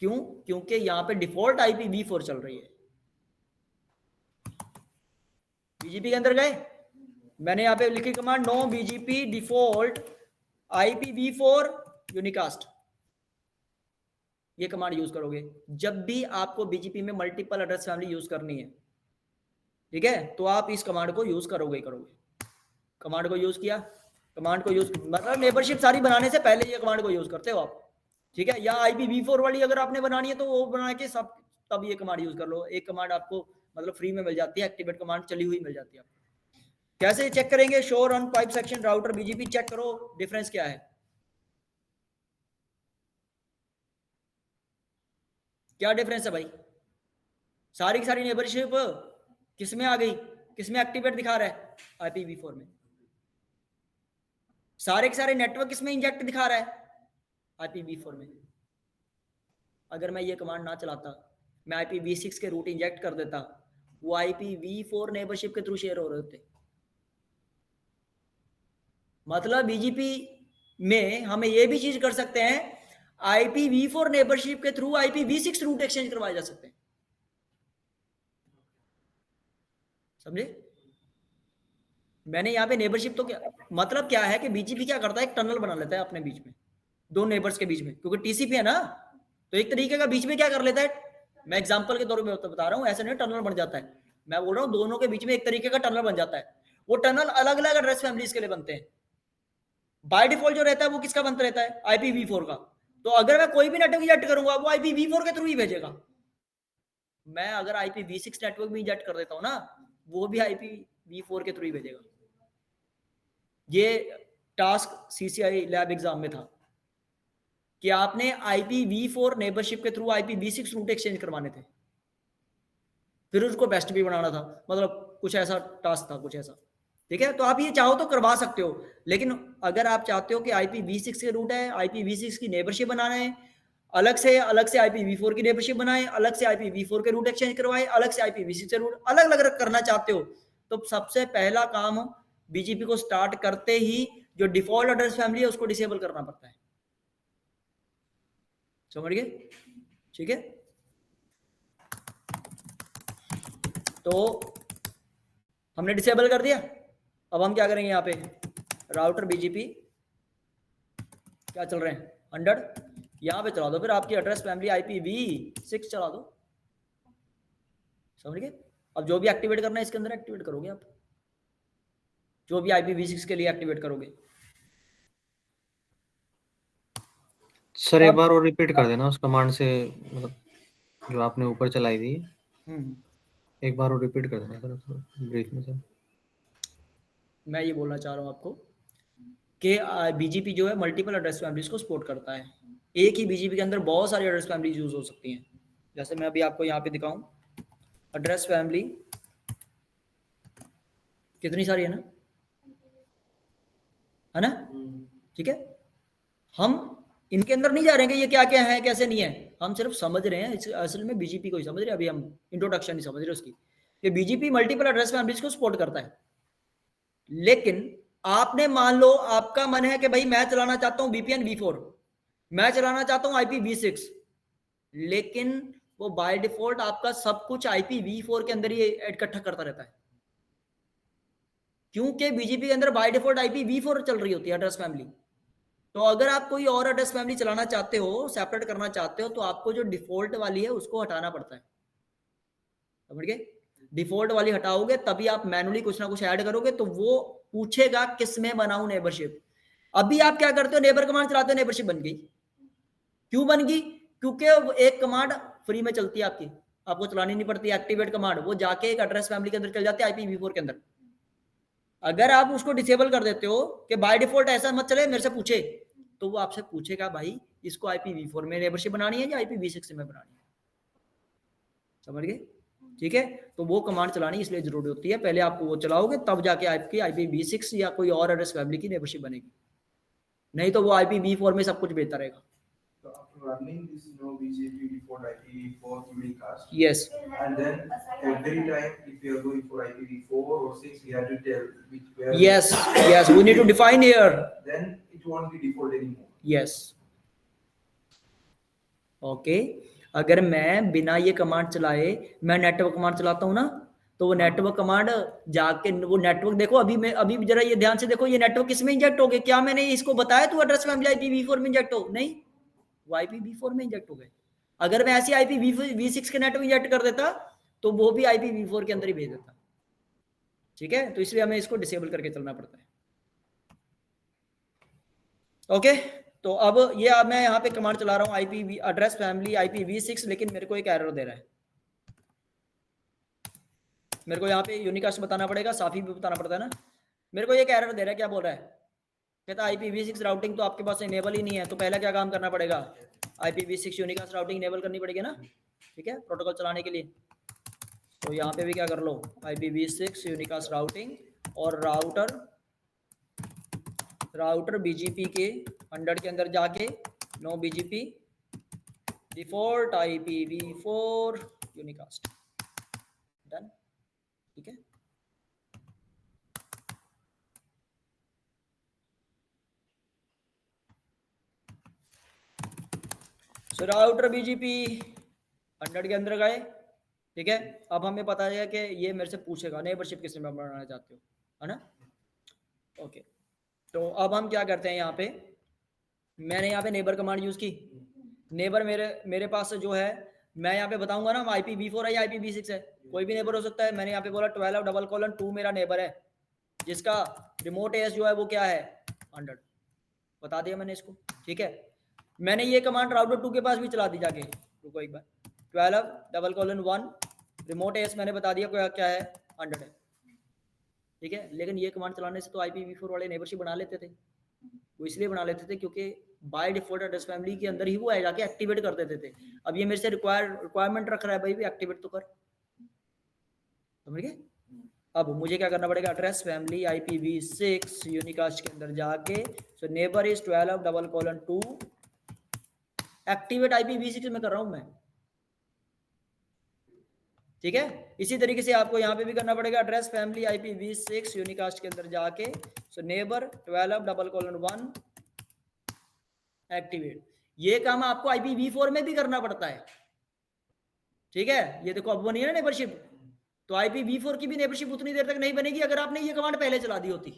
क्यों? क्योंकि यहां पे डिफॉल्ट IPv4 चल रही है। बीजीपी के अंदर गए, मैंने यहां पे लिखी command no BGP default IPv4 unicast, ये कमांड यूज करोगे जब भी आपको बीजीपी में मल्टीपल एड्रेस फैमिली यूज करनी है। ठीक है? तो आप इस कमांड को यूज करोगे ही करोगे। कमांड को यूज किया, कमांड को यूज मतलब नेबरशिप सारी बनाने से पहले ये कमांड को यूज करते हो आप। ठीक है? या IPv4 वाली अगर आपने बनानी है तो वो बना के सब तब ये कमांड यूज कर लो। एक कमांड आपको मतलब फ्री में मिल जाती है, एक्टिवेट कमांड चली हुई मिल जाती है आपको। कैसे चेक करेंगे? Show run pipe section router BGP, check करो डिफरेंस क्या है। क्या डिफरेंस है भाई? सारी की सारी नेबरशिप किस में आ गई, किस में एक्टिवेट दिखा रहा है? IPv4 में। सारे के सारे नेटवर्क किस में इंजेक्ट दिखा रहा है? IPv4 में। अगर मैं ये कमांड ना चलाता, मैं IPv6 के रूट इंजेक्ट कर देता, वो IPv4 नेबरशिप के थ्रू शेयर हो रहे होते। मतलब बीजीपी में हम ये भी चीज कर सकते हैं, IPv4 नेबरशिप के थ्रू IPv6 रूट एक्सचेंज करवाए जा सकते हैं। समझे? मैंने यहाँ पे नेबरशिप तो क्या मतलब क्या है कि बीजीपी क्या करता है, एक टनल बना लेता है अपने बीच में, दो नेबर्स के बीच में, क्योंकि टीसीपी है ना, तो एक तरीके का बीच में क्या कर लेता है, मैं एग्जांपल के तौर पे बता रहा हूँ, ऐसा नहीं टनल बन जाता है, मैं बोल रहा हूँ दोनों के बीच में एक तरीके का टनल बन जाता है। वो टनल अलग अलग एड्रेस फैमिलीज के लिए बनते हैं। बाय डिफॉल्ट जो रहता है वो किसका बनता रहता है? IPv4 का। तो अगर मैं कोई भी नेटवर्क इंजेक्ट करूंगा वो IPv4 के थ्रू ही भेजेगा। मैं अगर IPv6 नेटवर्क भी इंजेक्ट कर देता हूं ना, वो भी IPv4 के थ्रू ही भेजेगा। ये टास्क CCI लैब एग्जाम में था कि आपने IPv4 नेबरशिप के थ्रू IPv6 रूट एक्सचेंज करवाने थे, फिर उसको बेस्ट भी बनाना था, मतलब कुछ ऐसा टास्क था, कुछ ऐसा। ठीक है? तो आप ये चाहो तो करवा सकते हो, लेकिन अगर आप चाहते हो कि IPv6 के रूट है, IPv6 की नेबरशिप बनाना है, अलग से IPv4 की नेबरशिप बनाए, अलग से IPv4 के रूट एक्सचेंज करवाए, अलग से IPv6 के रूट अलग अलग करना चाहते हो, तो सबसे पहला काम बीजीपी को स्टार्ट करते ही जो डिफॉल्ट एड्रेस फैमिली है उसको डिसेबल करना पड़ता है। समझ गए? ठीक है? तो हमने डिसेबल कर दिया। अब हम क्या करेंगे? यहाँ पे राउटर बीजीपी क्या चल रहे हैं 100, यहाँ पे चला दो, फिर आपकी एड्रेस फैमिली IPv6 चला दो। समझ गए? अब जो भी एक्टिवेट करना है इसके अंदर एक्टिवेट करोगे आप, जो भी IPv6 के लिए एक्टिवेट करोगे। सर एक बार और रिपीट कर देना उस कमांड से, मतलब जो आपने ऊपर चलाई थी, एक बार और रिपीट कर देना सर ब्रीफ में। सर मैं ये बोलना चाह रहा हूँ आपको कि बीजीपी जो है मल्टीपल एड्रेस फैमिलीज को सपोर्ट करता है। एक ही बीजीपी के अंदर बहुत सारी एड्रेस फैमिलीज यूज हो सकती हैं। जैसे मैं अभी आपको यहाँ पे दिखाऊं, एड्रेस फैमिली कितनी सारी है ना? ठीक है? हम इनके अंदर नहीं जा रहे हैं कि ये क्या क्या है कैसे नहीं है, हम सिर्फ समझ रहे हैं, असल में बीजीपी को ही समझ रहे हैं। अभी हम इंट्रोडक्शन ही समझ रहे हैं उसकी, कि बीजीपी मल्टीपल एड्रेस फैमिलीज को सपोर्ट करता है। लेकिन आपने मान लो आपका मन है कि भाई मैं चलाना चाहता हूं VPN v4, मैं चलाना चाहता हूं IPv6, लेकिन वो बाय डिफॉल्ट आपका सब कुछ IPv4 के अंदर ही इकट्ठा करता रहता है, क्योंकि बीजीपी के अंदर बाय डिफॉल्ट IPv4 चल रही होती है एड्रेस फैमिली। तो अगर आप कोई और एड्रेस फैमिली चलाना चाहते हो, सेपरेट करना चाहते हो, तो आपको जो डिफॉल्ट वाली है उसको हटाना पड़ता है। समझ गए? डिफॉल्ट वाली हटाओगे तभी आप मैनुअली कुछ ना कुछ ऐड करोगे, तो वो पूछेगा किस में बनाऊं नेबरशिप। अभी आप क्या करते हो, नेबर कमांड चलाते हो, नेबरशिप बन गई। क्यों बन गई? क्योंकि एक कमांड फ्री में चलती है आपकी, आपको चलानी नहीं पड़ती। एक्टिवेट कमांड वो जाके एक एड्रेस फैमिली के अंदर चल जाती है IPv4 के अंदर। अगर आप उसको डिसेबल कर देते हो कि बाय डिफॉल्ट ऐसा मत चले, मेरे से पूछे, तो वो आपसे पूछेगा भाई इसको IPv4 में नेबरशिप बनानी है या IPv6 में बनानी है, समझ गए? ठीक है, तो वो कमांड चलानी इसलिए जरूरी होती है, पहले आप वो चलाओगे तब जाके आपकी IPv6 या कोई और एड्रेस फैमिली की नेबरशिप बनेगी, नहीं तो वो IPv4 में सब कुछ बेहतर रहेगा। So after running this BGP default IPv4 unicast, yes, and then every time if you are going for IPv4 or 6, you have to tell which where. Yes, yes, we need to define here. Then it won't be default anymore. Yes, okay. अगर मैं बिना ये command चलाए मैं network command चलाता हूँ ना, तो वो नेटवर्क कमांड जाके वो नेटवर्क देखो, अभी जरा ये ध्यान से देखो, ये नेटवर्क किसमें इंजेक्ट हो गए? क्या मैंने इसको बताया तू एड्रेस फैमिली IPv4 में इंजेक्ट हो? नहीं, वो IPv4 में इंजेक्ट हो गए। अगर मैं ऐसे IPv6 के नेटवर्क इंजेक्ट कर देता तो वो भी IPv4 के अंदर ही भेज देता, ठीक है? तो इसलिए हमें इसको डिसेबल करके चलना पड़ता है। ओके, तो अब ये मैं यहाँ पे कमांड चला रहा हूँ IPv एड्रेस फैमिली IPv6, लेकिन मेरे को एक एरर दे रहा है। मेरे को यहाँ पे यूनिकास्ट बताना पड़ेगा, साफी भी बताना पड़ता है ना। मेरे को एक एरर दे रहा है, क्या बोल रहा है? कहता IPv6 राउटिंग तो आपके पास इनेबल ही नहीं है, तो पहला क्या काम करना पड़ेगा? IPv6 यूनिकास्ट राउटिंग इनेबल करनी पड़ेगी ना, ठीक है, प्रोटोकॉल चलाने के लिए। तो यहाँ पे भी क्या कर लो, IPv6 यूनिकास्ट राउटिंग, और राउटर BGP के अंडर के अंदर जाके no BGP default IPv4 unicast, done, ठीक है। सो राउटर BGP अंडर के अंदर गए, ठीक है। अब हमें पता है कि ये मेरे से पूछेगा नेबरशिप किस में बनाना चाहते हो, है ना? ओके, तो अब हम क्या करते हैं, यहाँ पे मैंने यहाँ पे नेबर कमांड यूज की। नेबर मेरे पास जो है, मैं यहाँ पे बताऊंगा ना IPv4 है या IPv6 है, कोई भी नेबर हो सकता है। मैंने यहाँ पे बोला 12:2 मेरा नेबर है, जिसका रिमोट एस जो है वो क्या है 100, बता दिया मैंने इसको, ठीक है। मैंने ये कमांड राउटर 2 के पास भी चला दी जाके, रुको एक बार, 12:1 रिमोट एस मैंने बता दिया क्या है 100 है, ठीक है। लेकिन ये कमांड चलाने से तो IPv4 वाले नेबरशिप बना लेते थे, वो इसलिए बना लेते थे क्योंकि बाय डिफॉल्ट एड्रेस फैमिली के अंदर ही वो जाके एक्टिवेट कर देते थे। अब ये मेरे से रिक्वायरमेंट रख रहा है, भाई भी एक्टिवेट तो कर, समझ गए? अब मुझे क्या करना पड़ेगा, एड्रेस फैमिली IPv6 यूनिकास्ट के अंदर जाके, सो नेबर इज 12:2 एक्टिवेट IPv6 में कर रहा हूं मैं, ठीक है। इसी तरीके से आपको यहाँ पे भी करना पड़ेगा, एड्रेस फैमिली IPv6 यूनिकास्ट के अंदर जाके, सो नेबर 12:1 एक्टिवेट। ये काम आपको IPv4 में भी करना पड़ता है, ठीक है। ये देखो अब बनी है ना नेबरशिप, तो IPv4 की भी नेबरशिप उतनी देर तक नहीं बनेगी अगर आपने ये कमांड पहले चला दी होती,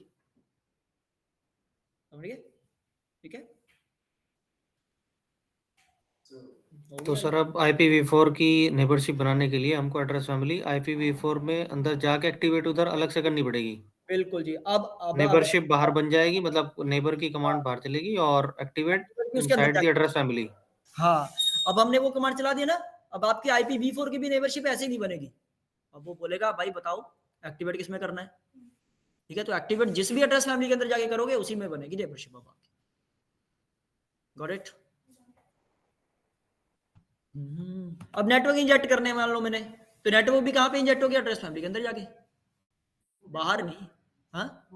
समझिए, ठीक है। तो सर अब IPv4 की नेबरशिप बनाने के लिए हमको एड्रेस फैमिली IPv4 में अंदर जाके एक्टिवेट उधर अलग से करनी पड़ेगी। बिल्कुल जी। अब नेबरशिप बाहर बन जाएगी, मतलब नेबर की कमांड बाहर चलेगी और activate inside the address family. हाँ, अब हमने वो कमांड चला दिया ना, अब आपकी IPv4 की भी नेबरशिप ऐसे ही नहीं बनेगी। अब वो बोलेगा भाई बताओ एक्टिवेट किस में करना है, ठीक है। तो एक्टिवेट जिस भी एड्रेस फैमिली के अंदर जाके करोगे उसी में बनेगी नेबरशिप अब आपकी, गॉट इट। अब नेटवर्क इंजेक्ट करने मान लो मैंने, तो नेटवर्क भी कहाँ पे इंजेक्ट हो गया, एड्रेस फैमिली के अंदर जाके, बाहर नहीं। हाँ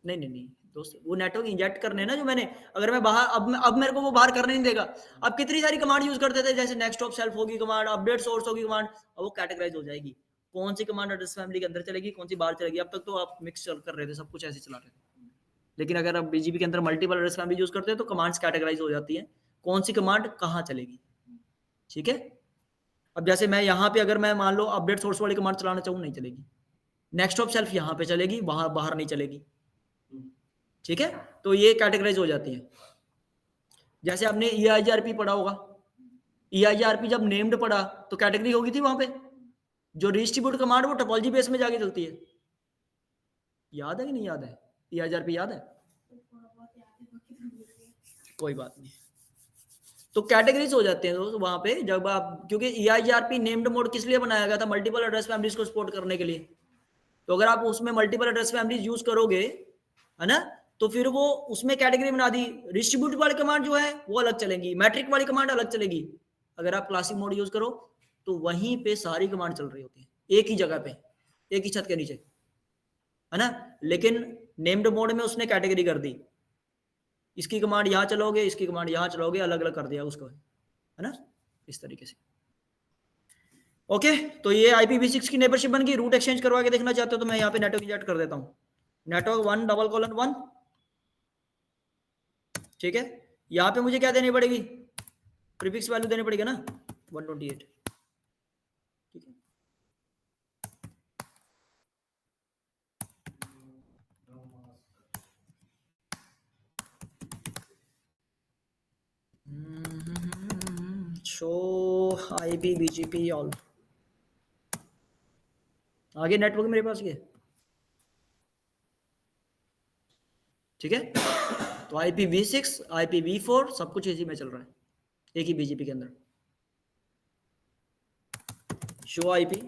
नहीं दोस्त, वो नेटवर्क इंजेक्ट करने ना जो मैंने, अगर मैं बाहर, अब मेरे को वो बाहर करने नहीं देगा। अब कितनी सारी कमांड यूज करते थे, जैसे नेक्स्ट ऑफ सेल्फ होगी कमांड, अपडेट सोर्स होगी कमांड, अब वो कैटेगराइज हो जाएगी कौन सी कमांड एड्रेस फैमिली के अंदर चलेगी, कौन सी बाहर चलेगी। अब तक तो आप मिक्स कर रहे थे, सब कुछ ऐसे चला रहे थे, लेकिन अगर आप BGP के अंदर मल्टीपल एड्रेस फैमिली यूज करते हैं तो कमांड्स कैटेगराइज हो जाती है, कौन सी कमांड कहाँ चलेगी, ठीक है। अब जैसे मैं यहाँ पे अगर मैं मान लो अपडेट सोर्स वाली कमांड चलाना चाहूँ, नहीं चलेगी। नेक्स्ट ऑफ सेल्फ यहाँ पे चलेगी, वहां बाहर नहीं चलेगी, ठीक है। तो ये कैटेगराइज हो जाती है। जैसे आपने EIGRP पढ़ा होगा, EIGRP जब नेम्ड पढ़ा तो कैटेगरी होगी थी वहां पे, जो डिस्ट्रीब्यूट कमांड वो टोपोलॉजी बेस में जाके चलती है, याद है कि नहीं याद है? EIGRP याद है? कोई बात नहीं। तो कैटेगरीज हो जाते हैं दोस्तों वहां पे जब आप, क्योंकि EIGRP नेम्ड मोड किस लिए बनाया गया था, मल्टीपल एड्रेस फैमिलीज को सपोर्ट करने के लिए। तो अगर आप उसमें मल्टीपल एड्रेस फैमिलीज यूज करोगे, है ना, तो फिर वो उसमें कैटेगरी बना दी, डिस्ट्रीब्यूट वाली कमांड जो है वो अलग चलेंगी, मैट्रिक वाली कमांड अलग चलेगी। अगर आप क्लासिक मोड यूज करो तो वहीं पे सारी कमांड चल रही होती है एक ही जगह पे, एक ही छत के नीचे, है ना। लेकिन नेम्ड मोड में उसने कैटेगरी कर दी, इसकी कमांड यहाँ चलोगे, इसकी कमांड यहाँ चलोगे, अलग अलग कर दिया उसको, है ना, इस तरीके से। ओके, तो ये IPv6 की नेबरशिप बन गई। रूट एक्सचेंज करवा के देखना चाहते हो तो मैं यहाँ पे नेटवर्क इंजेक्ट कर देता हूँ, नेटवर्क 1:1, ठीक है। यहाँ पे मुझे क्या देनी पड़ेगी, प्रीफिक्स वैल्यू देनी पड़ेगी ना 128, ठीक है। शो IPBGP ऑल, आगे नेटवर्क मेरे पास ये, ठीक है। तो IPv6 IPv4 सब कुछ इसी में चल रहा है, एक ही BGP के अंदर। Show IP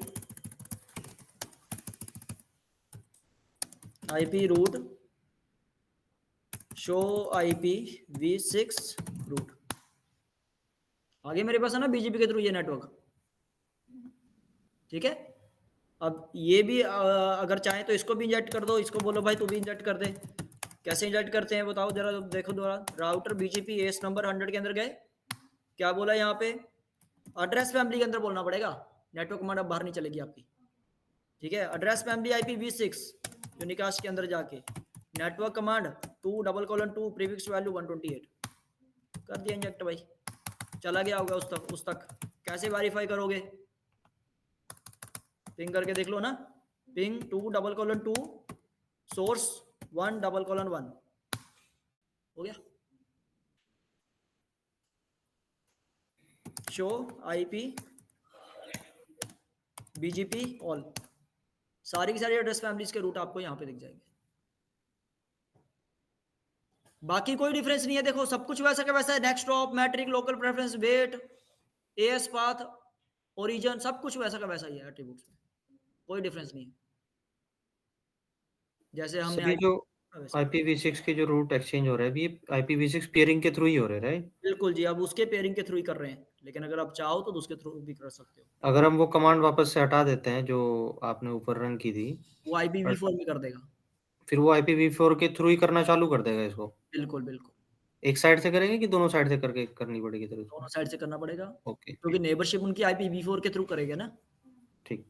route, show IPv6 route, आगे मेरे पास है ना BGP के थ्रू ये नेटवर्क, ठीक है। अब ये भी अगर चाहे तो इसको भी इंजेक्ट कर दो, इसको बोलो भाई तू भी इंजेक्ट कर दे। कैसे इंजेक्ट करते हैं बताओ जरा, देखो दोबारा। राउटर BGP एस नंबर 100 के अंदर गए, क्या बोला यहाँ पे, एड्रेस फैमिली के अंदर बोलना पड़ेगा, नेटवर्क कमांड अब बाहर नहीं चलेगी आपकी, ठीक है। एड्रेस फैमिली IPv6 यूनिकास्ट के अंदर जाके नेटवर्क कमांड 2:2 प्रीफिक्स वैल्यू 128 कर दिया इंजेक्ट भाई, चला गया होगा उस तक। कैसे वेरीफाई करोगे, पिंग करके देख लो ना, पिंग 2:2 सोर्स 1:1 हो गया। शो IP BGP ऑल, सारी की सारी एड्रेस फैमिलीज के रूट आपको यहाँ पे दिख जाएंगे, बाकी कोई डिफरेंस नहीं है। देखो सब कुछ वैसा का वैसा है, next hop, metric, local preference, weight, AS path, origin, सब कुछ वैसा का वैसा ही है एट्रीब्यूट्स में, कोई डिफरेंस नहीं है। जैसे हमने जो IPv6 के जो रूट एक्सचेंज हो रहा है ये IPv6 पेयरिंग के थ्रू ही हो रहे हैं, राइट? बिल्कुल जी, अब उसके पेयरिंग के थ्रू ही कर रहे हैं, लेकिन अगर आप चाहो तो उसके थ्रू भी कर सकते हो। अगर हम वो कमांड वापस से हटा देते हैं जो आपने ऊपर रन की थी, वो IPv4 में कर देगा, फिर वो IPv4 के थ्रू ही करना चालू कर देगा इसको? बिल्कुल बिल्कुल, एक साइड से करेंगे कि दोनों साइड से करके करनी पड़ेगी तरह? दोनों साइड से करना पड़ेगा, ओके, क्योंकि नेबरशिप उनकी IPv4 के थ्रू करेगा ना। ठीक।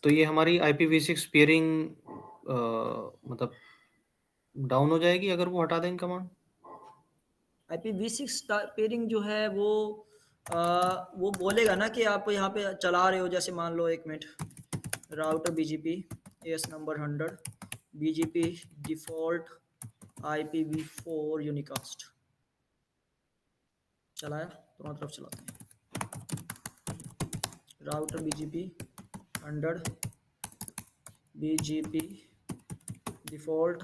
तो ये हमारी IPv6 पेयरिंग मतलब डाउन हो जाएगी अगर वो हटा देंगे कमांड? IPv6 पेयरिंग जो है वो बोलेगा ना कि आप यहाँ पे चला रहे हो, जैसे मान लो, एक minute, router BGP S number 100 BGP default IPv4 unicast चलाया, दोनों तरफ चलाते हैं। Router BGP 100 BGP default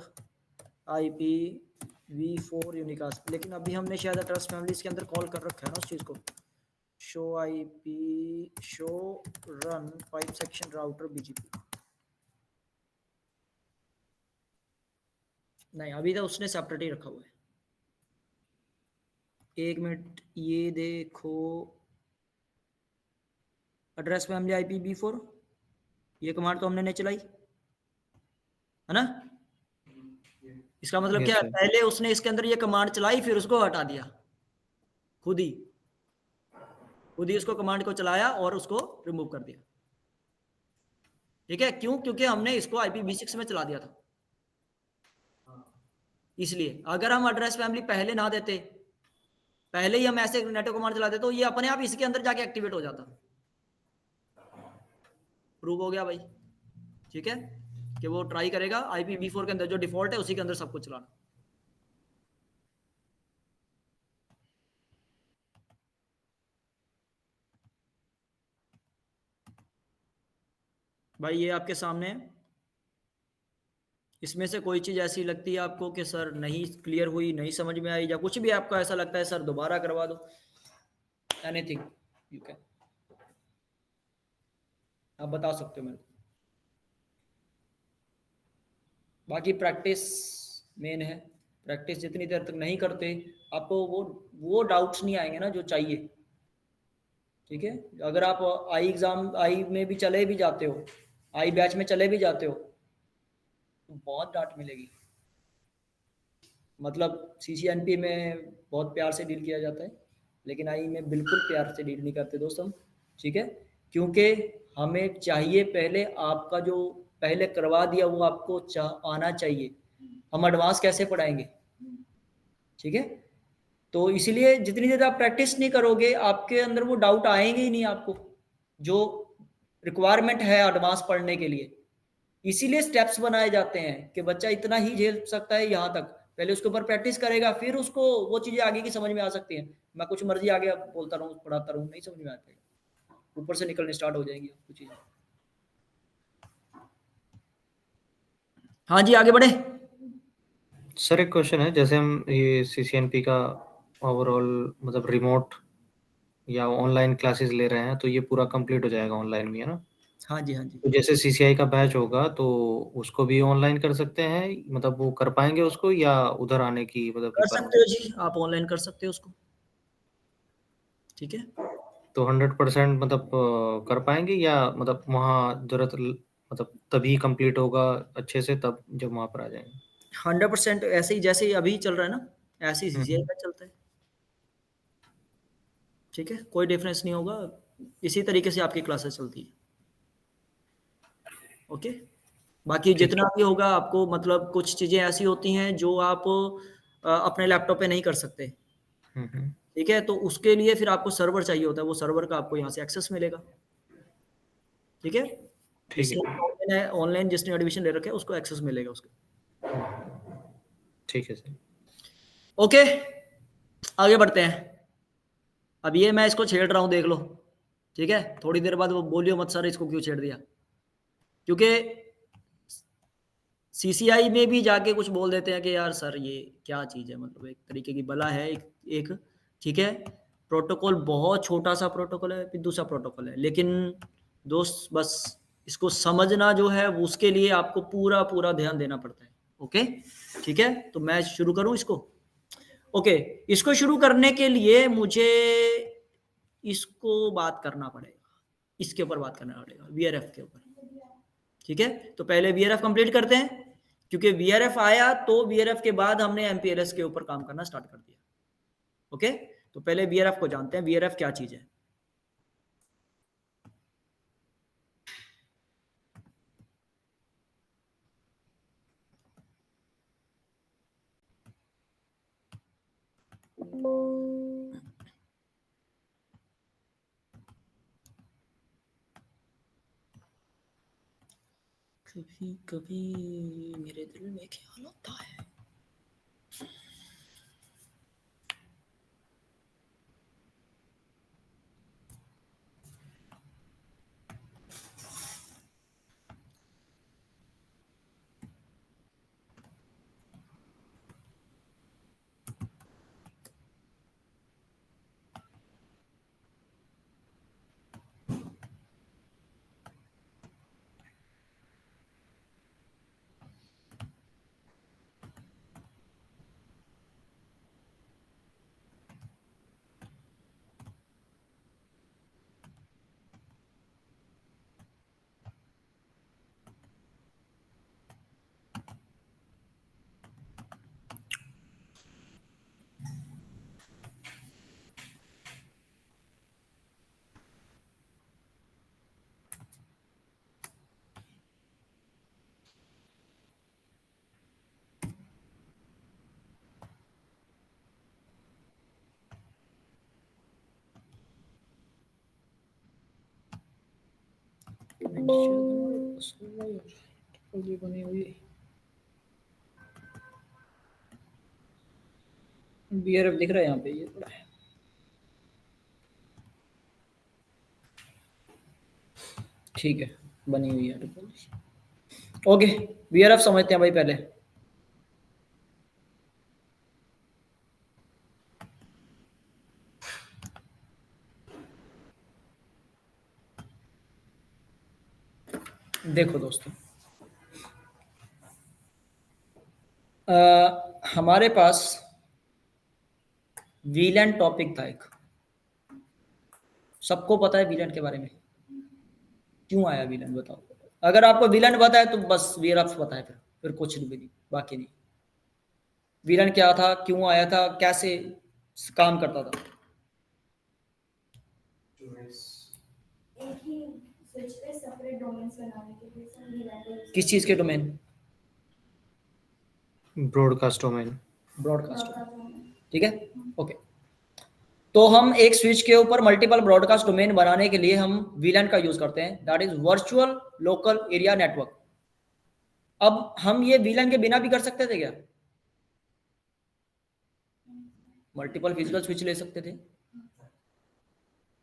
IPv4 unicast, लेकिन अभी हमने शायद एड्रेस फैमिलीज के अंदर कॉल कर रखा है ना उस चीज़ को। Show run pipe section router BGP, नहीं अभी तो उसने सेपरेट ही रखा हुआ है। एक मिनट, ये देखो, एड्रेस फैमिली IPv4, ये कमांड तो हमने नहीं चलाई है ना। इसका मतलब क्या है, पहले उसने इसके अंदर ये कमांड चलाई, फिर उसको हटा दिया, खुद ही उसको कमांड को चलाया और उसको रिमूव कर दिया, ठीक है। क्यों, क्योंकि हमने इसको IPv6 में चला दिया था, इसलिए। अगर हम एड्रेस फैमिली पहले ना देते, पहले ही हम ऐसे नेटवर्क कमांड चलाते तो ये अपने आप इसके अंदर जाके एक्टिवेट हो जाता। प्रूव हो गया भाई, ठीक है, कि वो ट्राई करेगा IPv4 के अंदर जो डिफॉल्ट है उसी के अंदर सब कुछ चलाना। भाई ये आपके सामने है, इसमें से कोई चीज़ ऐसी लगती है आपको कि सर नहीं क्लियर हुई, नहीं समझ में आई, या कुछ भी आपको ऐसा लगता है सर दोबारा करवा दो, एनीथिंग यू कैन, आप बता सकते हो मेरे को। बाकी प्रैक्टिस मेन है। प्रैक्टिस जितनी देर तक नहीं करते आपको वो डाउट्स नहीं आएंगे ना जो चाहिए। ठीक है, अगर आप आई में भी चले भी जाते हो, आई बैच में चले भी जाते हो तो बहुत डांट मिलेगी। मतलब CCNP में बहुत प्यार से डील किया जाता है, लेकिन आई में बिल्कुल प्यार से डील नहीं करते दोस्तों। ठीक है, क्योंकि हमें चाहिए पहले आपका जो पहले करवा दिया वो आपको आना चाहिए। हम एडवांस कैसे पढ़ाएंगे? ठीक है, तो इसीलिए जितनी देर आप प्रैक्टिस नहीं करोगे आपके अंदर वो डाउट आएंगे ही नहीं आपको, जो रिक्वायरमेंट है एडवांस पढ़ने के लिए। इसीलिए स्टेप्स बनाए जाते हैं कि बच्चा इतना ही झेल सकता है यहाँ तक, पहले उसके ऊपर प्रैक्टिस करेगा, फिर उसको वो चीजें आगे की समझ में आ सकती हैं। मैं कुछ मर्जी आगे बोलता रहूँ पढ़ाता रहूँ, नहीं समझ में आता है, ऊपर से निकलने स्टार्ट हो जाएंगी कुछ चीजें। हाँ जी, आगे बढ़े। सर एक क्वेश्चन है, जैसे हम ये CCNP का ओवरऑल मतलब रिमोट या ऑनलाइन क्लासेस ले रहे हैं तो ये पूरा कंप्लीट हो जाएगा ऑनलाइन में, है ना? हाँ जी, हाँ जी, तो जैसे CCI का बैच होगा तो उसको भी ऑनलाइन कर सकते हैं, मतलब वो कर पाएंगे उसको, या उधर आने की मतलब कर रिक्वायरमेंट? सकते हो जी, आप ऑनलाइन कर सकते हो उसको। ठीक है, तो 100% मतलब कर पाएंगे, या मतलब वहाँ मतलब तभी कंप्लीट होगा अच्छे से तब जब वहाँ पर आ जाएंगे? 100% ऐसे ही जैसे ही अभी चल रहा है ना, ऐसे ही CCI हम्म। का चलता है। ठीक है, कोई डिफरेंस नहीं होगा, इसी तरीके से आपकी क्लासेस चलती है। ओके, बाकी ठीक जितना भी होगा आपको, मतलब कुछ चीज़ें ऐसी होती हैं जो आप अपने लैपटॉप पे नहीं कर सकते। है। ठीक है, तो उसके लिए फिर आपको सर्वर चाहिए होता है, वो सर्वर का आपको यहाँ से एक्सेस मिलेगा। ठीक है, ठीक है। जिसने ऑनलाइन जिसने एडमिशन ले रखे है उसको एक्सेस मिलेगा उसका। ठीक है सर। ओके, आगे बढ़ते हैं। अब ये मैं इसको छेड़ रहा हूँ, देख लो। ठीक है, थोड़ी देर बाद वो बोलियो मत सर इसको क्यों छेड़ दिया, क्योंकि CCI में भी जाके कुछ बोल देते हैं कि यार सर ये क्या चीज़ है, मतलब एक तरीके की बला है एक। ठीक है, प्रोटोकॉल बहुत छोटा सा प्रोटोकॉल है, पिद्दू सा प्रोटोकॉल है, लेकिन दोस्त बस इसको समझना जो है उसके लिए आपको पूरा पूरा ध्यान देना पड़ता है। ओके, ठीक है, तो मैं शुरू करूं इसको। ओके, इसको शुरू करने के लिए मुझे इसको बात करना पड़ेगा, इसके ऊपर बात करना पड़ेगा, VRF के ऊपर। ठीक है, तो पहले VRF कंप्लीट करते हैं, क्योंकि VRF आया तो VRF के बाद हमने MPLS के ऊपर काम करना स्टार्ट कर दिया। ओके, तो पहले VRF को जानते हैं, VRF क्या चीज है। कभी कभी मेरे दिल में ख्याल आता है। बनी हुई VRF दिख रहा है यहाँ पे, ये थोड़ा है। ठीक है, बनी हुई है। ओके, VRF समझते हैं भाई पहले। देखो दोस्तों, हमारे पास वीलन टॉपिक था एक, सबको पता है वीलन के बारे में, क्यों आया वीलन बताओ। अगर आपको वीलन पता है तो बस वीरअप्स पता है, फिर कुछ भी नहीं, बाकी नहीं। वीलन क्या था, क्यों आया था, कैसे काम करता था। एक ही स्विच पे सेपरेट डोमेन्स बनाने के लिए सर VLAN का यूज किस चीज के डोमेन? Broadcast domain. ब्रॉडकास्ट, करता था। ठीक है, ओके। तो हम एक स्विच के ऊपर मल्टीपल ब्रॉडकास्ट डोमेन बनाने के लिए हम वीलन का यूज करते हैं, that is virtual local area network. अब हम ये वीलन के बिना भी कर सकते थे क्या? मल्टीपल फिजिकल स्विच ले सकते थे,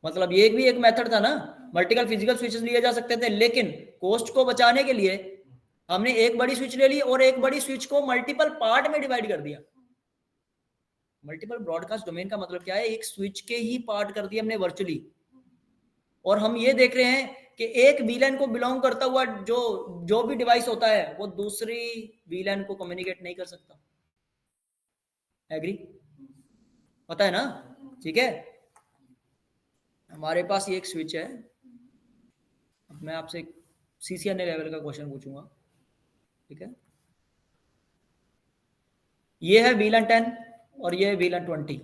मतलब ये भी एक मेथड था ना, मल्टीपल फिजिकल स्विचेस लिए जा सकते थे, लेकिन कॉस्ट को बचाने के लिए हमने एक बड़ी स्विच ले ली और एक बड़ी स्विच को मल्टीपल पार्ट में डिवाइड कर दिया। मल्टीपल ब्रॉडकास्ट डोमेन का मतलब क्या है, एक स्विच के ही पार्ट कर दिया हमने वर्चुअली। और हम ये देख रहे हैं कि एक वीलन को बिलोंग करता हुआ जो भी डिवाइस होता है वो दूसरी वीलन को कम्युनिकेट नहीं कर सकता। एग्री? पता है ना? ठीक है, हमारे पास ये एक स्विच है। अब मैं आपसे CCNA लेवल का क्वेश्चन पूछूंगा, ठीक है। ये है VLAN 10 और ये है VLAN 20।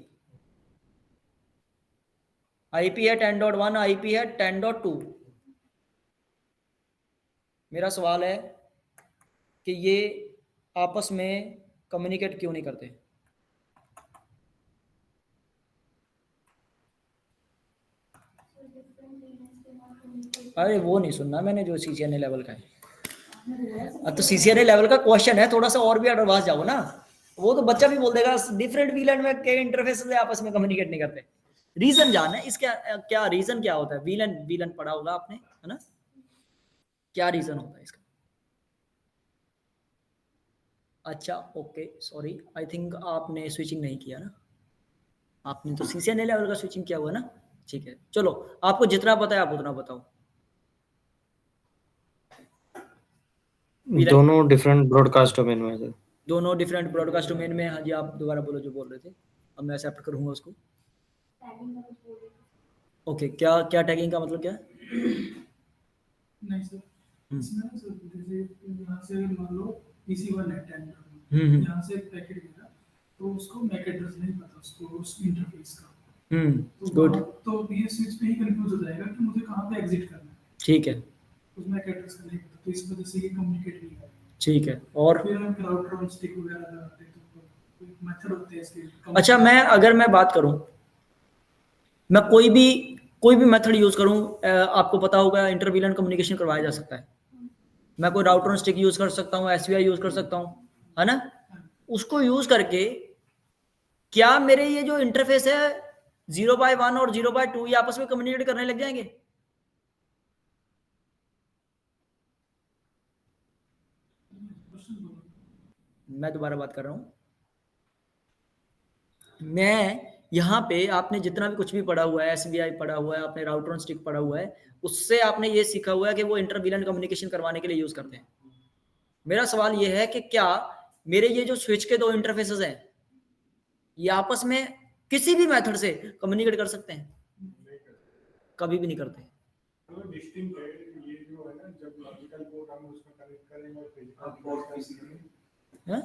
IP है 10.1, IP है 10.2। मेरा सवाल है कि ये आपस में कम्युनिकेट क्यों नहीं करते? अरे वो नहीं सुनना मैंने, जो CCNA लेवल का है। अब तो CCNA लेवल का क्वेश्चन है, थोड़ा सा और भी एडवांस जाओ ना, वो तो बच्चा भी बोल देगा डिफरेंट वीलन में के इंटरफेस से आपस में कम्युनिकेट नहीं करते। रीजन जानना है इसका, क्या रीजन क्या होता है? वीलन पढ़ा होगा आपने, है ना? क्या रीजन होता है इसका? अच्छा ओके, सॉरी, आई थिंक आपने स्विचिंग नहीं किया ना, आपने तो CCNA लेवल का स्विचिंग किया हुआ ना, ठीक है। चलो, आपको जितना पता है आप उतना बताओ। दोनों डिफरेंट ब्रॉडकास्ट डोमेन में है। दोनों डिफरेंट ब्रॉडकास्ट डोमेन में। हाँ जी, आप दोबारा बोलो जो बोल रहे थे, अब मैं एक्सेप्ट करूंगा उसको। टैगिंग का कुछ बोल रहे थे। ओके, क्या टैगिंग का मतलब क्या है? नहीं सर, इसमें ना सर जैसे यहाँ से मान लो PC1 है 10, हम्म। यहाँ से एक पैकेट गया तो उसको मैक एड्रेस नहीं पता उसको, उस इंटरफेस का, तो गुड, तो ये स्विच पे ही कंफ्यूज हो जाएगा कि मुझे कहाँ पे एग्जिट करना है, ठीक है, उस मैक एड्रेस का नहीं पता, तो इस वजह से ये कम्युनिकेट नहीं करेगा। ठीक है। और फिर हम राउटर ऑन स्टिक वगैरह लगाते हैं, तो कोई मेथड होते हैं इसके। अच्छा, अगर मैं बात करूं, मैं कोई भी मेथड यूज करूं, आपको पता होगा इंटर-वीलन कम्युनिकेशन करवाया जा सकता है। मैं कोई राउटर ऑन स्टिक यूज कर सकता हूं, SVI यूज कर सकता हूं, है ना? उसको यूज करके क्या मेरे ये जो इंटरफेस है 0/1 और 0/2 ये आपस में कम्युनिकेट करने लग जाएंगे? मैं दोबारा बात कर रहा हूं। मैं यहाँ पे, आपने जितना भी कुछ भी पढ़ा हुआ है, SVI पढ़ा हुआ है, आपने राउटर ऑन स्टिक पढ़ा हुआ है, उससे आपने ये सीखा हुआ है कि वो इंटर-वीलन कम्युनिकेशन करवाने के लिए यूज करते हैं। मेरा सवाल ये है कि क्या मेरे ये जो स्विच के दो इंटरफेसेस हैं ये आपस में किसी भी मेथड से कम्युनिकेट कर सकते हैं? कभी भी नहीं करते। तो डिस्टिंक्ट है ये जो है ना, जब लॉजिकल पोर्ट हम उसमें कनेक्ट करेंगे और हाँ?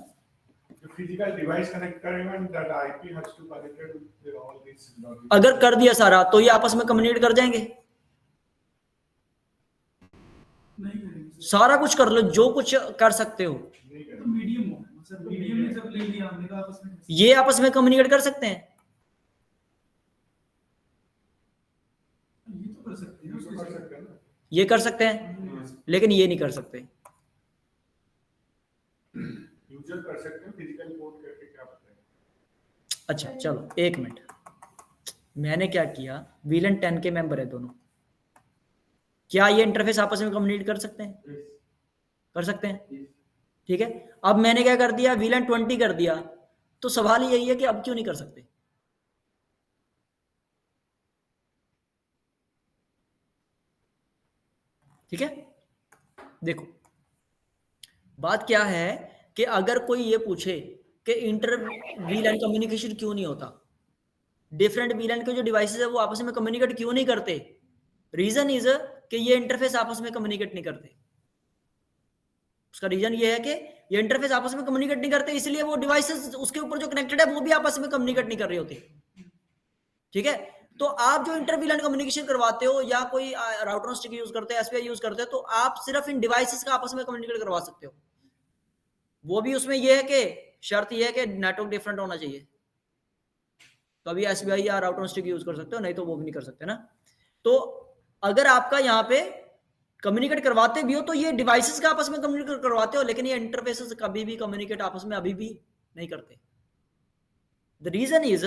फिजिकल डिवाइस कनेक्ट करेंगे and that IP has to connected with all this logic. अगर कर दिया सारा तो ये आपस में कम्युनिकेट कर जाएंगे? नहीं करेंगे सारा कुछ कर लो, जो कुछ कर सकते हो, तो मीडियम हो सर, मीडियम में जब ले लिया हमने, तो आपस में ये आपस में कम्युनिकेट कर सकते हैं? ये तो कर सकते हैं, उसको कर सकते हैं ना। ये कर सकते हैं, लेकिन ये नहीं कर सकते। यूजर कर सकते हैं, फिजिकल पोर्ट करके क्या पता है। अच्छा चलो एक मिनट, मैंने क्या किया, VLAN 10 के मेंबर है दोनों, क्या ये इंटरफेस आपस में कम्युनिकेट कर सकते हैं? कर सकते हैं, ठीक है। अब मैंने क्या कर दिया, VLAN 20 कर दिया, तो सवाल यही है कि अब क्यों नहीं कर सकते? ठीक है, देखो बात क्या है कि अगर कोई ये पूछे कि इंटर वीलैन कम्युनिकेशन क्यों नहीं होता, डिफरेंट वीलैन के जो डिवाइसेस है वो आपस में कम्युनिकेट क्यों नहीं करते, रीजन इज कि ये इंटरफेस आपस में कम्युनिकेट नहीं करते। उसका रीजन ये है कि ये इंटरफेस आपस में कम्युनिकेट नहीं करते, इसलिए वो डिवाइसेस उसके ऊपर जो कनेक्टेड है वो भी आपस में कम्युनिकेट नहीं कर रहे होते। ठीक है, तो आप जो इंटर वीलैन कम्युनिकेशन करवाते हो या कोई राउटर ऑन स्टिक यूज करते हैं, एसपीआई यूज करते हैं, तो आप सिर्फ इन डिवाइसेस का आपस में कम्युनिकेट करवा सकते हो। वो भी उसमें ये है कि शर्त ये है कि नेटवर्क डिफरेंट होना चाहिए, तो अभी एसबीआई या राउटर ऑन स्टिक यूज कर सकते हो, नहीं तो वो भी नहीं कर सकते ना। तो अगर आपका यहाँ पे कम्युनिकेट करवाते भी हो तो ये डिवाइसेस का आपस में कम्युनिकेट करवाते हो, लेकिन ये इंटरफेसेस कभी भी कम्युनिकेट आपस में अभी भी नहीं करते। The reason is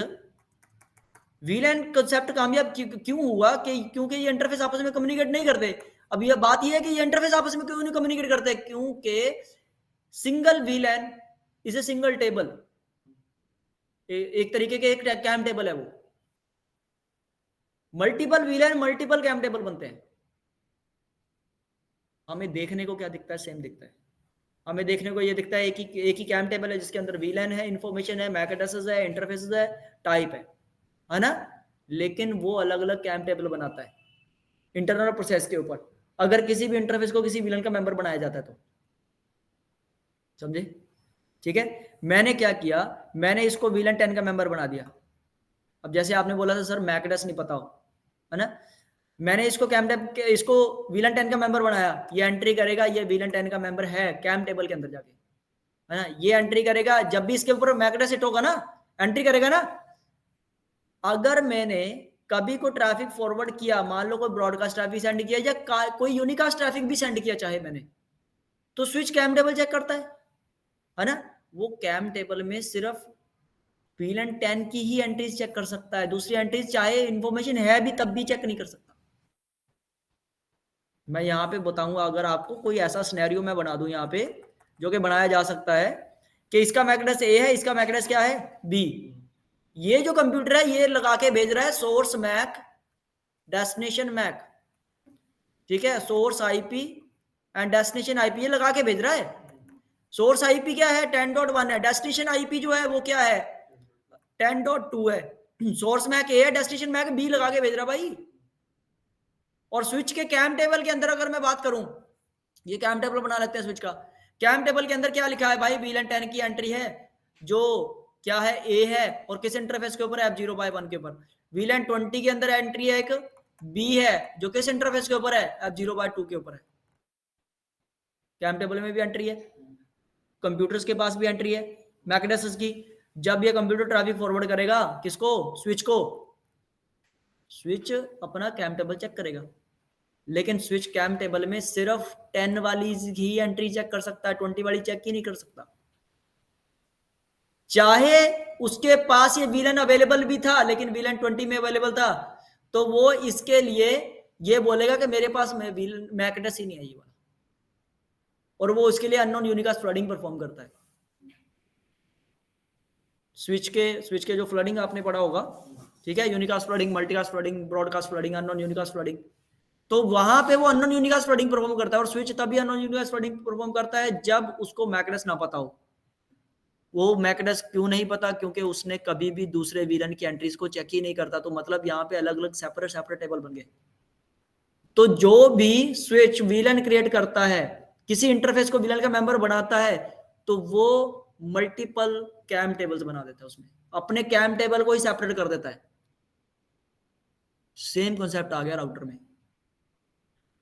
VLAN concept कामयाब क्यों हुआ कि क्योंकि ये इंटरफेस आपस में कम्युनिकेट नहीं करते। अब ये बात ये है कि ये इंटरफेस आपस में क्यों नहीं कम्युनिकेट करते, क्योंकि single VLAN is a single table, एक तरीके के एक कैम टेबल है वो। Multiple VLAN multiple CAM table बनते हैं। हमें देखने को क्या दिखता है, सेम दिखता है। हमें देखने को ये दिखता है एक ही कैम टेबल है जिसके अंदर वीलैन है, इंफॉर्मेशन है, मैक एड्रेसेस है, इंटरफेसेस है, टाइप है ना। लेकिन वो अलग अलग कैम टेबल बनाता है इंटरनल प्रोसेस के ऊपर। अगर किसी भी इंटरफेस को किसी वीलैन का मेंबर बनाया जाता है तो, समझे? ठीक है, मैंने क्या किया, मैंने इसको वीलैन 10 का मेंबर बना दिया। अब जैसे आपने बोला था सर मैक एड्रेस नहीं पता हो, है ना, मैंने इसको इसको वीलैन 10 का मेंबर बनाया। ये एंट्री करेगा, ये वीलैन 10 का मेंबर है कैम टेबल के अंदर जाके, है ना। ये एंट्री करेगा, जब भी इसके ऊपर मैक एड्रेस हिट होगा ना, एंट्री करेगा ना। अगर मैंने कभी को ट्रैफिक फॉरवर्ड किया, मान लो कोई ब्रॉडकास्ट ट्रैफिक सेंड किया या कोई यूनिकास्ट ट्रैफिक भी सेंड किया चाहे मैंने, तो स्विच कैम टेबल चेक करता है ना। वो कैम टेबल में सिर्फ वीलैन 10 की ही एंट्रीज चेक कर सकता है, दूसरी एंट्रीज चाहे इंफॉर्मेशन है भी तब भी चेक नहीं कर सकता। मैं यहाँ पे बताऊंगा, अगर आपको कोई ऐसा सिनेरियो मैं बना दूं यहाँ पे जो कि बनाया जा सकता है कि इसका मैक एड्रेस ए है, इसका मैक एड्रेस क्या है बी। ये जो कंप्यूटर है ये लगा के भेज रहा है सोर्स मैक डेस्टिनेशन मैक, ठीक है, source IP and destination IP ये लगा के भेज रहा है। सोर्स आईपी क्या है 10.1 है, डेस्टिनेशन आईपी जो है वो क्या है 10.2 है। सोर्स मैक ए है, डेस्टिनेशन मैक बी लगा के भेज रहा भाई। और स्विच के कैम टेबल के अंदर अगर मैं बात करूं, ये कैम टेबल बना लेते हैं स्विच का। कैम टेबल के अंदर क्या लिखा है भाई, वीलैन 10 की एंट्री है जो क्या है ए है, और किस इंटरफेस के ऊपर है F0/1 के ऊपर। वीलैन 20 के अंदर एंट्री है एक बी है जो किस इंटरफेस के ऊपर है F0/2 के ऊपर है। कैम टेबल में भी एंट्री है, कंप्यूटर्स के पास भी एंट्री है मैक एड्रेसेस की। जब ये कंप्यूटर ट्रैफिक फॉरवर्ड करेगा किसको, स्विच को, स्विच अपना कैम टेबल चेक करेगा। लेकिन स्विच कैम टेबल में सिर्फ 10 वाली ही एंट्री चेक कर सकता है, 20 वाली चेक ही नहीं कर सकता। चाहे उसके पास ये वीलैन अवेलेबल भी था लेकिन वीलैन 20 में अवेलेबल था, तो वो इसके लिए ये बोलेगा कि मेरे पास मैक एड्रेस ही नहीं है ये वाला, और वो उसके लिए अननोन यूनिकास्ट फ्लडिंग परफॉर्म करता है। स्विच के जो फ्लडिंग आपने पढ़ा होगा, ठीक है, unicast flooding, multicast flooding, broadcast flooding, unknown unicast flooding, तो वहां पे वो अननोन यूनिकास्ट फ्लडिंग परफॉर्म करता है। और स्विच तभी अननोन यूनिकास्ट फ्लडिंग परफॉर्म करता है जब उसको मैक एड्रेस ना पता हो। वो मैक एड्रेस क्यों नहीं पता, क्योंकि उसने कभी भी दूसरे वीलैन की एंट्रीज को चेक ही नहीं करता। तो मतलब यहाँ पे अलग अलग सेपरेट टेबल बन गए। तो जो भी स्विच वीलैन क्रिएट करता है, किसी इंटरफेस को वीलैन का मेंबर बनाता है, तो वो मल्टीपल कैम टेबल्स बना देता है, उसमें अपने कैम टेबल को ही सेपरेट कर देता है। सेम कॉन्सेप्ट आ गया राउटर में।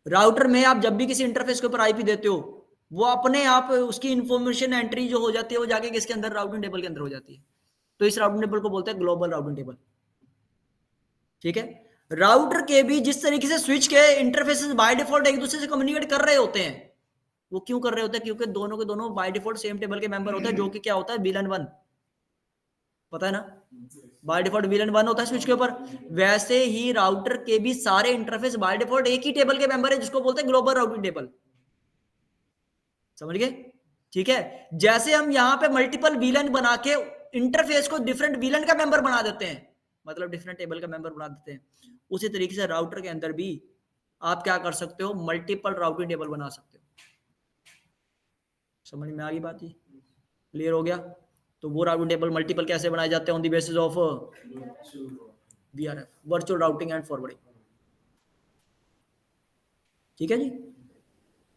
राउटर में आप जब भी किसी इंटरफेस के ऊपर आईपी देते हो, वो अपने आप उसकी इंफॉर्मेशन एंट्री जो हो जाती है वो जाके किसके अंदर, राउटिंग टेबल के अंदर हो जाती है। तो इस राउटिंग टेबल को बोलते हैं ग्लोबल राउटिंग टेबल। ठीक है, राउटर के भी जिस तरीके से स्विच के इंटरफेसेस बाय डिफॉल्ट एक दूसरे से कम्युनिकेट कर रहे होते हैं, वो क्यों कर रहे होते हैं, क्योंकि दोनों के दोनों बाय डिफॉल्ट सेम टेबल के मेंबर होते हैं, जो कि क्या होता है वीलैन 1, पता है ना, बाय डिफॉल्ट वीलैन 1 होता है स्विच के ऊपर। वैसे ही राउटर के भी सारे इंटरफेस बाय डिफॉल्ट एक ही टेबल के मेंबर है, जिसको बोलते हैं ग्लोबल राउटिंग टेबल। समझ गए? ठीक है, जैसे हम यहाँ पे मल्टीपल वीलैन बना के इंटरफेस को डिफरेंट वीलैन का मेंबर बना देते हैं, मतलब डिफरेंट टेबल का मेंबर बना देते हैं, उसी तरीके से राउटर के अंदर भी आप क्या कर सकते हो, मल्टीपल राउटिंग टेबल बना सकते हो। समझ में आ गई बात? क्लियर हो गया? तो वो राउटिंग टेबल मल्टीपल कैसे बनाए जाते हैं? On the basis of VRF, virtual routing and forwarding. ठीक है जी,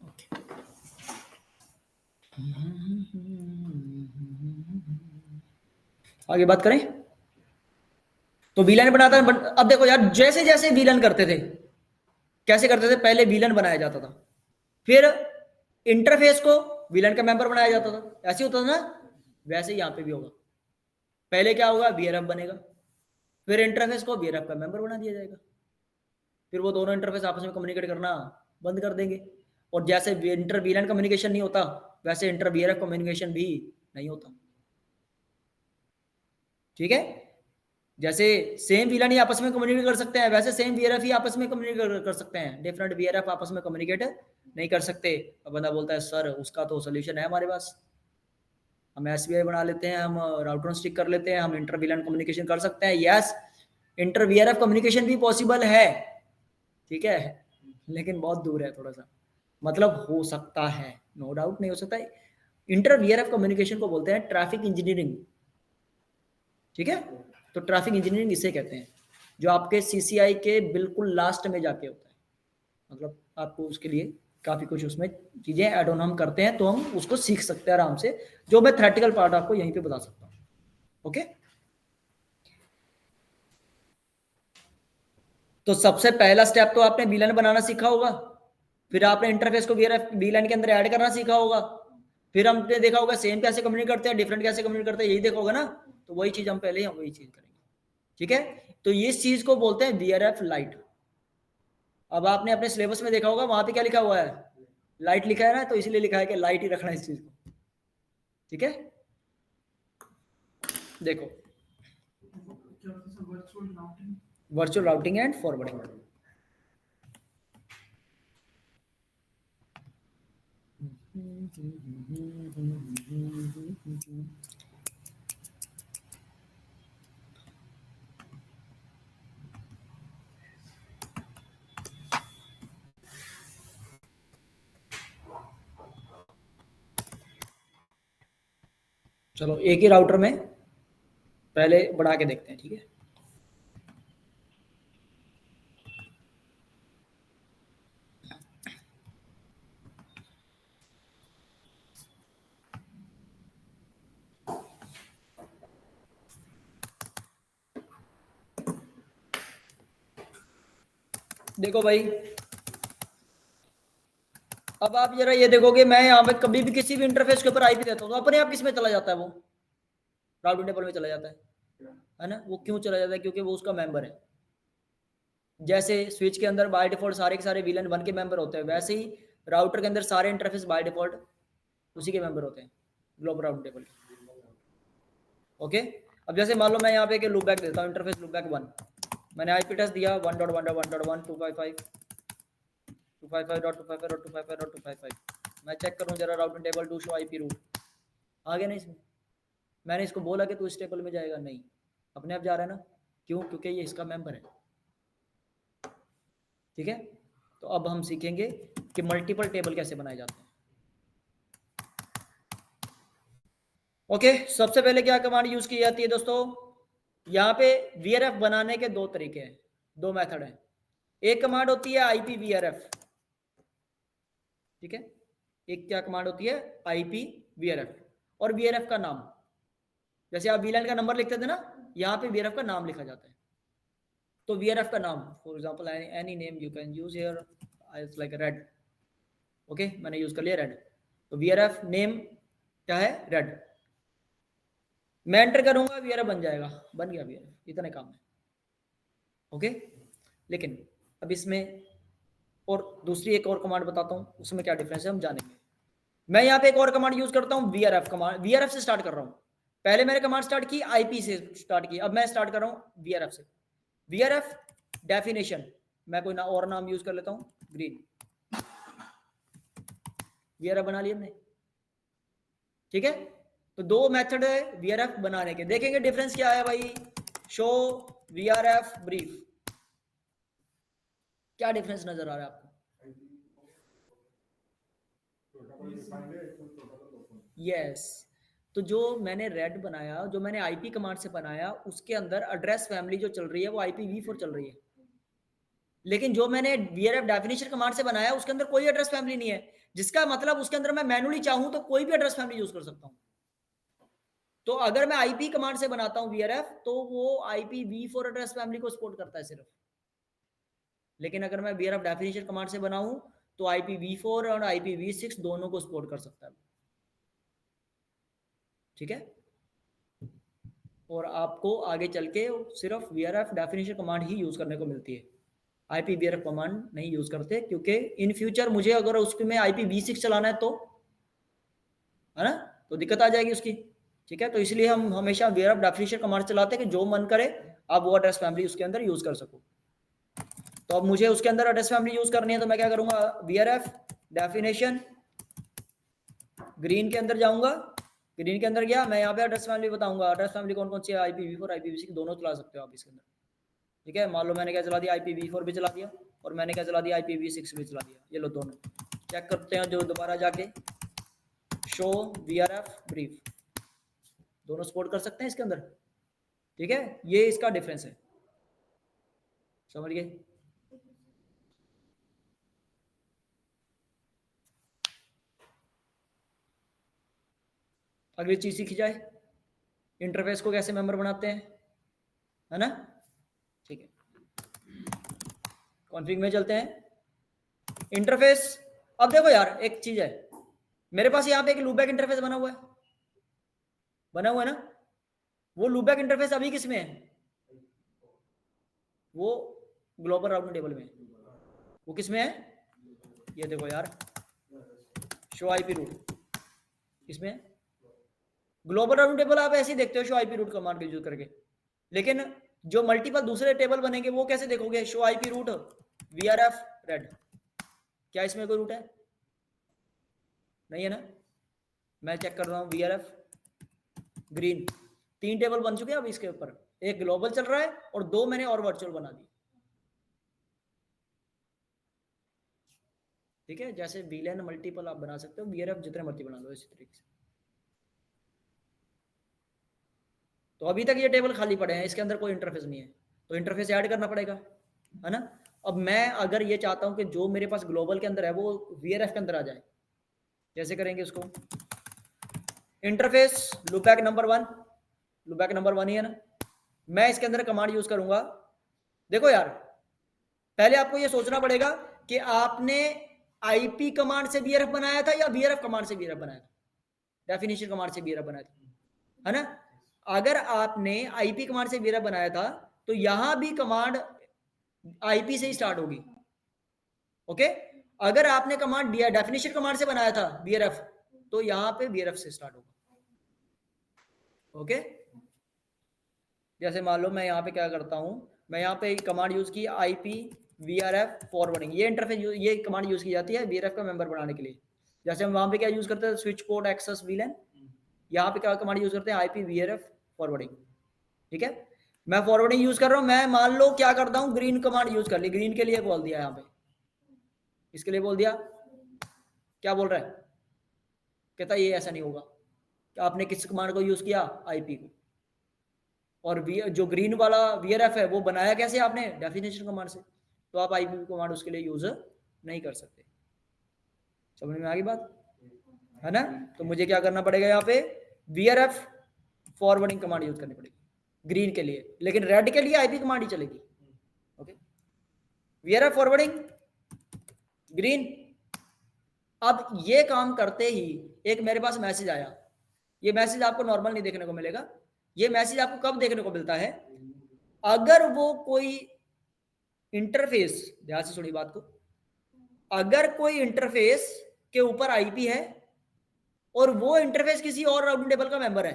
ओके। आगे बात करें तो वीलन बनाता है। अब देखो यार, जैसे जैसे वीलन करते थे, कैसे करते थे? पहले वीलन बनाया जाता था, फिर इंटरफेस को वीलन का मेंबर बनाया जाता था, ऐसे होता था ना? वैसे ही यहाँ पे भी होगा। पहले क्या होगा? VRF बनेगा, फिर इंटरफेस को VRF का मेंबर बना दिया जाएगा, फिर वो दोनों इंटरफेस आपस में कम्युनिकेट करना बंद कर देंगे। और जैसे इंटर वीलन कम्युनिकेशन नहीं होता, वैसे इंटर VRF कम्युनिकेशन भी नहीं होता। ठीक है? जैसे सेम वीलन ही आपस में कम्युनिकेट कर सकते हैं, वैसे सेम VRF ही आपस में कम्युनिकेट कर सकते हैं। डिफरेंट VRF आपस में कम्युनिकेट नहीं कर सकते। अब बंदा बोलता है सर उसका तो सोल्यूशन है हमारे पास, हम SVI बना लेते हैं, हम राउटर स्टिक कर लेते हैं, हम इंटर वीलन कम्युनिकेशन कर सकते हैं। यस, इंटर VRF कम्युनिकेशन भी पॉसिबल है, ठीक है, लेकिन बहुत दूर है थोड़ा सा। मतलब हो सकता है, नो डाउट नहीं हो सकता है। इंटर VRF कम्युनिकेशन को बोलते हैं ट्रैफिक इंजीनियरिंग। ठीक है, तो ट्रैफिक इंजीनियरिंग इसे कहते हैं, जो आपके CCI के बिल्कुल लास्ट में जाके होता है। मतलब आपको उसके लिए काफी कुछ उसमें चीजें ऐड ऑन हम करते हैं, तो हम उसको सीख सकते हैं आराम से, जो मैं थ्योरेटिकल पार्ट आपको यहीं पे बता सकता हूँ। ओके, तो सबसे पहला स्टेप तो आपने वीलन बनाना सीखा होगा, फिर आपने इंटरफेस को वीलन के अंदर ऐड करना सीखा होगा, फिर हमने देखा होगा सेम कैसे कम्युनिकेट करते हैं, डिफरेंट कैसे कम्युनिकेट करते हैं, यही देखा होगा ना। तो वही चीज हम पहले वही चीज करेंगे। ठीक है, तो इस चीज को बोलते हैं VRF लाइट। अब आपने अपने सिलेबस में देखा होगा, वहां पे क्या लिखा हुआ है? लाइट लिखा है ना, तो इसलिए लिखा है कि लाइट ही रखना है इस चीज को। ठीक है, देखो वर्चुअल राउटिंग एंड फॉरवर्डिंग। चलो एक ही राउटर में पहले बढ़ा के देखते हैं। ठीक है, देखो भाई, अब आप जरा ये देखोगे, मैं यहाँ पे कभी भी किसी भी इंटरफेस के ऊपर IP देता हूँ तो अपने आप किस में चला जाता है? वो राउटिंग टेबल में चला जाता है ना? वो क्यों चला जाता है? क्योंकि वो उसका मेंबर है। जैसे स्विच के अंदर बाय डिफॉल्ट सारे के सारे VLAN 1 के मेंबर होते हैं, वैसे ही राउटर के अंदर सारे इंटरफेस बाय डिफॉल्ट उसी के मेंबर होते हैं, ग्लोबल राउटिंग टेबल। ओके, अब जैसे मान लो मैं यहाँ पे एक लूपबैक देता हूँ, इंटरफेस लूपबैक 1, मैंने IP एड्रेस दिया 1.1.1.1.255.255.255.255. मैं चेक करूँ जरा routing table to show IP route, आ गया ना इसमें? मैंने इसको बोला कि तू इस टेबल में जाएगा, नहीं, अपने आप जा रहा है ना। क्यों? क्योंकि ये इसका मेंबर है। ठीक है, तो अब हम सीखेंगे कि मल्टीपल टेबल कैसे बनाए जाते हैं। ओके, सबसे पहले क्या कमांड यूज की जाती है दोस्तों? यहाँ पे VRF बनाने के दो तरीके हैं, दो मेथड हैं। एक कमांड होती है IPVRF। ठीक है, एक क्या कमांड होती है? IPVRF, और VRF का नाम, जैसे आप VLAN का नंबर लिखते थे ना, यहाँ पे VRF का नाम लिखा जाता है। तो VRF का नाम, for example any name you can use here, it's like red. Okay, मैंने यूज कर लिया रेड, तो VRF नेम क्या है? रेड। मैं एंटर करूंगा, VRF बन जाएगा, बन गया VRF, इतने काम है। ओके, लेकिन अब इसमें और दूसरी एक और कमांड बताता हूँ, उसमें क्या डिफरेंस है हम जानेंगे। मैं यहाँ पे एक और कमांड यूज करता हूँ, VRF कमांड। VRF से स्टार्ट कर रहा हूँ, पहले मैंने कमांड स्टार्ट की IP से स्टार्ट की, अब मैं स्टार्ट कर रहा हूँ VRF से। VRF डेफिनेशन, मैं कोई और नाम यूज कर लेता हूँ, ग्रीन। VRF बना लिया हमने। ठीक है, तो दो मेथड है VRF बनाने के, देखेंगे डिफरेंस क्या है भाई। शो VRF ब्रीफ, क्या डिफरेंस नजर आ रहा है आपको? यस, तो जो मैंने रेड बनाया, जो मैंने आईपी कमांड से बनाया, उसके अंदर एड्रेस फैमिली जो चल रही है वो IPv4 चल रही है। लेकिन जो मैंने VRF डेफिनेशन कमांड से बनाया उसके अंदर कोई एड्रेस फैमिली नहीं है, जिसका मतलब उसके अंदर मैं मैनुअली चाहूं तो कोई भी एड्रेस फैमिली यूज कर सकता हूं। तो अगर मैं IP कमांड से बनाता हूं VRF तो वो IPv4 एड्रेस फैमिली को सपोर्ट करता है सिर्फ। लेकिन अगर मैं VRF डेफिनेशन कमांड से बनाऊं तो IPv4 और IPv6 दोनों को सपोर्ट कर सकता है। ठीक है, और आपको आगे चल के सिर्फ VRF डेफिनेशन कमांड ही यूज करने को मिलती है, IPv4 कमांड नहीं यूज करते, क्योंकि इन फ्यूचर मुझे अगर उसमें IPv6 चलाना है तो, है ना, तो दिक्कत आ जाएगी उसकी। ठीक है, तो इसलिए हम हमेशा VRF डेफिनेशन कमांड चलाते हैं कि जो मन करे आप वो एड्रेस फैमिली उसके अंदर यूज कर सको। तो अब मुझे उसके अंदर एड्रेस फैमिली यूज करनी है तो मैं क्या करूंगा, VRF डेफिनेशन ग्रीन के अंदर जाऊंगा, ग्रीन के अंदर गया, मैं यहाँ पे एड्रेस फैमिली बताऊंगा, एड्रेस फैमिली कौन कौन सी है, IPv4 IPv6 दोनों चला सकते हो आप इसके अंदर। ठीक है, मान लो मैंने क्या चला दिया, IPv4 भी चला दिया और मैंने क्या चला दिया, IPv6 भी चला दिया। ये लो दोनों चेक करते हैं जो दोबारा जाके शो VRF ब्रीफ, दोनों सपोर्ट कर सकते हैं इसके अंदर। ठीक है, ये इसका डिफरेंस है, समझ गए। अगली चीज सीखी जाए, इंटरफेस को कैसे मेंबर बनाते हैं, है ना। ठीक है, कॉन्फ़िग में चलते हैं। इंटरफेस, अब देखो यार एक चीज है, मेरे पास यहाँ पे एक लूपबैक इंटरफेस बना हुआ है ना, वो लूपबैक इंटरफेस अभी किस में है, वो ग्लोबल राउटिंग टेबल में। वो किस में है, ये देखो यार, शो आईपी रूट, इसमें ग्लोबल राउटिंग टेबल आप ऐसे ही देखते हो show IP root command use करके। लेकिन जो मल्टीपल दूसरे टेबल बनेंगे वो कैसे देखोगे, show IP root VRF red, क्या इसमें कोई रूट है, नहीं है ना। मैं चेक कर रहा हूँ VRF ग्रीन, 3 टेबल बन चुके हैं अब इसके ऊपर, एक ग्लोबल चल रहा है और 2 मैंने और वर्चुअल बना दिए। ठीक है, जैसे VLAN मल्टीपल आप बना सकते हो, VRF जितने मर्जी बना लो इसी तरीके से। तो अभी तक ये टेबल खाली पड़े हैं, इसके अंदर कोई इंटरफेस नहीं है, तो इंटरफेस ऐड करना पड़ेगा, है ना। अब मैं अगर ये चाहता हूं कि जो मेरे पास ग्लोबल के अंदर है वो VRF के अंदर आ जाए, कैसे करेंगे उसको, interface loopback number 1, loopback number 1 ही है ना, मैं इसके अंदर कमांड यूज करूंगा। देखो यार, पहले आपको ये सोचना पड़ेगा कि आपने IP कमांड से VRF बनाया था या VRF कमांड से VRF बनाया था, डेफिनेशन कमांड से VRF बनाया था, है ना। अगर आपने IP कमांड से VRF बनाया था तो यहां भी कमांड IP से ही स्टार्ट होगी, ओके। अगर आपने कमांड डेफिनेशन कमांड से बनाया था VRF तो यहां पे VRF से स्टार्ट होगा, ओके। जैसे मान लो मैं यहाँ पे क्या करता हूं, मैं यहाँ पे कमांड यूज की IPVRF फॉरवर्डिंग, ये इंटरफेस ये कमांड यूज की जाती है VRF का मेंबर बनाने के लिए। जैसे हम वहां पे क्या यूज करते हैं, स्विच पोर्ट एक्सेस VLAN, यहाँ पे क्या कमांड यूज करते हैं, IPVRF फॉरवर्डिंग। ठीक है, मैं फॉरवर्डिंग यूज कर रहा हूँ, मैं मान लो क्या करता हूँ, ग्रीन कमांड यूज कर ली, ग्रीन के लिए बोल दिया, यहाँ पे इसके लिए बोल दिया, क्या बोल रहा है, कहता ये ऐसा नहीं होगा, आपने किस कमांड को यूज किया, IP को, और जो ग्रीन वाला VRF है वो बनाया कैसे आपने, डेफिनेशन कमांड से, तो आप IP कमांड उसके लिए यूज नहीं कर सकते। समझ में आ गई बात, है ना। तो मुझे क्या करना पड़ेगा, यहाँ पे VRF फॉरवर्डिंग कमांड यूज करनी पड़ेगी ग्रीन के लिए, लेकिन रेड के लिए IP कमांड ही चलेगी, ओके। VRF forwarding green. अब ये काम करते ही एक मेरे पास मैसेज आया, ये मैसेज आपको नॉर्मल नहीं देखने को मिलेगा, ये मैसेज आपको कब देखने को मिलता है, अगर वो कोई इंटरफेस, ध्यान से सुनिए बात को, अगर कोई इंटरफेस के ऊपर IP है और वो इंटरफेस किसी और राउटिंग टेबल का मेंबर है,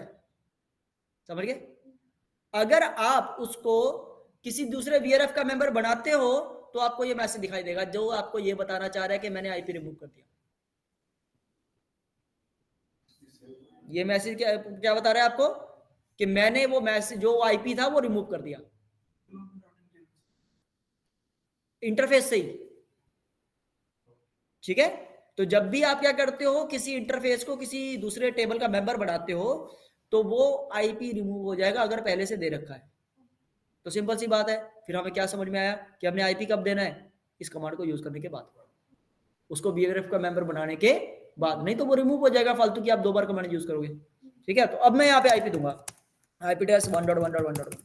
समझ गए। अगर आप उसको किसी दूसरे VRF का मेंबर बनाते हो तो आपको ये मैसेज दिखाई देगा, जो आपको ये बताना चाह रहा है कि मैंने IP रिमूव कर दिया। ये मैसेज क्या बता रहा है आपको, कि मैंने वो मैसेज जो IP था वो रिमूव कर दिया इंटरफेस से ही। ठीक है, तो जब भी आप क्या करते हो, किसी इंटरफेस को किसी दूसरे टेबल का मेंबर बनाते हो, तो वो आईपी रिमूव हो जाएगा अगर पहले से दे रखा है। तो सिंपल सी बात है। फिर हमें क्या समझ में आया कि हमने आईपी कब देना है, इस कमांड को यूज करने के बाद, उसको बीआरएफ का मेंबर बनाने के बाद, नहीं तो वो रिमूव हो जाएगा फालतू की, आप 2 बार कमांड यूज करोगे। ठीक है, तो अब मैं यहाँ पे आईपी दूंगा, आईपी टेस्ट 1.1.1.1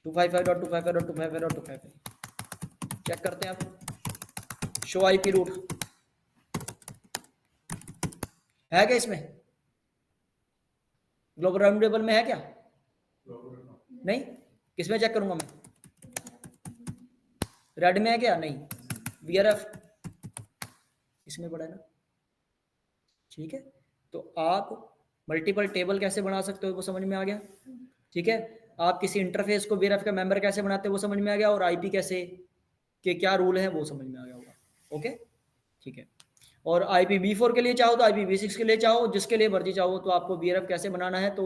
255.255.255.255 चेक करते हैं आप। शो आईपी रूट है क्या इसमें, ग्लोबल राउंड टेबल में है क्या? नहीं, किसमें चेक करूंगा मैं, रेड में है क्या? नहीं, वीआरएफ इसमें पड़ा है ना। ठीक है, तो आप मल्टीपल टेबल कैसे बना सकते हो वो समझ में आ गया। ठीक है, आप किसी इंटरफेस को वीआरएफ का मेंबर कैसे बनाते हो वो समझ में आ गया, और आईपी कैसे के क्या रूल है वो समझ में आ गया होगा। ओके, ठीक है। और IPv4 के लिए चाहो तो IPv6 के लिए चाहो, जिसके लिए मर्जी चाहो, तो आपको वीआरएफ कैसे बनाना है, तो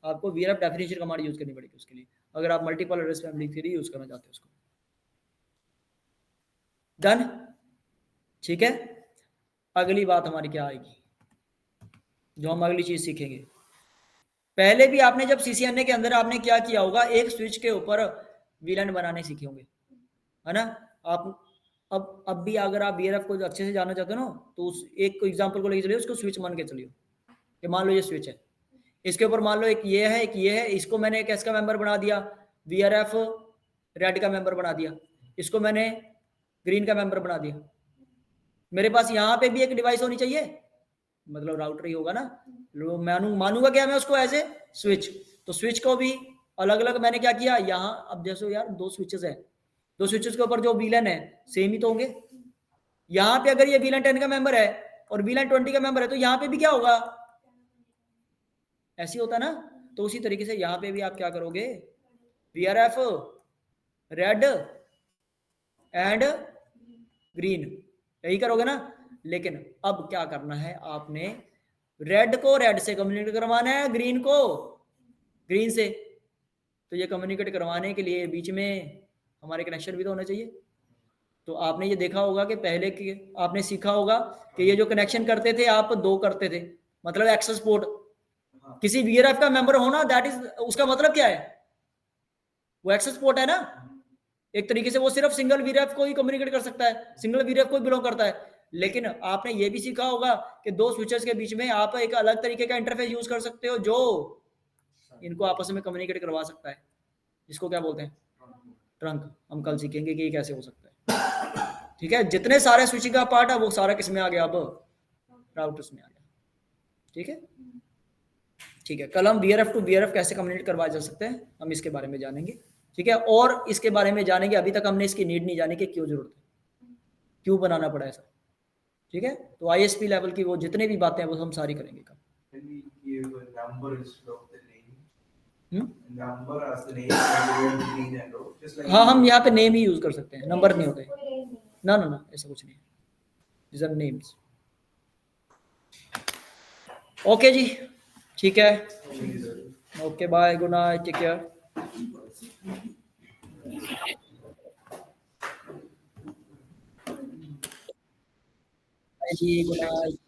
आपको वीआरएफ डेफिनेशन कमांड यूज करनी पड़ेगी उसके लिए, अगर आप मल्टीपल एड्रेस फैमिली के लिए यूज करना चाहते हो उसको। डन, ठीक है। अगली बात हमारी क्या आएगी, जो हम अगली चीज सीखेंगे। पहले भी आपने जब CCNA के अंदर आपने क्या किया होगा, एक स्विच के ऊपर वीलैन बनाने सीखे होंगे, है ना। आप अब भी अगर आप बीआरएफ को अच्छे से जानना चाहते हो ना, तो उस एक को एग्जांपल को लेके चलिए, उसको स्विच मान के चलिए कि मान लो ये स्विच है, इसके ऊपर मान लो एक ये है, एक ये है, इसको मैंने एक इसका मेंबर बना दिया, बीआरएफ रेड का मेंबर बना दिया, इसको मैंने ग्रीन का मेंबर बना दिया। मेरे पास यहाँ पे भी एक डिवाइस होनी चाहिए, मतलब राउटर ही होगा ना, मानूंगा क्या मैं उसको एज ए स्विच। तो स्विच को भी अलग अलग मैंने क्या किया यहाँ, अब जैसे यार 2 स्विचेस है, 2 स्विचेस के ऊपर जो वीलैन है सेम ही तो होंगे। यहाँ पे अगर ये वीलैन 10 का मेंबर है और वीलैन 20 का मेंबर है, तो यहाँ पे भी क्या होगा, ऐसे होता ना। तो उसी तरीके से यहाँ पे भी आप क्या करोगे, वीआरएफ रेड एंड ग्रीन, यही करोगे ना। लेकिन अब क्या करना है, आपने रेड को रेड से कम्युनिकेट करवाना है, ग्रीन को ग्रीन से। तो ये कम्युनिकेट करवाने के लिए बीच में हमारे कनेक्शन भी तो होना चाहिए। तो आपने ये देखा होगा कि पहले की आपने सीखा होगा कि ये जो कनेक्शन करते थे आप 2 करते थे, मतलब एक्सेस पोर्ट किसी वीआरएफ का मेंबर होना, दैट इज उसका मतलब क्या है, वो एक्सेस पोर्ट है ना। एक तरीके से वो सिर्फ सिंगल वीआरएफ को ही कम्युनिकेट कर सकता है, सिंगल वीआरएफ को ही बिलोंग करता है। लेकिन आपने ये भी सीखा होगा कि 2 स्विचेस के बीच में आप एक अलग तरीके का इंटरफेस यूज कर सकते हो जो इनको आपस में कम्युनिकेट करवा सकता है, जिसको क्या बोलते हैं, ट्रंक। हम कल सीखेंगे कि ये कैसे हो सकता है। ठीक है, जितने सारे स्विचिंग का पार्ट है वो सारा किस में आ गया, अब राउटर्स में आ गया। ठीक है, ठीक है। कल हम वीआरएफ टू वीआरएफ कैसे कम्युनिकेट करवाए जा सकते हैं, हम इसके बारे में जानेंगे। ठीक है, और इसके बारे में जानेंगे, अभी तक हमने इसकी नीड नहीं जानी कि क्यों जरूरत है, क्यों बनाना पड़ा ऐसा। ठीक है, तो ISP लेवल की वो जितने भी बातें हैं वो हम सारी करेंगे कल। हाँ, हम यहाँ पे नेम ही यूज कर सकते हैं, नंबर नहीं होते। ना ना ना, ऐसा कुछ नहीं है, these are names। ओके जी, ठीक है, okay, bye, good night, take care. जी, गुड नाइट।